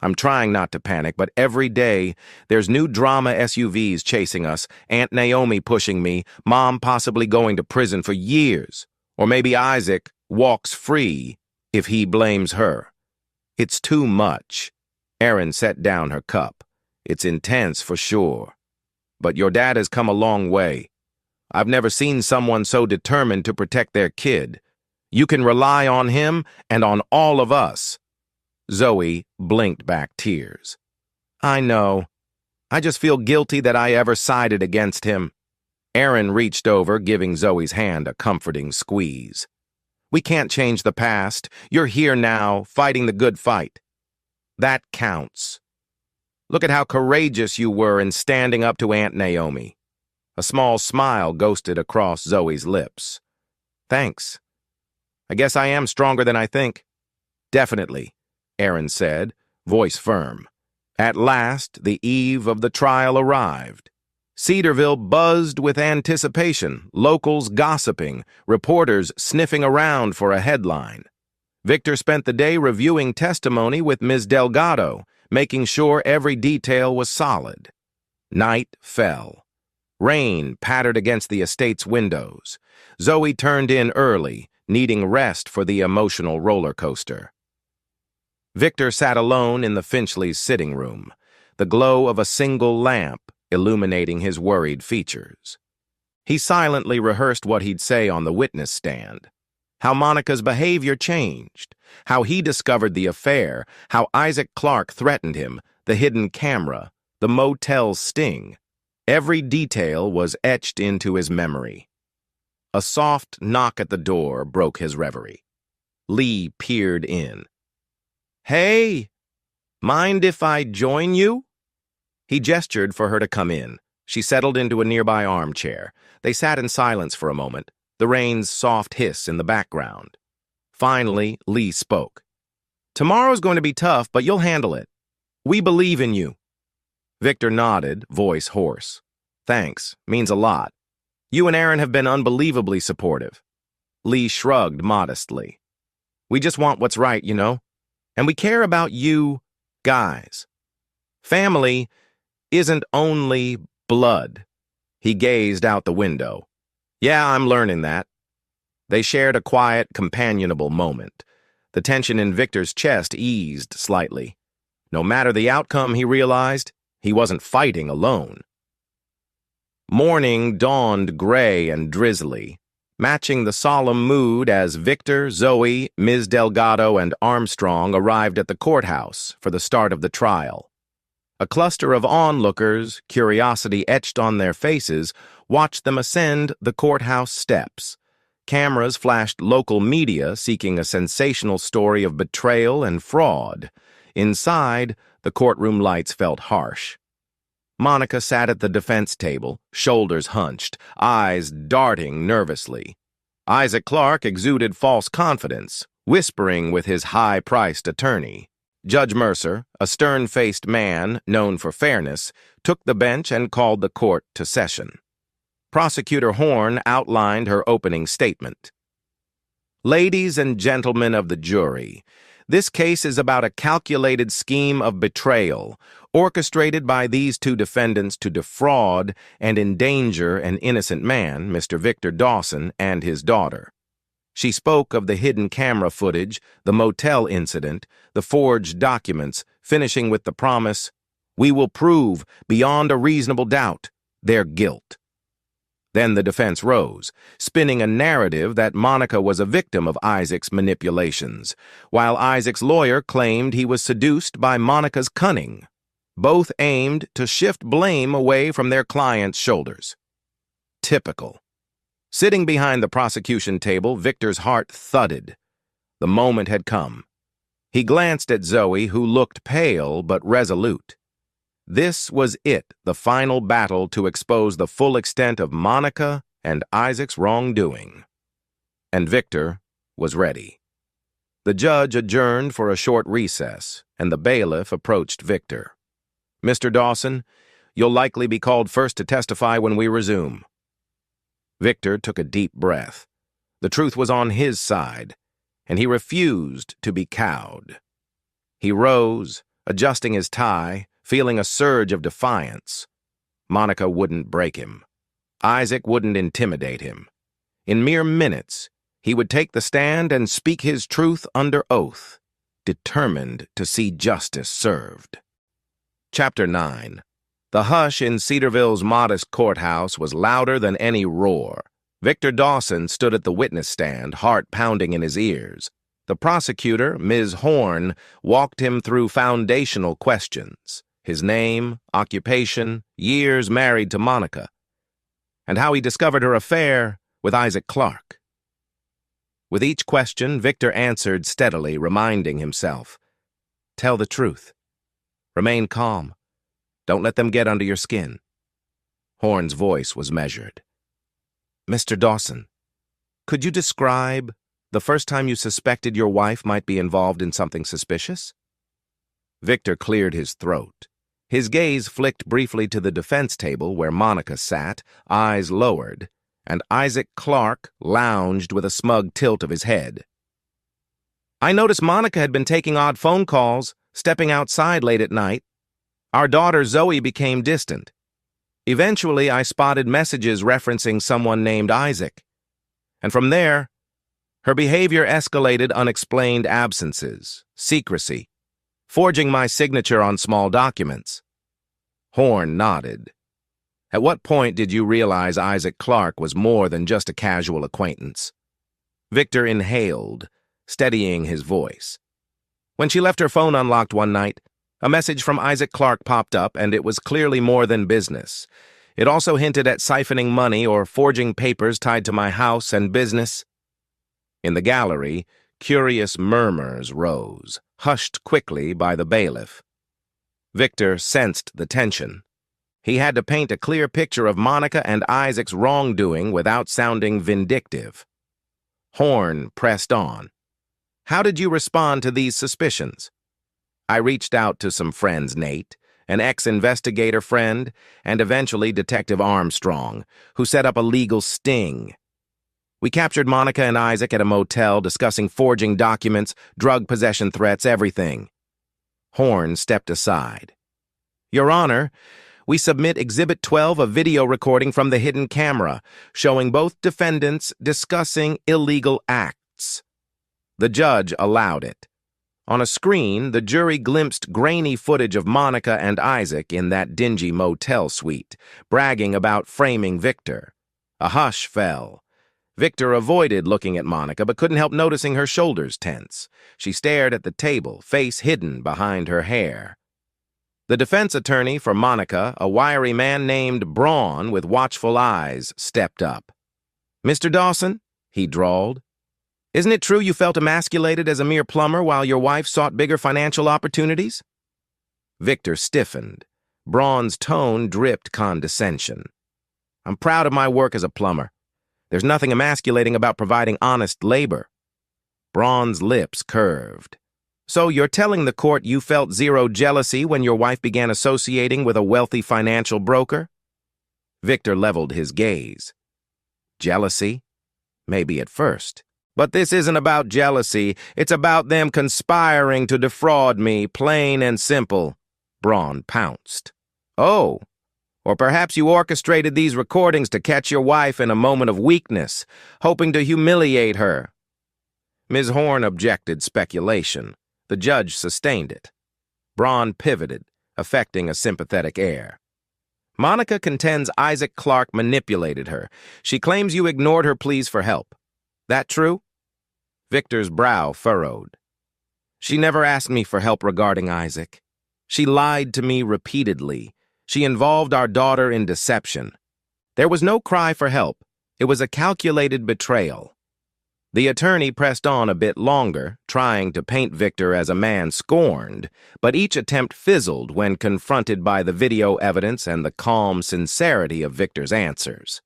I'm trying not to panic, but every day there's new drama SUVs chasing us, Aunt Naomi pushing me, Mom possibly going to prison for years. Or maybe Isaac walks free if he blames her. It's too much. Aaron set down her cup. It's intense for sure. But your dad has come a long way. I've never seen someone so determined to protect their kid. You can rely on him and on all of us. Zoe blinked back tears. I know. I just feel guilty that I ever sided against him. Aaron reached over, giving Zoe's hand a comforting squeeze. We can't change the past. You're here now, fighting the good fight. That counts. Look at how courageous you were in standing up to Aunt Naomi. A small smile ghosted across Zoe's lips. Thanks. I guess I am stronger than I think. Definitely, Aaron said, voice firm. At last, the eve of the trial arrived. Cedarville buzzed with anticipation, locals gossiping, reporters sniffing around for a headline. Victor spent the day reviewing testimony with Ms. Delgado, making sure every detail was solid. Night fell. Rain pattered against the estate's windows. Zoe turned in early, needing rest for the emotional roller coaster. Victor sat alone in the Finchleys' sitting room, the glow of a single lamp illuminating his worried features. He silently rehearsed what he'd say on the witness stand. How Monica's behavior changed, how he discovered the affair, how Isaac Clark threatened him, the hidden camera, the motel sting. Every detail was etched into his memory. A soft knock at the door broke his reverie. Lee peered in. Hey, mind if I join you? He gestured for her to come in. She settled into a nearby armchair. They sat in silence for a moment, the rain's soft hiss in the background. Finally, Lee spoke. Tomorrow's going to be tough, but you'll handle it. We believe in you. Victor nodded, voice hoarse. Thanks, means a lot. You and Aaron have been unbelievably supportive. Lee shrugged modestly. We just want what's right, you know? And we care about you guys. Family isn't only blood. He gazed out the window. Yeah, I'm learning that. They shared a quiet, companionable moment. The tension in Victor's chest eased slightly. No matter the outcome, he realized, he wasn't fighting alone. Morning dawned gray and drizzly, matching the solemn mood as Victor, Zoe, Ms. Delgado, and Armstrong arrived at the courthouse for the start of the trial. A cluster of onlookers, curiosity etched on their faces, watched them ascend the courthouse steps, Cameras flashed local media seeking a sensational story of betrayal and fraud. Inside, the courtroom lights felt harsh. Monica sat at the defense table, shoulders hunched, eyes darting nervously. Isaac Clarke exuded false confidence, whispering with his high-priced attorney. Judge Mercer, a stern-faced man known for fairness, took the bench and called the court to session. Prosecutor Horn outlined her opening statement. Ladies and gentlemen of the jury, this case is about a calculated scheme of betrayal, orchestrated by these two defendants to defraud and endanger an innocent man, Mr. Victor Dawson, and his daughter. She spoke of the hidden camera footage, the motel incident, the forged documents, finishing with the promise, "We will prove, beyond a reasonable doubt, their guilt." Then the defense rose, spinning a narrative that Monica was a victim of Isaac's manipulations, while Isaac's lawyer claimed he was seduced by Monica's cunning. Both aimed to shift blame away from their client's shoulders. Typical. Sitting behind the prosecution table, Victor's heart thudded. The moment had come. He glanced at Zoe, who looked pale but resolute. This was it, the final battle to expose the full extent of Monica and Isaac's wrongdoing. And Victor was ready. The judge adjourned for a short recess, and the bailiff approached Victor. "Mr. Dawson, you'll likely be called first to testify when we resume." Victor took a deep breath. The truth was on his side, and he refused to be cowed. He rose, adjusting his tie, feeling a surge of defiance. Monica wouldn't break him. Isaac wouldn't intimidate him. In mere minutes, he would take the stand and speak his truth under oath, determined to see justice served. Chapter 9. The hush in Cedarville's modest courthouse was louder than any roar. Victor Dawson stood at the witness stand, heart pounding in his ears. The prosecutor, Ms. Horn, walked him through foundational questions. His name, occupation, years married to Monica, and how he discovered her affair with Isaac Clarke. With each question, Victor answered steadily, reminding himself, "Tell the truth. Remain calm. Don't let them get under your skin." Horn's voice was measured. "Mr. Dawson, could you describe the first time you suspected your wife might be involved in something suspicious?" Victor cleared his throat. His gaze flicked briefly to the defense table where Monica sat, eyes lowered, and Isaac Clarke lounged with a smug tilt of his head. "I noticed Monica had been taking odd phone calls, stepping outside late at night. Our daughter Zoe became distant. Eventually, I spotted messages referencing someone named Isaac. And from there, her behavior escalated unexplained absences, secrecy, forging my signature on small documents." Horn nodded. "At what point did you realize Isaac Clarke was more than just a casual acquaintance?" Victor inhaled, steadying his voice. "When she left her phone unlocked one night, a message from Isaac Clarke popped up, and it was clearly more than business. It also hinted at siphoning money or forging papers tied to my house and business." In the gallery, curious murmurs rose, hushed quickly by the bailiff. Victor sensed the tension. He had to paint a clear picture of Monica and Isaac's wrongdoing without sounding vindictive. Horn pressed on. "How did you respond to these suspicions?" "I reached out to some friends, Nate, an ex-investigator friend, and eventually Detective Armstrong, who set up a legal sting. We captured Monica and Isaac at a motel discussing forging documents, drug possession threats, everything." Horn stepped aside. "Your Honor, we submit Exhibit 12, a video recording from the hidden camera, showing both defendants discussing illegal acts." The judge allowed it. On a screen, the jury glimpsed grainy footage of Monica and Isaac in that dingy motel suite, bragging about framing Victor. A hush fell. Victor avoided looking at Monica, but couldn't help noticing her shoulders tense. She stared at the table, face hidden behind her hair. The defense attorney for Monica, a wiry man named Braun with watchful eyes, stepped up. "Mr. Dawson," he drawled. Isn't it true you felt emasculated as a mere plumber while your wife sought bigger financial opportunities? Victor stiffened. Braun's tone dripped condescension. I'm proud of my work as a plumber. There's nothing emasculating about providing honest labor. Braun's lips curved. So you're telling the court you felt zero jealousy when your wife began associating with a wealthy financial broker? Victor leveled his gaze. Jealousy? Maybe at first. But this isn't about jealousy. It's about them conspiring to defraud me, plain and simple. Braun pounced. Oh, or perhaps you orchestrated these recordings to catch your wife in a moment of weakness, hoping to humiliate her. Ms. Horn objected speculation. The judge sustained it. Braun pivoted, affecting a sympathetic air. Monica contends Isaac Clarke manipulated her. She claims you ignored her pleas for help. That true? Victor's brow furrowed. She never asked me for help regarding Isaac. She lied to me repeatedly. She involved our daughter in deception. There was no cry for help. It was a calculated betrayal. The attorney pressed on a bit longer, trying to paint Victor as a man scorned, but each attempt fizzled when confronted by the video evidence and the calm sincerity of Victor's answers.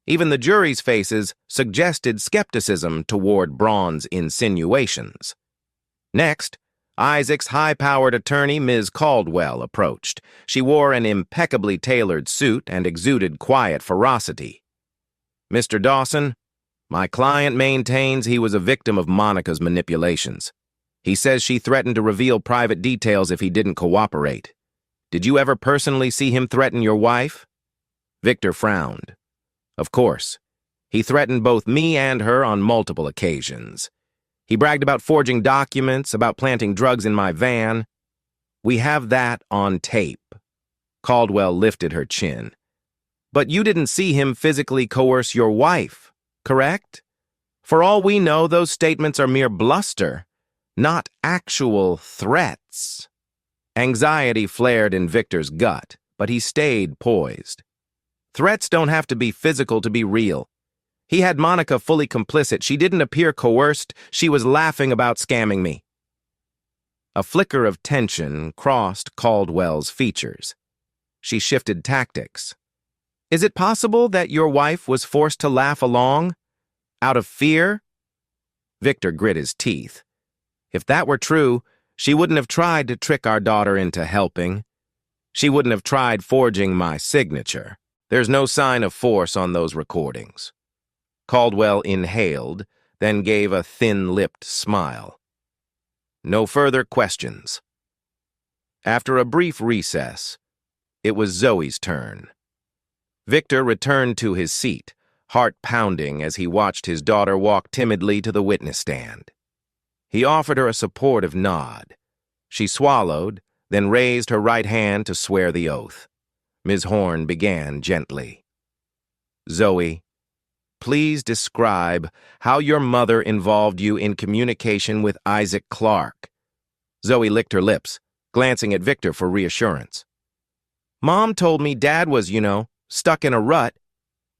Even the jury's faces suggested skepticism toward Braun's insinuations. Next, Isaac's high-powered attorney, Ms. Caldwell, approached. She wore an impeccably tailored suit and exuded quiet ferocity. Mr. Dawson, my client maintains he was a victim of Monica's manipulations. He says she threatened to reveal private details if he didn't cooperate. Did you ever personally see him threaten your wife? Victor frowned. Of course. He threatened both me and her on multiple occasions. He bragged about forging documents, about planting drugs in my van. We have that on tape. Caldwell lifted her chin. But you didn't see him physically coerce your wife, correct? For all we know, those statements are mere bluster, not actual threats. Anxiety flared in Victor's gut, but he stayed poised. Threats don't have to be physical to be real. He had Monica fully complicit. She didn't appear coerced. She was laughing about scamming me. A flicker of tension crossed Caldwell's features. She shifted tactics. Is it possible that your wife was forced to laugh along? Out of fear? Victor grit his teeth. If that were true, she wouldn't have tried to trick our daughter into helping. She wouldn't have tried forging my signature. There's no sign of force on those recordings. Caldwell inhaled, then gave a thin-lipped smile. No further questions. After a brief recess, it was Zoe's turn. Victor returned to his seat, heart pounding as he watched his daughter walk timidly to the witness stand. He offered her a supportive nod. She swallowed, then raised her right hand to swear the oath. Ms. Horn began gently. Zoe, please describe how your mother involved you in communication with Isaac Clarke. Zoe licked her lips, glancing at Victor for reassurance. Mom told me Dad was, stuck in a rut,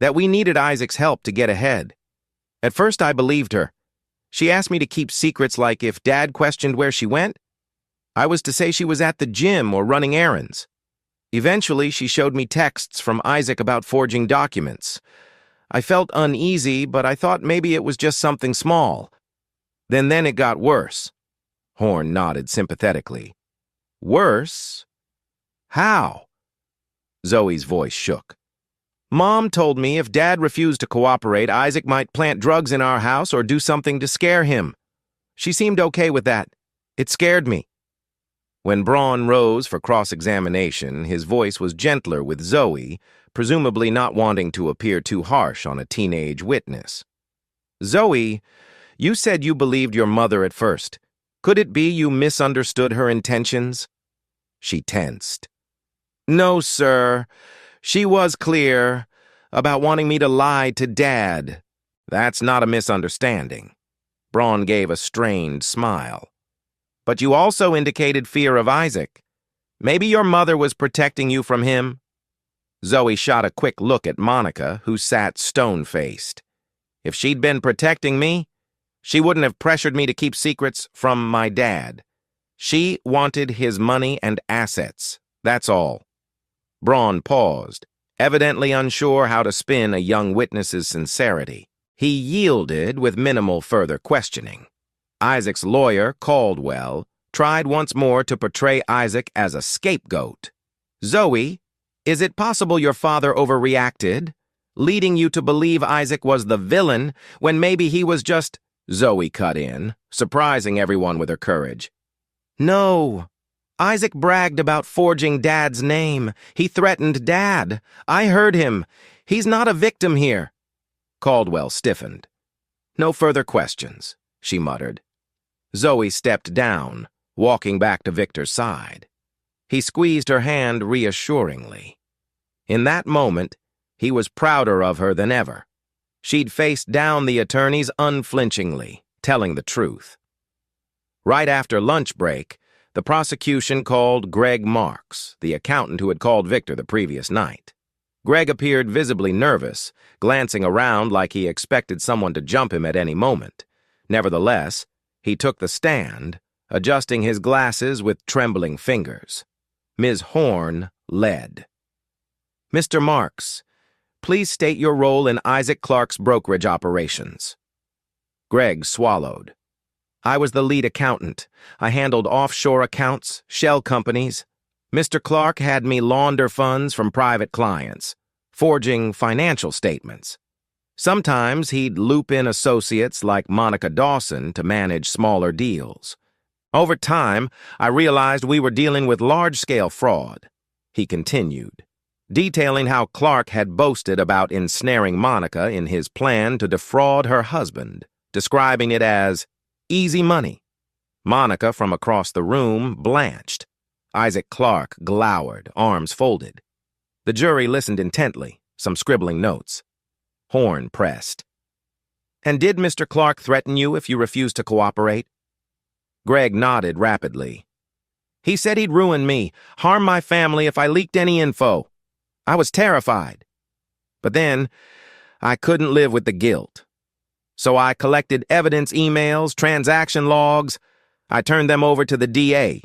that we needed Isaac's help to get ahead. At first I believed her. She asked me to keep secrets like if Dad questioned where she went, I was to say she was at the gym or running errands. Eventually, she showed me texts from Isaac about forging documents. I felt uneasy, but I thought maybe it was just something small. Then it got worse. Horn nodded sympathetically. Worse? How? Zoe's voice shook. Mom told me if Dad refused to cooperate, Isaac might plant drugs in our house or do something to scare him. She seemed okay with that. It scared me. When Braun rose for cross-examination, his voice was gentler with Zoe, presumably not wanting to appear too harsh on a teenage witness. Zoe, you said you believed your mother at first. Could it be you misunderstood her intentions? She tensed. No, sir. She was clear about wanting me to lie to Dad. That's not a misunderstanding. Braun gave a strained smile. But you also indicated fear of Isaac. Maybe your mother was protecting you from him? Zoe shot a quick look at Monica, who sat stone-faced. If she'd been protecting me, she wouldn't have pressured me to keep secrets from my dad. She wanted his money and assets. That's all. Braun paused, evidently unsure how to spin a young witness's sincerity. He yielded with minimal further questioning. Isaac's lawyer, Caldwell, tried once more to portray Isaac as a scapegoat. Zoe, is it possible your father overreacted, leading you to believe Isaac was the villain when maybe he was just... Zoe cut in, surprising everyone with her courage. No. Isaac bragged about forging Dad's name. He threatened Dad. I heard him. He's not a victim here. Caldwell stiffened. No further questions, she muttered. Zoe stepped down, walking back to Victor's side. He squeezed her hand reassuringly. In that moment, he was prouder of her than ever. She'd faced down the attorneys unflinchingly, telling the truth. Right after lunch break, the prosecution called Greg Marks, the accountant who had called Victor the previous night. Greg appeared visibly nervous, glancing around like he expected someone to jump him at any moment. Nevertheless, he took the stand, adjusting his glasses with trembling fingers. Ms. Horn led. Mr. Marks, please state your role in Isaac Clark's brokerage operations. Greg swallowed. I was the lead accountant. I handled offshore accounts, shell companies. Mr. Clark had me launder funds from private clients, forging financial statements. Sometimes he'd loop in associates like Monica Dawson to manage smaller deals. Over time, I realized we were dealing with large-scale fraud. He continued, detailing how Clark had boasted about ensnaring Monica in his plan to defraud her husband, describing it as easy money. Monica, from across the room, blanched. Isaac Clark glowered, arms folded. The jury listened intently, some scribbling notes. Horn pressed. And did Mr. Clark threaten you if you refused to cooperate? Greg nodded rapidly. He said he'd ruin me, harm my family if I leaked any info. I was terrified. But then, I couldn't live with the guilt. So I collected evidence emails, transaction logs. I turned them over to the DA.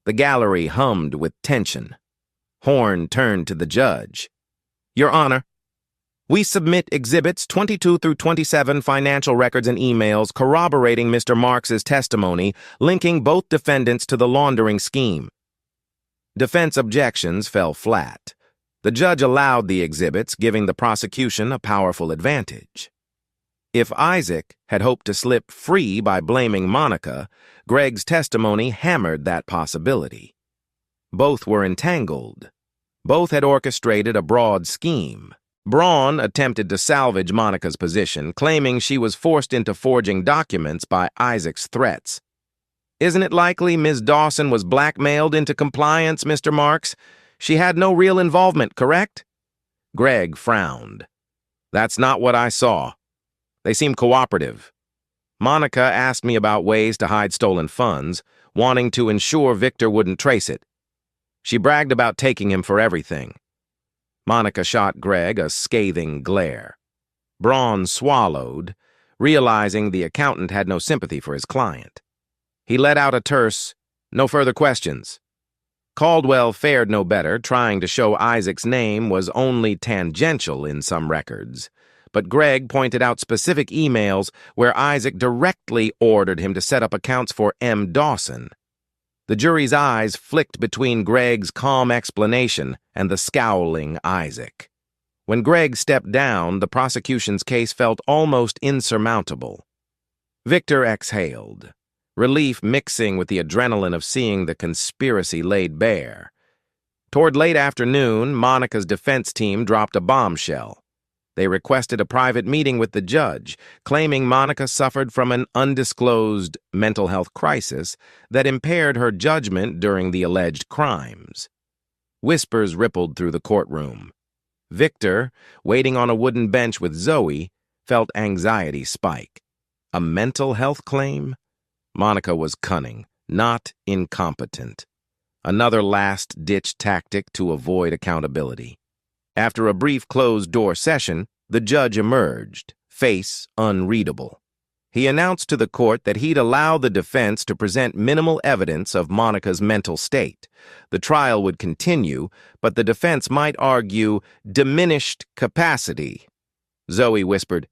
The gallery hummed with tension. Horn turned to the judge. Your Honor, we submit Exhibits 22 through 27 financial records and emails corroborating Mr. Marks's testimony, linking both defendants to the laundering scheme. Defense objections fell flat. The judge allowed the exhibits, giving the prosecution a powerful advantage. If Isaac had hoped to slip free by blaming Monica, Greg's testimony hammered that possibility. Both were entangled. Both had orchestrated a broad scheme. Braun attempted to salvage Monica's position, claiming she was forced into forging documents by Isaac's threats. Isn't it likely Ms. Dawson was blackmailed into compliance, Mr. Marks? She had no real involvement, correct? Greg frowned. That's not what I saw. They seemed cooperative. Monica asked me about ways to hide stolen funds, wanting to ensure Victor wouldn't trace it. She bragged about taking him for everything. Monica shot Greg a scathing glare. Braun swallowed, realizing the accountant had no sympathy for his client. He let out a terse, "No further questions." Caldwell fared no better, trying to show Isaac's name was only tangential in some records. But Greg pointed out specific emails where Isaac directly ordered him to set up accounts for M. Dawson. The jury's eyes flicked between Greg's calm explanation and the scowling Isaac. When Greg stepped down, the prosecution's case felt almost insurmountable. Victor exhaled, relief mixing with the adrenaline of seeing the conspiracy laid bare. Toward late afternoon, Monica's defense team dropped a bombshell. They requested a private meeting with the judge, claiming Monica suffered from an undisclosed mental health crisis that impaired her judgment during the alleged crimes. Whispers rippled through the courtroom. Victor, waiting on a wooden bench with Zoe, felt anxiety spike. A mental health claim? Monica was cunning, not incompetent. Another last-ditch tactic to avoid accountability. After a brief closed-door session, the judge emerged, face unreadable. He announced to the court that he'd allow the defense to present minimal evidence of Monica's mental state. The trial would continue, but the defense might argue diminished capacity. Zoe whispered,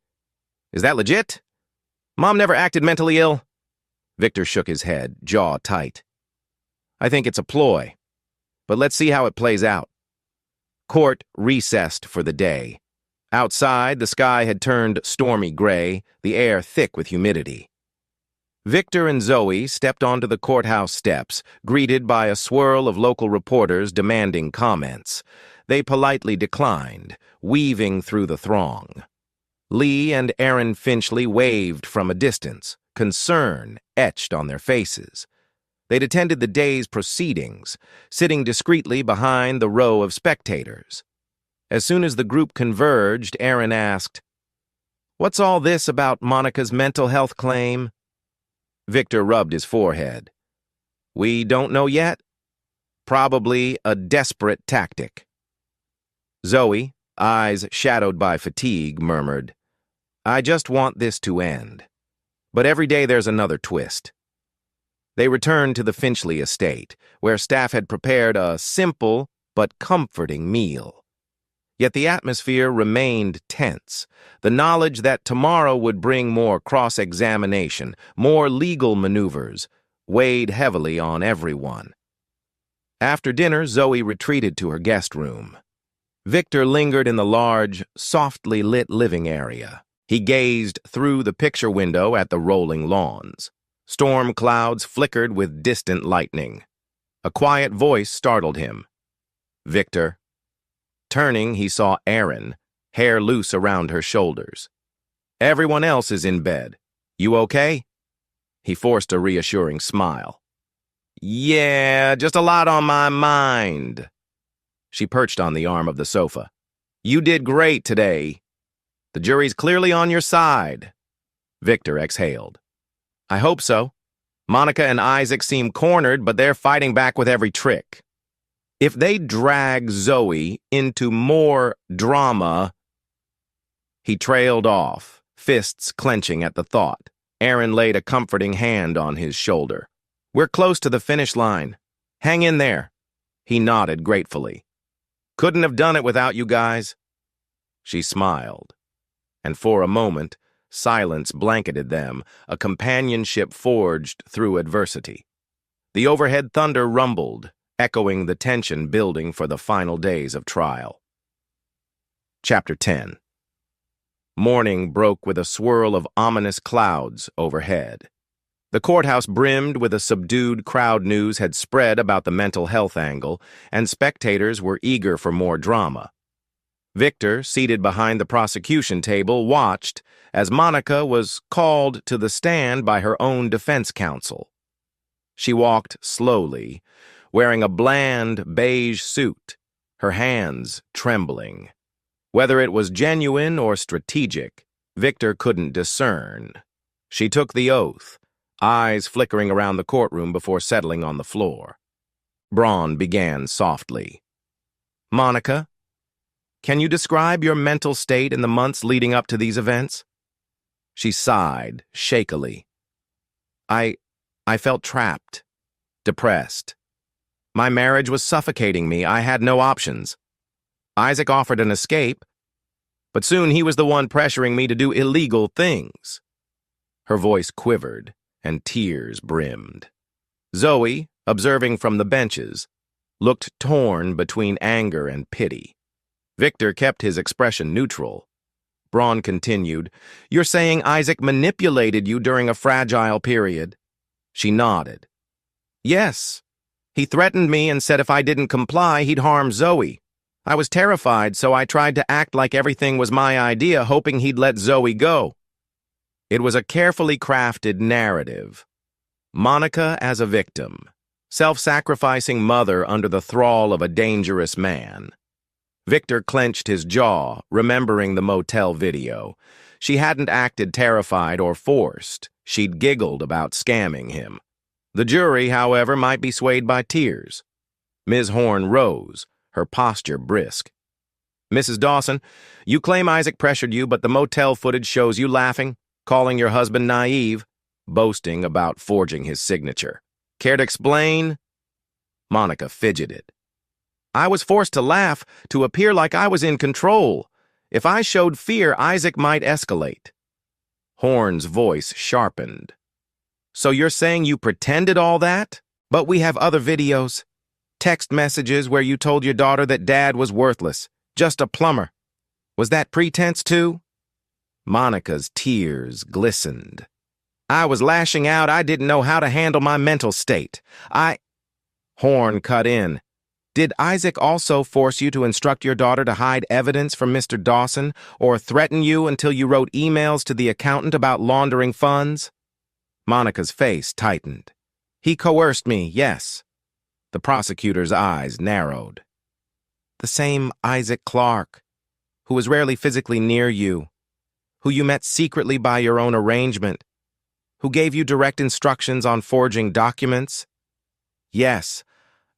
"Is that legit? Mom never acted mentally ill." Victor shook his head, jaw tight. "I think it's a ploy, but let's see how it plays out." Court recessed for the day. Outside, the sky had turned stormy gray, the air thick with humidity. Victor and Zoe stepped onto the courthouse steps, greeted by a swirl of local reporters demanding comments. They politely declined, weaving through the throng. Lee and Aaron Finchley waved from a distance, concern etched on their faces. They'd attended the day's proceedings, sitting discreetly behind the row of spectators. As soon as the group converged, Aaron asked, "What's all this about Monica's mental health claim?" Victor rubbed his forehead. "We don't know yet. Probably a desperate tactic." Zoe, eyes shadowed by fatigue, murmured, "I just want this to end. But every day there's another twist." They returned to the Finchley estate, where staff had prepared a simple but comforting meal. Yet the atmosphere remained tense. The knowledge that tomorrow would bring more cross-examination, more legal maneuvers, weighed heavily on everyone. After dinner, Zoe retreated to her guest room. Victor lingered in the large, softly lit living area. He gazed through the picture window at the rolling lawns. Storm clouds flickered with distant lightning. A quiet voice startled him. "Victor." Turning, he saw Aaron, hair loose around her shoulders. "Everyone else is in bed. You okay?" He forced a reassuring smile. "Yeah, just a lot on my mind." She perched on the arm of the sofa. "You did great today. The jury's clearly on your side." Victor exhaled. "I hope so. Monica and Isaac seem cornered, but they're fighting back with every trick. If they drag Zoe into more drama..." He trailed off, fists clenching at the thought. Aaron laid a comforting hand on his shoulder. "We're close to the finish line. Hang in there." He nodded gratefully. "Couldn't have done it without you guys." She smiled, and for a moment, silence blanketed them, a companionship forged through adversity. The overhead thunder rumbled, echoing the tension building for the final days of trial. Chapter 10. Morning broke with a swirl of ominous clouds overhead. The courthouse brimmed with a subdued crowd. News had spread about the mental health angle, and spectators were eager for more drama. Victor, seated behind the prosecution table, watched as Monica was called to the stand by her own defense counsel. She walked slowly, wearing a bland beige suit, her hands trembling. Whether it was genuine or strategic, Victor couldn't discern. She took the oath, eyes flickering around the courtroom before settling on the floor. Braun began softly. "Monica, can you describe your mental state in the months leading up to these events?" She sighed, shakily. I felt trapped, depressed. My marriage was suffocating me. I had no options. Isaac offered an escape, but soon he was the one pressuring me to do illegal things." Her voice quivered, and tears brimmed. Zoe, observing from the benches, looked torn between anger and pity. Victor kept his expression neutral. Braun continued, "You're saying Isaac manipulated you during a fragile period?" She nodded. "Yes. He threatened me and said if I didn't comply, he'd harm Zoe. I was terrified, so I tried to act like everything was my idea, hoping he'd let Zoe go." It was a carefully crafted narrative. Monica as a victim, self-sacrificing mother under the thrall of a dangerous man. Victor clenched his jaw, remembering the motel video. She hadn't acted terrified or forced. She'd giggled about scamming him. The jury, however, might be swayed by tears. Ms. Horn rose, her posture brisk. Mrs. Dawson, you claim Isaac pressured you, but the motel footage shows you laughing, calling your husband naive, boasting about forging his signature. Care to explain? Monica fidgeted. I was forced to laugh to appear like I was in control. If I showed fear, Isaac might escalate. Horn's voice sharpened. So you're saying you pretended all that? But we have other videos. Text messages where you told your daughter that Dad was worthless, just a plumber. Was that pretense too? Monica's tears glistened. I was lashing out. I didn't know how to handle my mental state. Horn cut in. Did Isaac also force you to instruct your daughter to hide evidence from Mr. Dawson or threaten you until you wrote emails to the accountant about laundering funds? Monica's face tightened. He coerced me, yes. The prosecutor's eyes narrowed. The same Isaac Clarke, who was rarely physically near you, who you met secretly by your own arrangement, who gave you direct instructions on forging documents? Yes,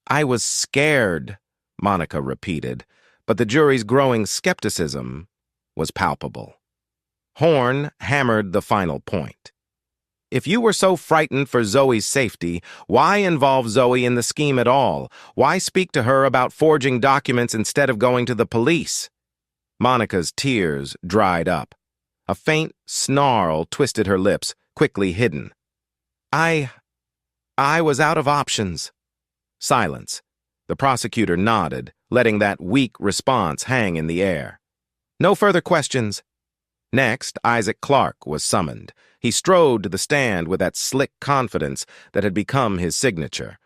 I was scared, Monica repeated, but the jury's growing skepticism was palpable. Horn hammered the final point. If you were so frightened for Zoe's safety, why involve Zoe in the scheme at all? Why speak to her about forging documents instead of going to the police? Monica's tears dried up. A faint snarl twisted her lips, quickly hidden. I was out of options. Silence. The prosecutor nodded, letting that weak response hang in the air. No further questions. Next, Isaac Clarke was summoned. He strode to the stand with that slick confidence that had become his signature.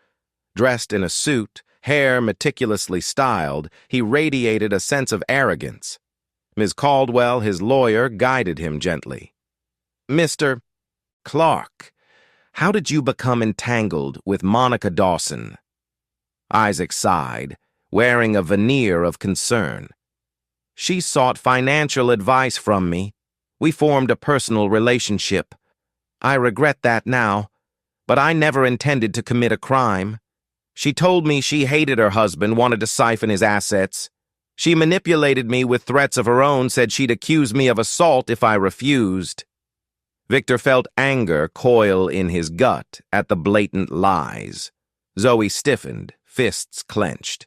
Dressed in a suit, hair meticulously styled, he radiated a sense of arrogance. Ms. Caldwell, his lawyer, guided him gently. Mr. Clarke, how did you become entangled with Monica Dawson? Isaac sighed, wearing a veneer of concern. She sought financial advice from me. We formed a personal relationship. I regret that now, but I never intended to commit a crime. She told me she hated her husband, wanted to siphon his assets. She manipulated me with threats of her own, said she'd accuse me of assault if I refused. Victor felt anger coil in his gut at the blatant lies. Zoe stiffened, fists clenched.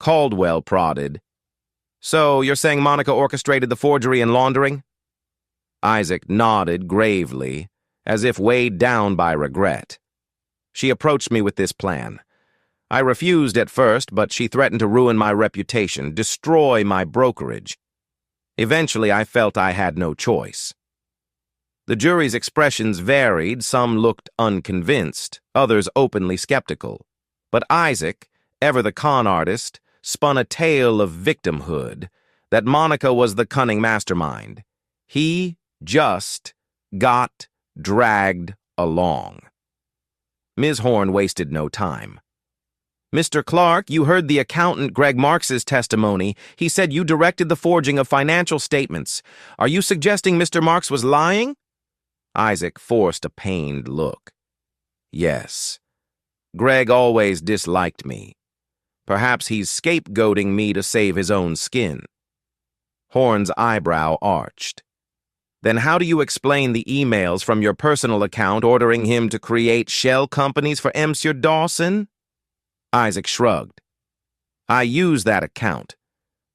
Caldwell prodded. So, you're saying Monica orchestrated the forgery and laundering? Isaac nodded gravely, as if weighed down by regret. She approached me with this plan. I refused at first, but she threatened to ruin my reputation, destroy my brokerage. Eventually, I felt I had no choice. The jury's expressions varied. Some looked unconvinced, others openly skeptical. But Isaac, ever the con artist, spun a tale of victimhood, that Monica was the cunning mastermind. He just got dragged along. Ms. Horn wasted no time. Mr. Clarke, you heard the accountant Greg Marks's testimony. He said you directed the forging of financial statements. Are you suggesting Mr. Marks was lying? Isaac forced a pained look. Yes. Greg always disliked me. Perhaps he's scapegoating me to save his own skin. Horn's eyebrow arched. Then how do you explain the emails from your personal account ordering him to create shell companies for Monsieur Dawson? Isaac shrugged. I used that account,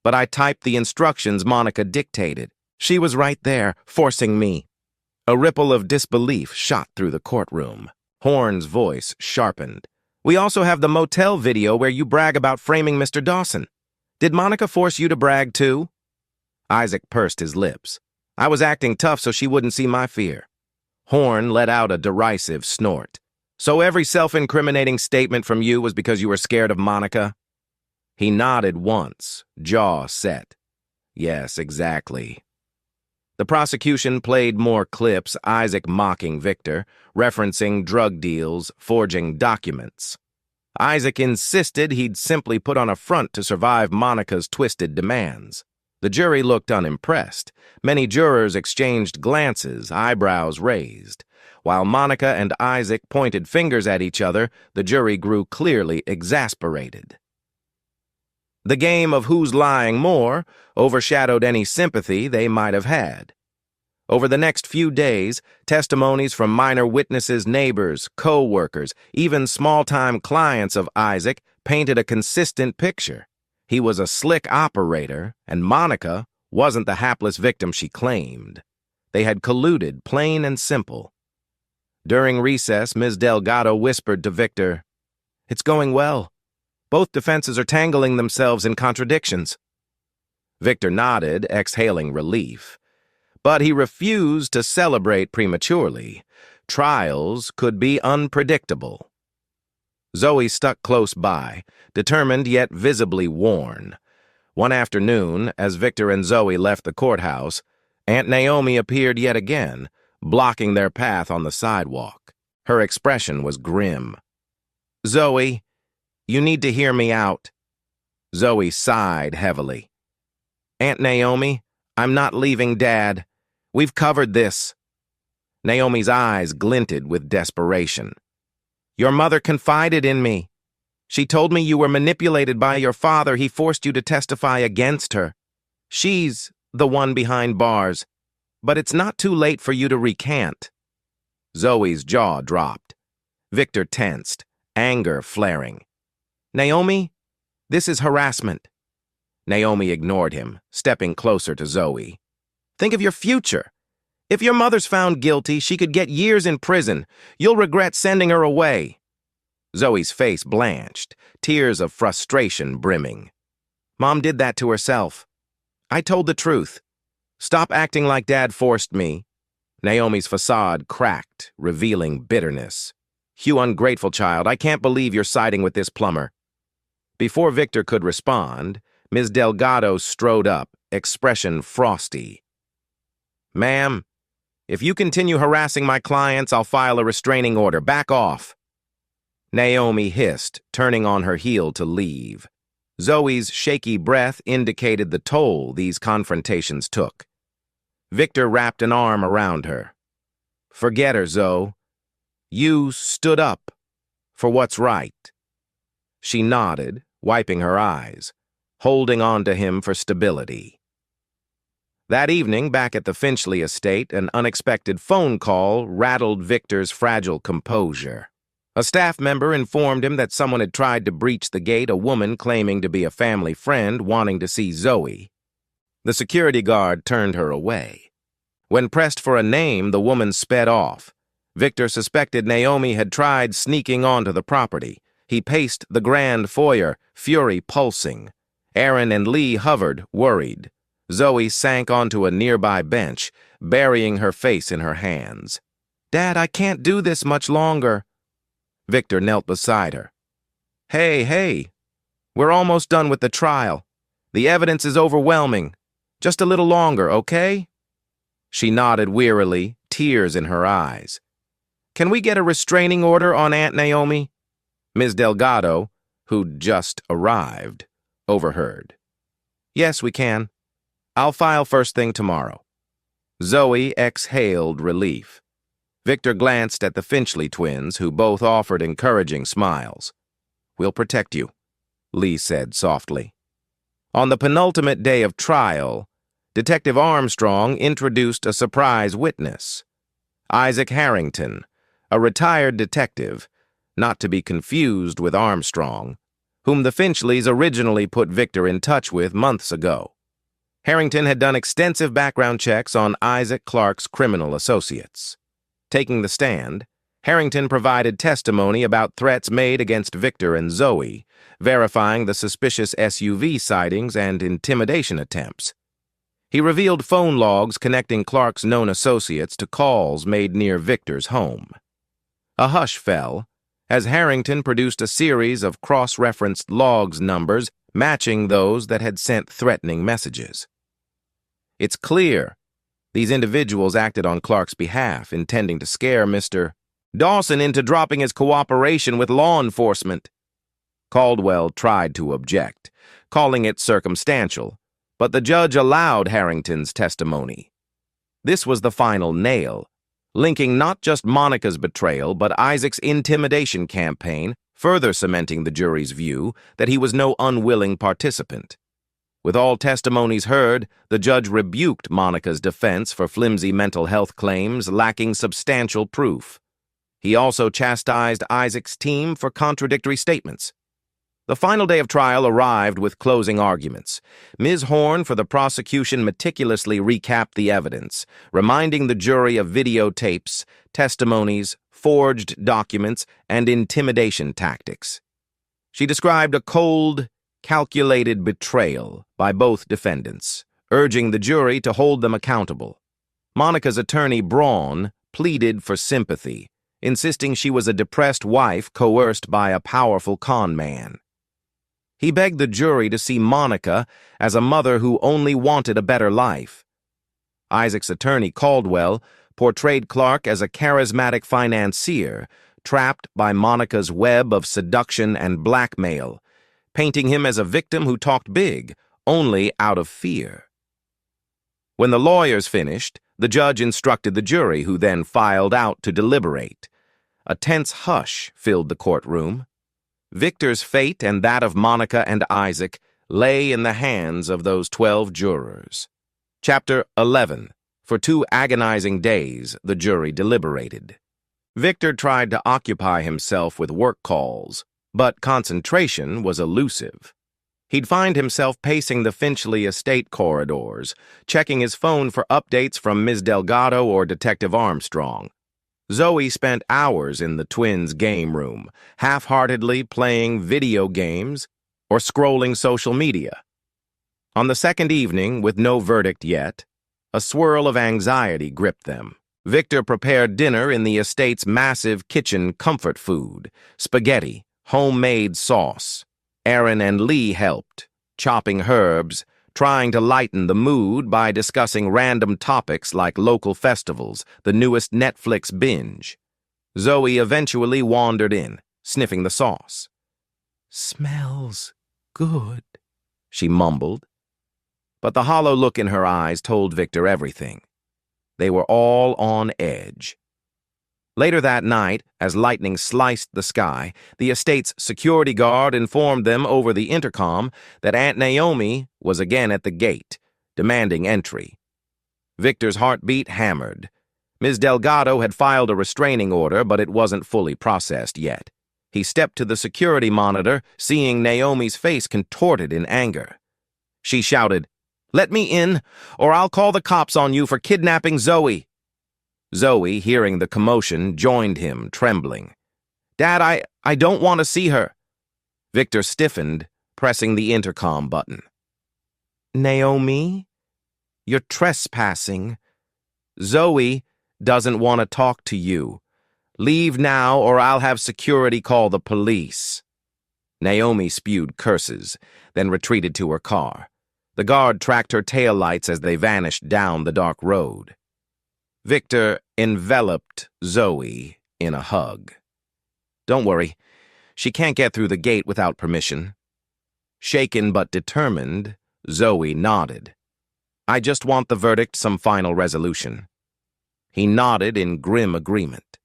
but I typed the instructions Monica dictated. She was right there, forcing me. A ripple of disbelief shot through the courtroom. Horn's voice sharpened. We also have the motel video where you brag about framing Mr. Dawson. Did Monica force you to brag too? Isaac pursed his lips. I was acting tough so she wouldn't see my fear. Horn let out a derisive snort. So every self-incriminating statement from you was because you were scared of Monica? He nodded once, jaw set. Yes, exactly. The prosecution played more clips, Isaac mocking Victor, referencing drug deals, forging documents. Isaac insisted he'd simply put on a front to survive Monica's twisted demands. The jury looked unimpressed. Many jurors exchanged glances, eyebrows raised. While Monica and Isaac pointed fingers at each other, the jury grew clearly exasperated. The game of who's lying more overshadowed any sympathy they might have had. Over the next few days, testimonies from minor witnesses, neighbors, co-workers, even small-time clients of Isaac painted a consistent picture. He was a slick operator, and Monica wasn't the hapless victim she claimed. They had colluded, plain and simple. During recess, Ms. Delgado whispered to Victor, "It's going well. Both defenses are tangling themselves in contradictions." Victor nodded, exhaling relief. But he refused to celebrate prematurely. Trials could be unpredictable. Zoe stuck close by, determined yet visibly worn. One afternoon, as Victor and Zoe left the courthouse, Aunt Naomi appeared yet again, blocking their path on the sidewalk. Her expression was grim. "Zoe, you need to hear me out." Zoe sighed heavily. "Aunt Naomi, I'm not leaving Dad. We've covered this." Naomi's eyes glinted with desperation. "Your mother confided in me. She told me you were manipulated by your father. He forced you to testify against her. She's the one behind bars. But it's not too late for you to recant." Zoe's jaw dropped. Victor tensed, anger flaring. "Naomi, this is harassment." Naomi ignored him, stepping closer to Zoe. "Think of your future. If your mother's found guilty, she could get years in prison. You'll regret sending her away." Zoe's face blanched, tears of frustration brimming. "Mom did that to herself. I told the truth. Stop acting like Dad forced me." Naomi's facade cracked, revealing bitterness. "You ungrateful child, I can't believe you're siding with this plumber." Before Victor could respond, Ms. Delgado strode up, expression frosty. "Ma'am, if you continue harassing my clients, I'll file a restraining order. Back off." Naomi hissed, turning on her heel to leave. Zoe's shaky breath indicated the toll these confrontations took. Victor wrapped an arm around her. "Forget her, Zoe. You stood up for what's right." She nodded, wiping her eyes, holding on to him for stability. That evening, back at the Finchley estate, an unexpected phone call rattled Victor's fragile composure. A staff member informed him that someone had tried to breach the gate, a woman claiming to be a family friend wanting to see Zoe. The security guard turned her away. When pressed for a name, the woman sped off. Victor suspected Naomi had tried sneaking onto the property. He paced the grand foyer, fury pulsing. Aaron and Lee hovered, worried. Zoe sank onto a nearby bench, burying her face in her hands. "Dad, I can't do this much longer." Victor knelt beside her. Hey, we're almost done with the trial. The evidence is overwhelming. Just a little longer, okay?" She nodded wearily, tears in her eyes. "Can we get a restraining order on Aunt Naomi?" Ms. Delgado, who'd just arrived, overheard. "Yes, we can. I'll file first thing tomorrow." Zoe exhaled relief. Victor glanced at the Finchley twins, who both offered encouraging smiles. "We'll protect you," Lee said softly. On the penultimate day of trial, Detective Armstrong introduced a surprise witness. Isaac Harrington, a retired detective, not to be confused with Armstrong, whom the Finchleys originally put Victor in touch with months ago. Harrington had done extensive background checks on Isaac Clarke's criminal associates. Taking the stand, Harrington provided testimony about threats made against Victor and Zoe, verifying the suspicious SUV sightings and intimidation attempts. He revealed phone logs connecting Clarke's known associates to calls made near Victor's home. A hush fell as Harrington produced a series of cross-referenced logs numbers matching those that had sent threatening messages. "It's clear these individuals acted on Clarke's behalf, intending to scare Mr. Dawson into dropping his cooperation with law enforcement." Caldwell tried to object, calling it circumstantial, but the judge allowed Harrington's testimony. This was the final nail, linking not just Monica's betrayal, but Isaac's intimidation campaign, further cementing the jury's view that he was no unwilling participant. With all testimonies heard, the judge rebuked Monica's defense for flimsy mental health claims lacking substantial proof. He also chastised Isaac's team for contradictory statements. The final day of trial arrived with closing arguments. Ms. Horn for the prosecution meticulously recapped the evidence, reminding the jury of videotapes, testimonies, forged documents, and intimidation tactics. She described a cold, calculated betrayal by both defendants, urging the jury to hold them accountable. Monica's attorney, Braun, pleaded for sympathy, insisting she was a depressed wife coerced by a powerful con man. He begged the jury to see Monica as a mother who only wanted a better life. Isaac's attorney, Caldwell, portrayed Clark as a charismatic financier trapped by Monica's web of seduction and blackmail, painting him as a victim who talked big, only out of fear. When the lawyers finished, the judge instructed the jury, who then filed out to deliberate. A tense hush filled the courtroom. Victor's fate and that of Monica and Isaac lay in the hands of those 12 jurors. Chapter 11. For 2 agonizing days, the jury deliberated. Victor tried to occupy himself with work calls, but concentration was elusive. He'd find himself pacing the Finchley estate corridors, checking his phone for updates from Ms. Delgado or Detective Armstrong. Zoe spent hours in the twins' game room, half-heartedly playing video games or scrolling social media. On the second evening, with no verdict yet, a swirl of anxiety gripped them. Victor prepared dinner in the estate's massive kitchen comfort food, spaghetti, homemade sauce. Aaron and Lee helped, chopping herbs, trying to lighten the mood by discussing random topics like local festivals, the newest Netflix binge. Zoe eventually wandered in, sniffing the sauce. "Smells good," she mumbled. But the hollow look in her eyes told Victor everything. They were all on edge. Later that night, as lightning sliced the sky, the estate's security guard informed them over the intercom that Aunt Naomi was again at the gate, demanding entry. Victor's heartbeat hammered. Ms. Delgado had filed a restraining order, but it wasn't fully processed yet. He stepped to the security monitor, seeing Naomi's face contorted in anger. She shouted, "Let me in, or I'll call the cops on you for kidnapping Zoe." Zoe, hearing the commotion, joined him, trembling. "Dad, I don't want to see her." Victor stiffened, pressing the intercom button. "Naomi, you're trespassing. Zoe doesn't want to talk to you. Leave now, or I'll have security call the police." Naomi spewed curses, then retreated to her car. The guard tracked her taillights as they vanished down the dark road. Victor enveloped Zoe in a hug. "Don't worry, she can't get through the gate without permission." Shaken but determined, Zoe nodded. "I just want the verdict some final resolution." He nodded in grim agreement.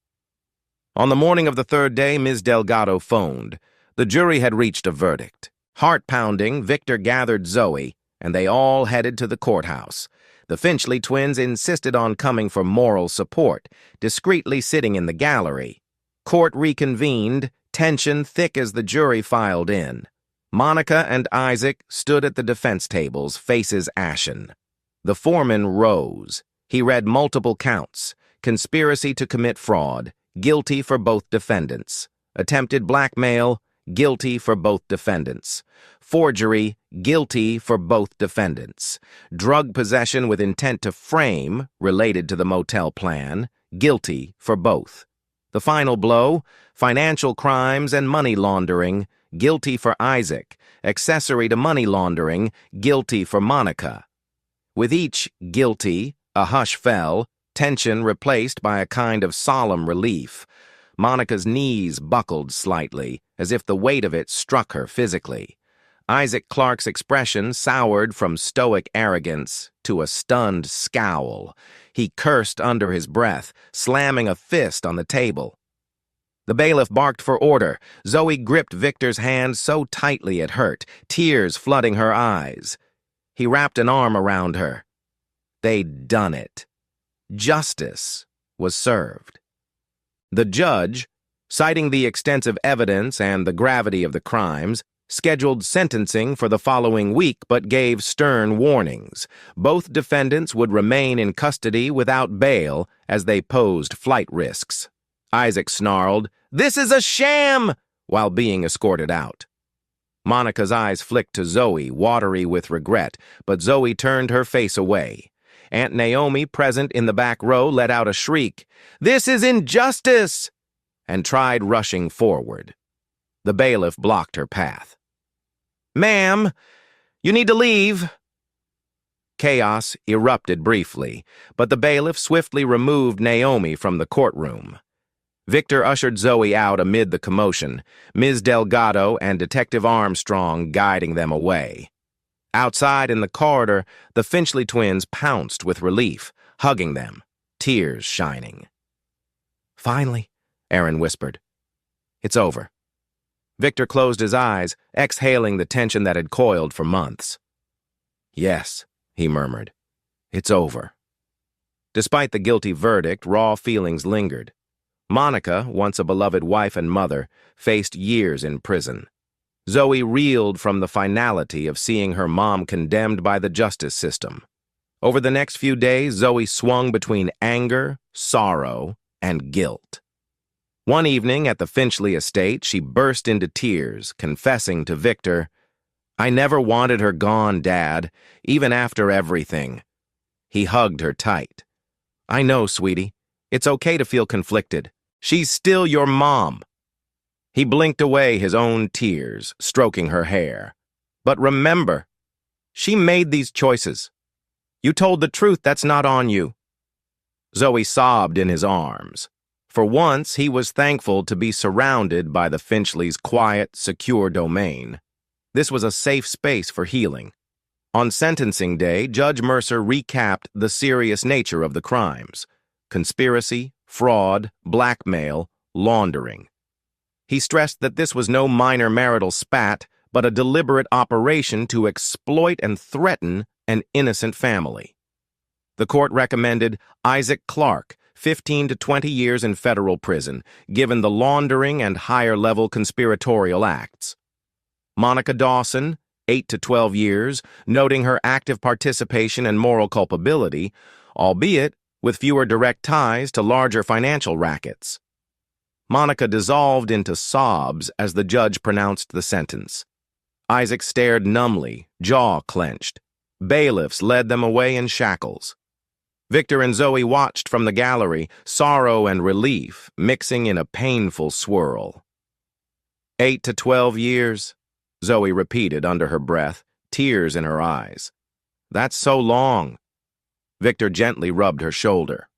On the morning of the third day, Ms. Delgado phoned. The jury had reached a verdict. Heart-pounding, Victor gathered Zoe, and they all headed to the courthouse. The Finchley twins insisted on coming for moral support, discreetly sitting in the gallery. Court reconvened, tension thick as the jury filed in. Monica and Isaac stood at the defense tables, faces ashen. The foreman rose. He read multiple counts: conspiracy to commit fraud, guilty for both defendants; attempted blackmail, guilty for both defendants; forgery, guilty for both defendants; drug possession with intent to frame, related to the motel plan, guilty for both. The final blow, financial crimes and money laundering, guilty for Isaac; accessory to money laundering, guilty for Monica. With each guilty, a hush fell, tension replaced by a kind of solemn relief. Monica's knees buckled slightly, as if the weight of it struck her physically. Isaac Clark's expression soured from stoic arrogance to a stunned scowl. He cursed under his breath, slamming a fist on the table. The bailiff barked for order. Zoe gripped Victor's hand so tightly it hurt, tears flooding her eyes. He wrapped an arm around her. They'd done it. Justice was served. The judge, citing the extensive evidence and the gravity of the crimes, scheduled sentencing for the following week but gave stern warnings. Both defendants would remain in custody without bail as they posed flight risks. Isaac snarled, "This is a sham!" while being escorted out. Monica's eyes flicked to Zoe, watery with regret, but Zoe turned her face away. Aunt Naomi, present in the back row, let out a shriek, "This is injustice!" and tried rushing forward. The bailiff blocked her path. "Ma'am, you need to leave." Chaos erupted briefly, but the bailiff swiftly removed Naomi from the courtroom. Victor ushered Zoe out amid the commotion, Ms. Delgado and Detective Armstrong guiding them away. Outside in the corridor, the Finchley twins pounced with relief, hugging them, tears shining. "Finally," Aaron whispered. "It's over." Victor closed his eyes, exhaling the tension that had coiled for months. "Yes," he murmured, "it's over." Despite the guilty verdict, raw feelings lingered. Monica, once a beloved wife and mother, faced years in prison. Zoe reeled from the finality of seeing her mom condemned by the justice system. Over the next few days, Zoe swung between anger, sorrow, and guilt. One evening at the Finchley estate, she burst into tears, confessing to Victor, "I never wanted her gone, Dad, even after everything." He hugged her tight. "I know, sweetie. It's okay to feel conflicted. She's still your mom." He blinked away his own tears, stroking her hair. "But remember, she made these choices. You told the truth, that's not on you." Zoe sobbed in his arms. For once, he was thankful to be surrounded by the Finchleys' quiet, secure domain. This was a safe space for healing. On sentencing day, Judge Mercer recapped the serious nature of the crimes: conspiracy, fraud, blackmail, laundering. He stressed that this was no minor marital spat, but a deliberate operation to exploit and threaten an innocent family. The court recommended Isaac Clarke, 15 to 20 years in federal prison, given the laundering and higher-level conspiratorial acts. Monica Dawson, 8 to 12 years, noting her active participation and moral culpability, albeit with fewer direct ties to larger financial rackets. Monica dissolved into sobs as the judge pronounced the sentence. Isaac stared numbly, jaw clenched. Bailiffs led them away in shackles. Victor and Zoe watched from the gallery, sorrow and relief mixing in a painful swirl. 8 to 12 years, Zoe repeated under her breath, tears in her eyes. "That's so long." Victor gently rubbed her shoulder.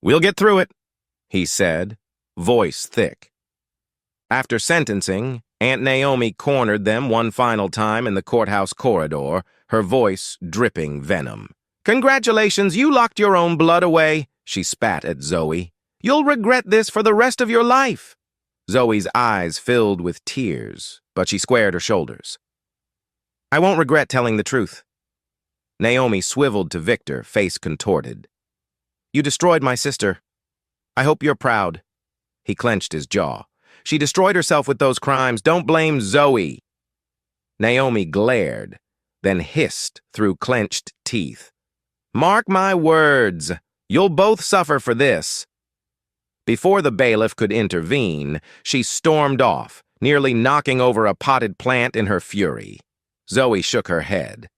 "We'll get through it," he said, voice thick. After sentencing, Aunt Naomi cornered them one final time in the courthouse corridor, her voice dripping venom. "Congratulations, you locked your own blood away," she spat at Zoe. "You'll regret this for the rest of your life." Zoe's eyes filled with tears, but she squared her shoulders. "I won't regret telling the truth." Naomi swiveled to Victor, face contorted. "You destroyed my sister. I hope you're proud." He clenched his jaw. "She destroyed herself with those crimes. Don't blame Zoe." Naomi glared, then hissed through clenched teeth. "Mark my words, you'll both suffer for this." Before the bailiff could intervene, she stormed off, nearly knocking over a potted plant in her fury. Zoe shook her head.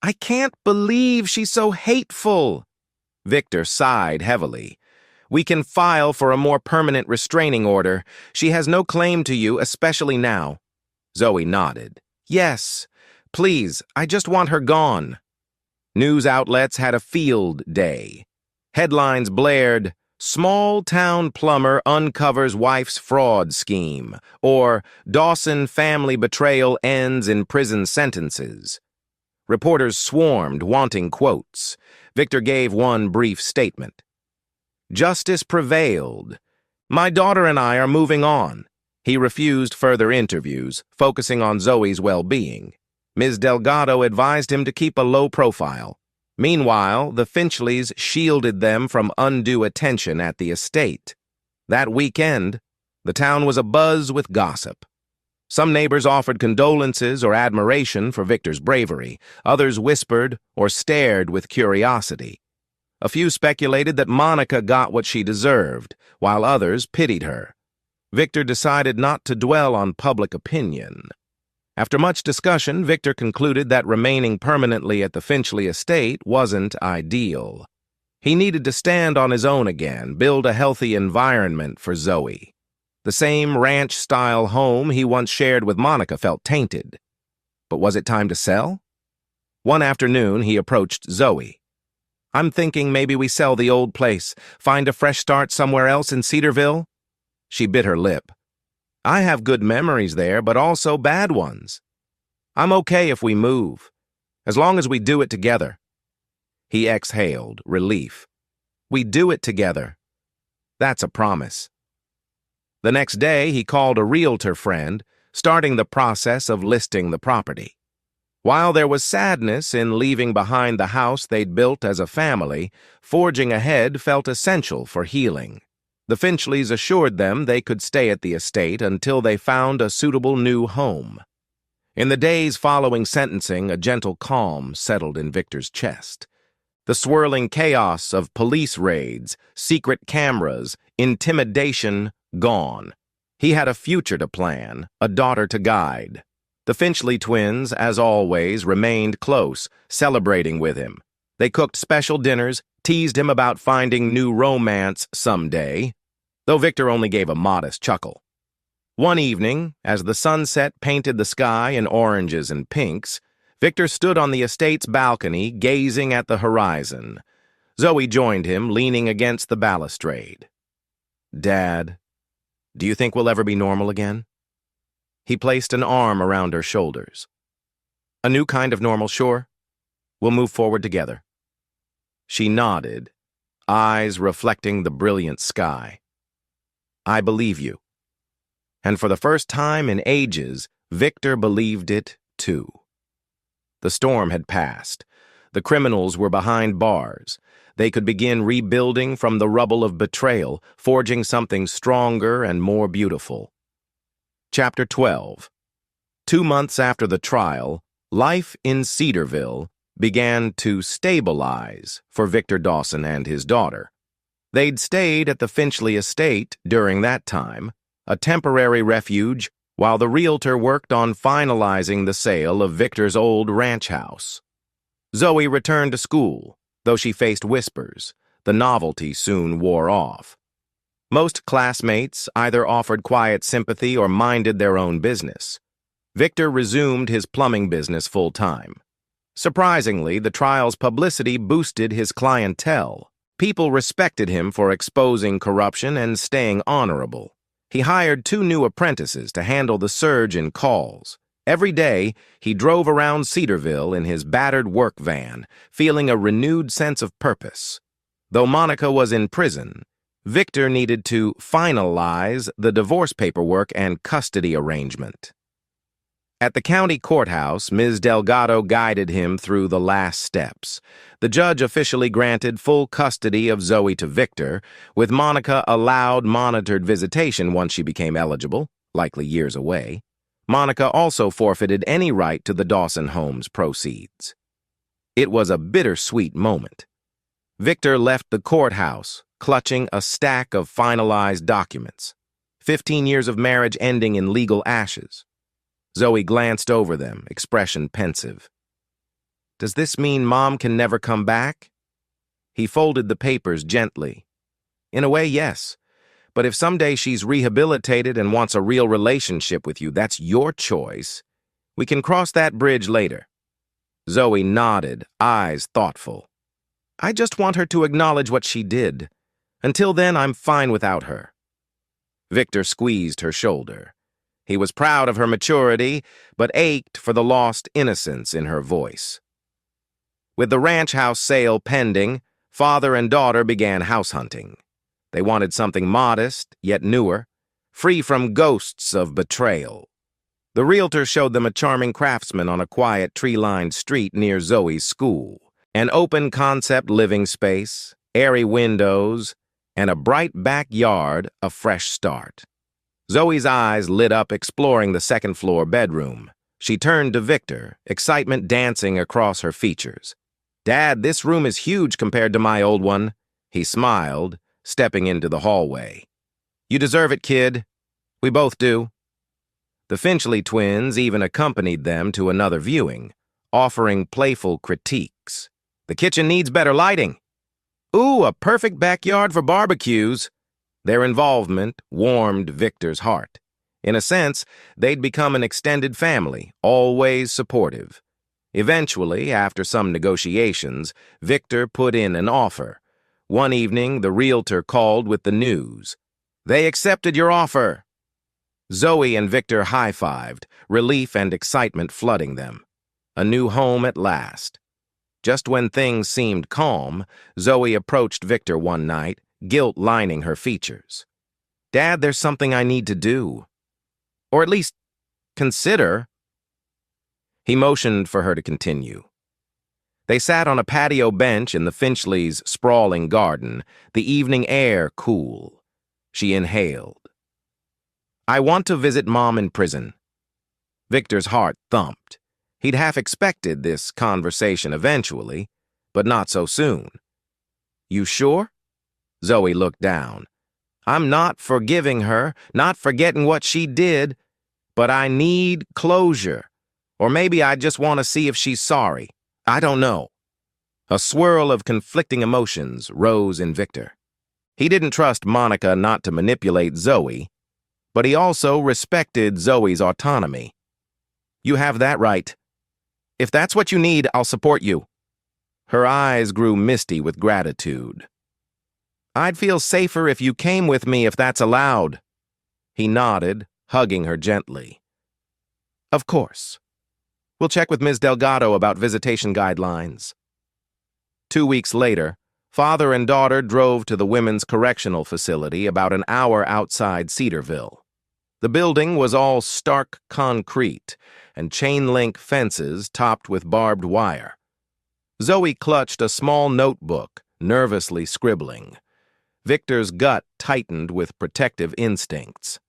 "I can't believe she's so hateful." Victor sighed heavily. "We can file for a more permanent restraining order. She has no claim to you, especially now." Zoe nodded. "Yes, please, I just want her gone." News outlets had a field day. Headlines blared, "Small-town plumber uncovers wife's fraud scheme," or "Dawson family betrayal ends in prison sentences." Reporters swarmed, wanting quotes. Victor gave one brief statement. "Justice prevailed. My daughter and I are moving on. He refused further interviews, focusing on Zoe's well-being. Ms. Delgado advised him to keep a low profile. Meanwhile, the Finchleys shielded them from undue attention at the estate. That weekend, the town was abuzz with gossip. Some neighbors offered condolences or admiration for Victor's bravery. Others whispered or stared with curiosity. A few speculated that Monica got what she deserved, while others pitied her. Victor decided not to dwell on public opinion. After much discussion, Victor concluded that remaining permanently at the Finchley estate wasn't ideal. He needed to stand on his own again, build a healthy environment for Zoe. The same ranch-style home he once shared with Monica felt tainted. But was it time to sell? One afternoon, he approached Zoe. "I'm thinking maybe we sell the old place, find a fresh start somewhere else in Cedarville." She bit her lip. "I have good memories there, but also bad ones. I'm okay if we move, as long as we do it together." He exhaled, relief. "We do it together. That's a promise." The next day, he called a realtor friend, starting the process of listing the property. While there was sadness in leaving behind the house they'd built as a family, forging ahead felt essential for healing. The Finchleys assured them they could stay at the estate until they found a suitable new home. In the days following sentencing, a gentle calm settled in Victor's chest. The swirling chaos of police raids, secret cameras, intimidation, gone. He had a future to plan, a daughter to guide. The Finchley twins, as always, remained close, celebrating with him. They cooked special dinners, teased him about finding new romance someday, though Victor only gave a modest chuckle. One evening, as the sunset painted the sky in oranges and pinks, Victor stood on the estate's balcony, gazing at the horizon. Zoe joined him, leaning against the balustrade. "Dad, do you think we'll ever be normal again?" He placed an arm around her shoulders. "A new kind of normal, sure. We'll move forward together." She nodded, eyes reflecting the brilliant sky. "I believe you." And for the first time in ages, Victor believed it, too. The storm had passed. The criminals were behind bars. They could begin rebuilding from the rubble of betrayal, forging something stronger and more beautiful. Chapter 12. 2 months after the trial, life in Cedarville began to stabilize for Victor Dawson and his daughter. They'd stayed at the Finchley estate during that time, a temporary refuge, while the realtor worked on finalizing the sale of Victor's old ranch house. Zoe returned to school, though she faced whispers. The novelty soon wore off. Most classmates either offered quiet sympathy or minded their own business. Victor resumed his plumbing business full-time. Surprisingly, the trial's publicity boosted his clientele. People respected him for exposing corruption and staying honorable. He hired 2 new apprentices to handle the surge in calls. Every day, he drove around Cedarville in his battered work van, feeling a renewed sense of purpose. Though Monica was in prison, Victor needed to finalize the divorce paperwork and custody arrangement. At the county courthouse, Ms. Delgado guided him through the last steps. The judge officially granted full custody of Zoe to Victor, with Monica allowed monitored visitation once she became eligible, likely years away. Monica also forfeited any right to the Dawson home's proceeds. It was a bittersweet moment. Victor left the courthouse, clutching a stack of finalized documents. 15 years of marriage ending in legal ashes. Zoe glanced over them, expression pensive. "Does this mean Mom can never come back?" He folded the papers gently. "In a way, yes. But if someday she's rehabilitated and wants a real relationship with you, that's your choice. We can cross that bridge later." Zoe nodded, eyes thoughtful. "I just want her to acknowledge what she did. Until then, I'm fine without her." Victor squeezed her shoulder. He was proud of her maturity, but ached for the lost innocence in her voice. With the ranch house sale pending, father and daughter began house hunting. They wanted something modest, yet newer, free from ghosts of betrayal. The realtor showed them a charming craftsman on a quiet, tree-lined street near Zoe's school. An open-concept living space, airy windows, and a bright backyard, a fresh start. Zoe's eyes lit up exploring the second-floor bedroom. She turned to Victor, excitement dancing across her features. "Dad, this room is huge compared to my old one." He smiled, stepping into the hallway. "You deserve it, kid. We both do." The Finchley twins even accompanied them to another viewing, offering playful critiques. "The kitchen needs better lighting." "Ooh, a perfect backyard for barbecues." Their involvement warmed Victor's heart. In a sense, they'd become an extended family, always supportive. Eventually, after some negotiations, Victor put in an offer. One evening, the realtor called with the news. "They accepted your offer." Zoe and Victor high-fived, relief and excitement flooding them. A new home at last. Just when things seemed calm, Zoe approached Victor one night, guilt lining her features. "Dad, there's something I need to do. Or at least, consider." He motioned for her to continue. They sat on a patio bench in the Finchleys' sprawling garden, the evening air cool. She inhaled. "I want to visit Mom in prison." Victor's heart thumped. He'd half expected this conversation eventually, but not so soon. "You sure?" Zoe looked down. "I'm not forgiving her, not forgetting what she did, but I need closure. Or maybe I just want to see if she's sorry. I don't know." A swirl of conflicting emotions rose in Victor. He didn't trust Monica not to manipulate Zoe, but he also respected Zoe's autonomy. "You have that right. If that's what you need, I'll support you." Her eyes grew misty with gratitude. "I'd feel safer if you came with me if that's allowed." He nodded, hugging her gently. "Of course. We'll check with Ms. Delgado about visitation guidelines." 2 weeks later, father and daughter drove to the women's correctional facility about an hour outside Cedarville. The building was all stark concrete and chain-link fences topped with barbed wire. Zoe clutched a small notebook, nervously scribbling. Victor's gut tightened with protective instincts.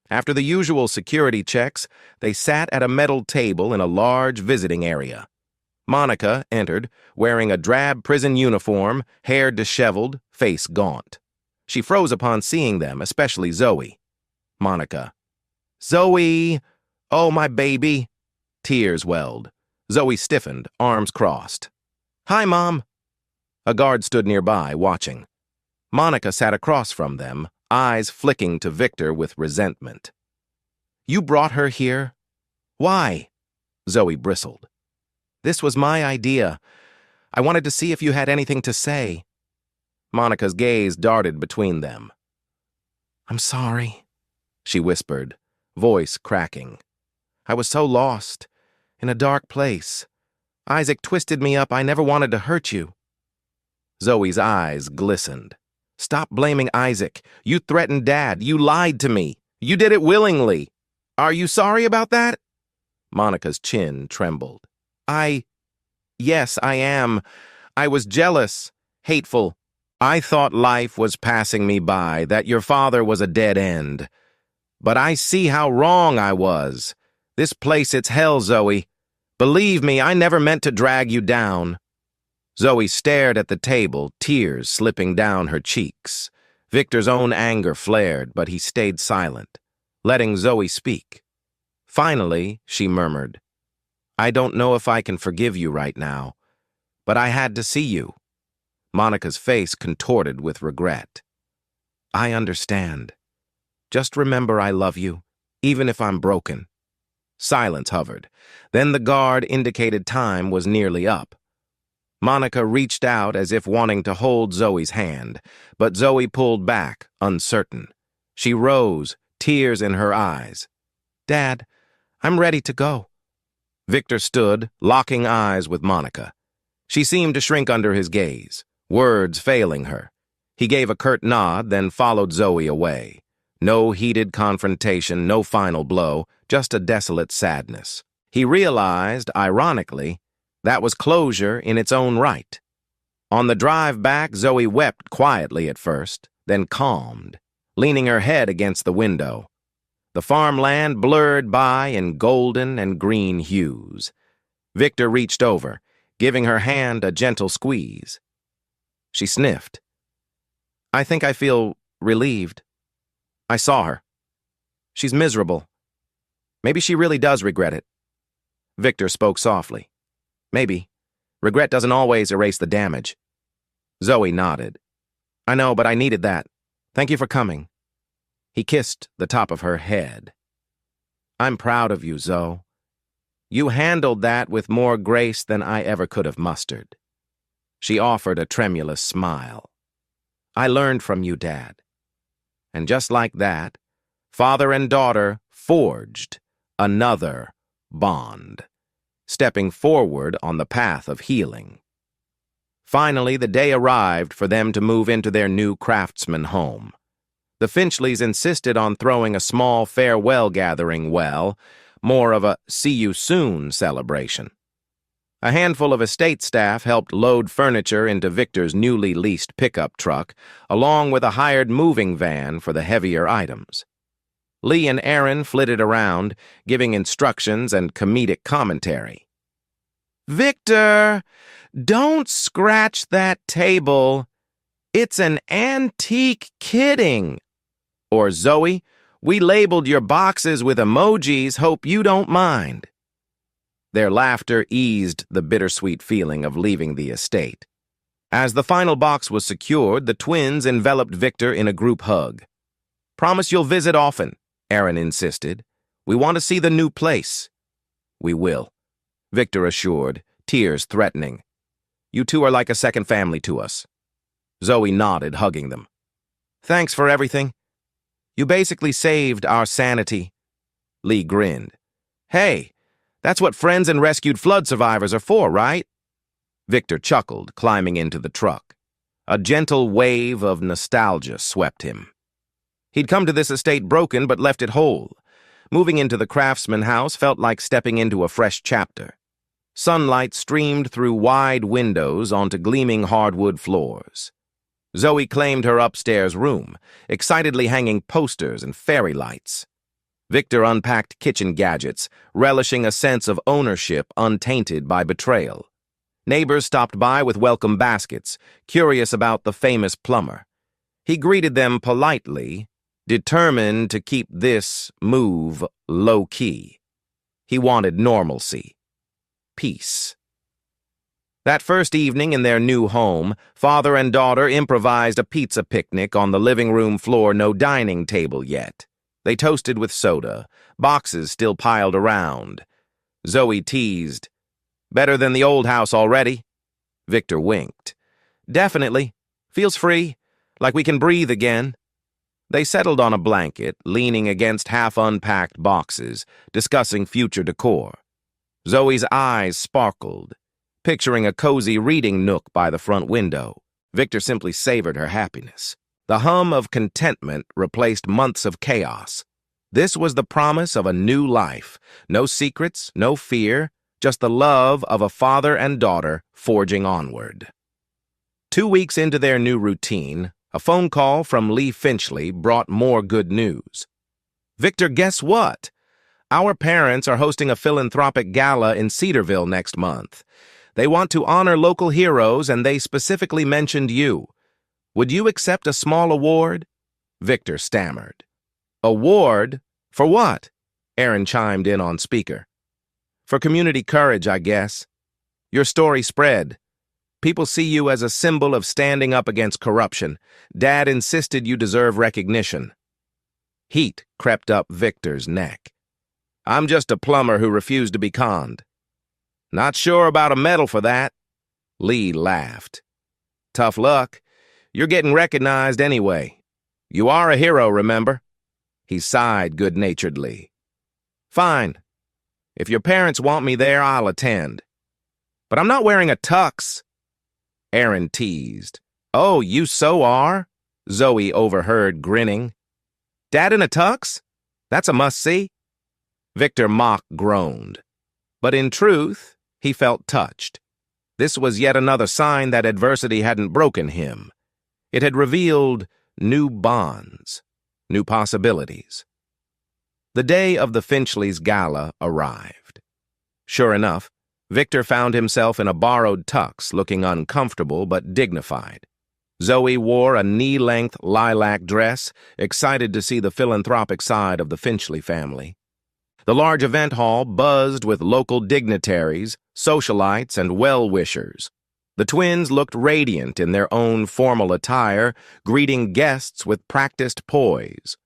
After the usual security checks, they sat at a metal table in a large visiting area. Monica entered, wearing a drab prison uniform, hair disheveled, face gaunt. She froze upon seeing them, especially Zoe. Monica. "Zoe! Oh, my baby!" Tears welled. Zoe stiffened, arms crossed. "Hi, Mom!" A guard stood nearby, watching. Monica sat across from them, eyes flicking to Victor with resentment. "You brought her here? Why?" Zoe bristled. "This was my idea. I wanted to see if you had anything to say." Monica's gaze darted between them. "I'm sorry," she whispered, voice cracking. "I was so lost, in a dark place. Isaac twisted me up. I never wanted to hurt you." Zoe's eyes glistened. "Stop blaming Isaac. You threatened Dad. You lied to me. You did it willingly. Are you sorry about that?" Monica's chin trembled. Yes, I am. I was jealous, hateful. I thought life was passing me by, that your father was a dead end. But I see how wrong I was. This place, it's hell, Zoe. Believe me, I never meant to drag you down." Zoe stared at the table, tears slipping down her cheeks. Victor's own anger flared, but he stayed silent, letting Zoe speak. Finally, she murmured, "I don't know if I can forgive you right now, but I had to see you." Monica's face contorted with regret. "I understand. Just remember I love you, even if I'm broken." Silence hovered. Then the guard indicated time was nearly up. Monica reached out as if wanting to hold Zoe's hand, but Zoe pulled back, uncertain. She rose, tears in her eyes. "Dad, I'm ready to go." Victor stood, locking eyes with Monica. She seemed to shrink under his gaze, words failing her. He gave a curt nod, then followed Zoe away. No heated confrontation, no final blow, just a desolate sadness. He realized, ironically, that was closure in its own right. On the drive back, Zoe wept quietly at first, then calmed, leaning her head against the window. The farmland blurred by in golden and green hues. Victor reached over, giving her hand a gentle squeeze. She sniffed. "I think I feel relieved. I saw her. She's miserable. Maybe she really does regret it." Victor spoke softly. "Maybe. Regret doesn't always erase the damage." Zoe nodded. "I know, but I needed that. Thank you for coming." He kissed the top of her head. "I'm proud of you, Zoe. You handled that with more grace than I ever could have mustered." She offered a tremulous smile. "I learned from you, Dad." And just like that, father and daughter forged another bond, stepping forward on the path of healing. Finally, the day arrived for them to move into their new craftsman home. The Finchleys insisted on throwing a small farewell gathering, more of a see-you-soon celebration. A handful of estate staff helped load furniture into Victor's newly leased pickup truck, along with a hired moving van for the heavier items. Lee and Aaron flitted around, giving instructions and comedic commentary. "Victor, don't scratch that table. It's an antique kidding." Or, "Zoe, we labeled your boxes with emojis, hope you don't mind." Their laughter eased the bittersweet feeling of leaving the estate. As the final box was secured, the twins enveloped Victor in a group hug. "Promise you'll visit often," Aaron insisted. "We want to see the new place." "We will," Victor assured, tears threatening. "You two are like a second family to us." Zoe nodded, hugging them. "Thanks for everything. You basically saved our sanity." Lee grinned. "Hey, that's what friends and rescued flood survivors are for, right?" Victor chuckled, climbing into the truck. A gentle wave of nostalgia swept him. He'd come to this estate broken but left it whole. Moving into the craftsman house felt like stepping into a fresh chapter. Sunlight streamed through wide windows onto gleaming hardwood floors. Zoe claimed her upstairs room, excitedly hanging posters and fairy lights. Victor unpacked kitchen gadgets, relishing a sense of ownership untainted by betrayal. Neighbors stopped by with welcome baskets, curious about the famous plumber. He greeted them politely, determined to keep this move low-key. He wanted normalcy. Peace. That first evening in their new home, father and daughter improvised a pizza picnic on the living room floor, no dining table yet. They toasted with soda, boxes still piled around. Zoe teased, "Better than the old house already?" Victor winked. "Definitely. Feels free, like we can breathe again." They settled on a blanket, leaning against half-unpacked boxes, discussing future decor. Zoe's eyes sparkled, picturing a cozy reading nook by the front window. Victor simply savored her happiness. The hum of contentment replaced months of chaos. This was the promise of a new life. No secrets, no fear, just the love of a father and daughter forging onward. 2 weeks into their new routine, a phone call from Lee Finchley brought more good news. "Victor, guess what? Our parents are hosting a philanthropic gala in Cedarville next month. They want to honor local heroes, and they specifically mentioned you. Would you accept a small award?" Victor stammered. "Award? For what?" Aaron chimed in on speaker. "For community courage, I guess. Your story spread. People see you as a symbol of standing up against corruption. Dad insisted you deserve recognition." Heat crept up Victor's neck. "I'm just a plumber who refused to be conned." "Not sure about a medal for that." Lee laughed. "Tough luck. You're getting recognized anyway. You are a hero, remember?" He sighed good-naturedly. "Fine. If your parents want me there, I'll attend. But I'm not wearing a tux." Aaron teased. "Oh, you so are?" Zoe overheard, grinning. "Dad in a tux? That's a must-see." Victor mock groaned. But in truth, he felt touched. This was yet another sign that adversity hadn't broken him. It had revealed new bonds, new possibilities. The day of the Finchleys' gala arrived. Sure enough, Victor found himself in a borrowed tux, looking uncomfortable but dignified. Zoe wore a knee-length lilac dress, excited to see the philanthropic side of the Finchley family. The large event hall buzzed with local dignitaries, socialites, and well-wishers. The twins looked radiant in their own formal attire, greeting guests with practiced poise.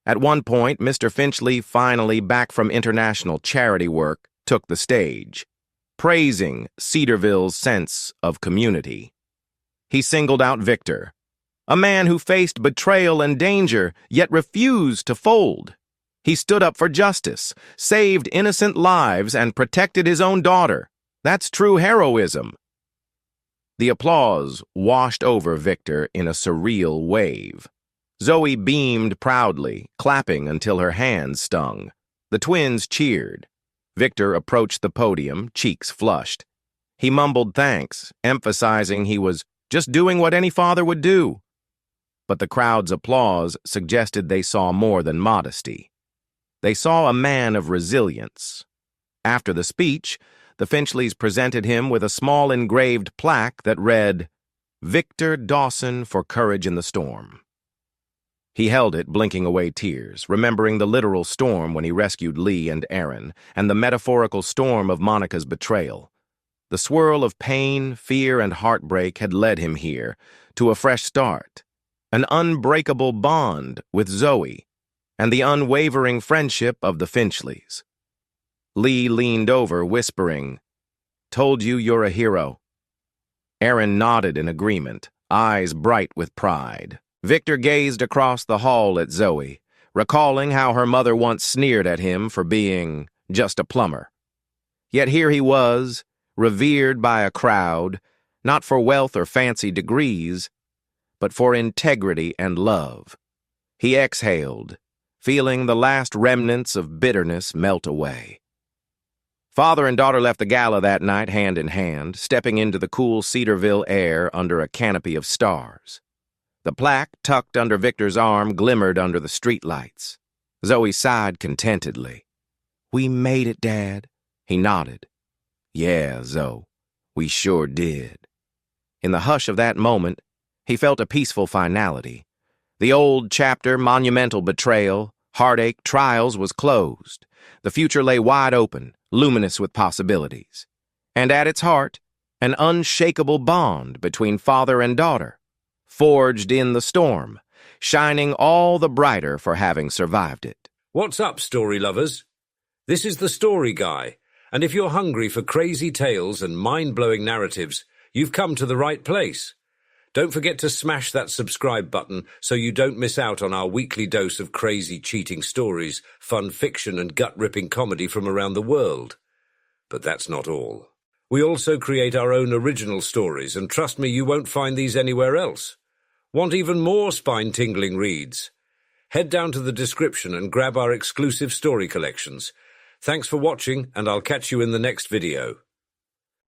At one point, Mr. Finchley, finally back from international charity work, took the stage, praising Cedarville's sense of community. He singled out Victor, a man who faced betrayal and danger, yet refused to fold. He stood up for justice, saved innocent lives, and protected his own daughter. That's true heroism. The applause washed over Victor in a surreal wave. Zoe beamed proudly, clapping until her hands stung. The twins cheered. Victor approached the podium, cheeks flushed. He mumbled thanks, emphasizing he was just doing what any father would do. But the crowd's applause suggested they saw more than modesty. They saw a man of resilience. After the speech, the Finchleys presented him with a small engraved plaque that read, "Victor Dawson for Courage in the Storm." He held it, blinking away tears, remembering the literal storm when he rescued Lee and Aaron, and the metaphorical storm of Monica's betrayal. The swirl of pain, fear, and heartbreak had led him here, to a fresh start, an unbreakable bond with Zoe, and the unwavering friendship of the Finchleys. Lee leaned over, whispering, "Told you you're a hero." Aaron nodded in agreement, eyes bright with pride. Victor gazed across the hall at Zoe, recalling how her mother once sneered at him for being just a plumber. Yet here he was, revered by a crowd, not for wealth or fancy degrees, but for integrity and love. He exhaled, feeling the last remnants of bitterness melt away. Father and daughter left the gala that night hand in hand, stepping into the cool Cedarville air under a canopy of stars. The plaque tucked under Victor's arm glimmered under the streetlights. Zoe sighed contentedly. "We made it, Dad." He nodded. "Yeah, Zoe, we sure did." In the hush of that moment, he felt a peaceful finality. The old chapter, monumental betrayal, heartache, trials was closed. The future lay wide open, luminous with possibilities. And at its heart, an unshakable bond between father and daughter, forged in the storm, shining all the brighter for having survived it. What's up, story lovers? This is the Story Guy, and if you're hungry for crazy tales and mind-blowing narratives, you've come to the right place. Don't forget to smash that subscribe button so you don't miss out on our weekly dose of crazy cheating stories, fun fiction, and gut-ripping comedy from around the world. But that's not all. We also create our own original stories, and trust me, you won't find these anywhere else. Want even more spine-tingling reads? Head down to the description and grab our exclusive story collections. Thanks for watching, and I'll catch you in the next video.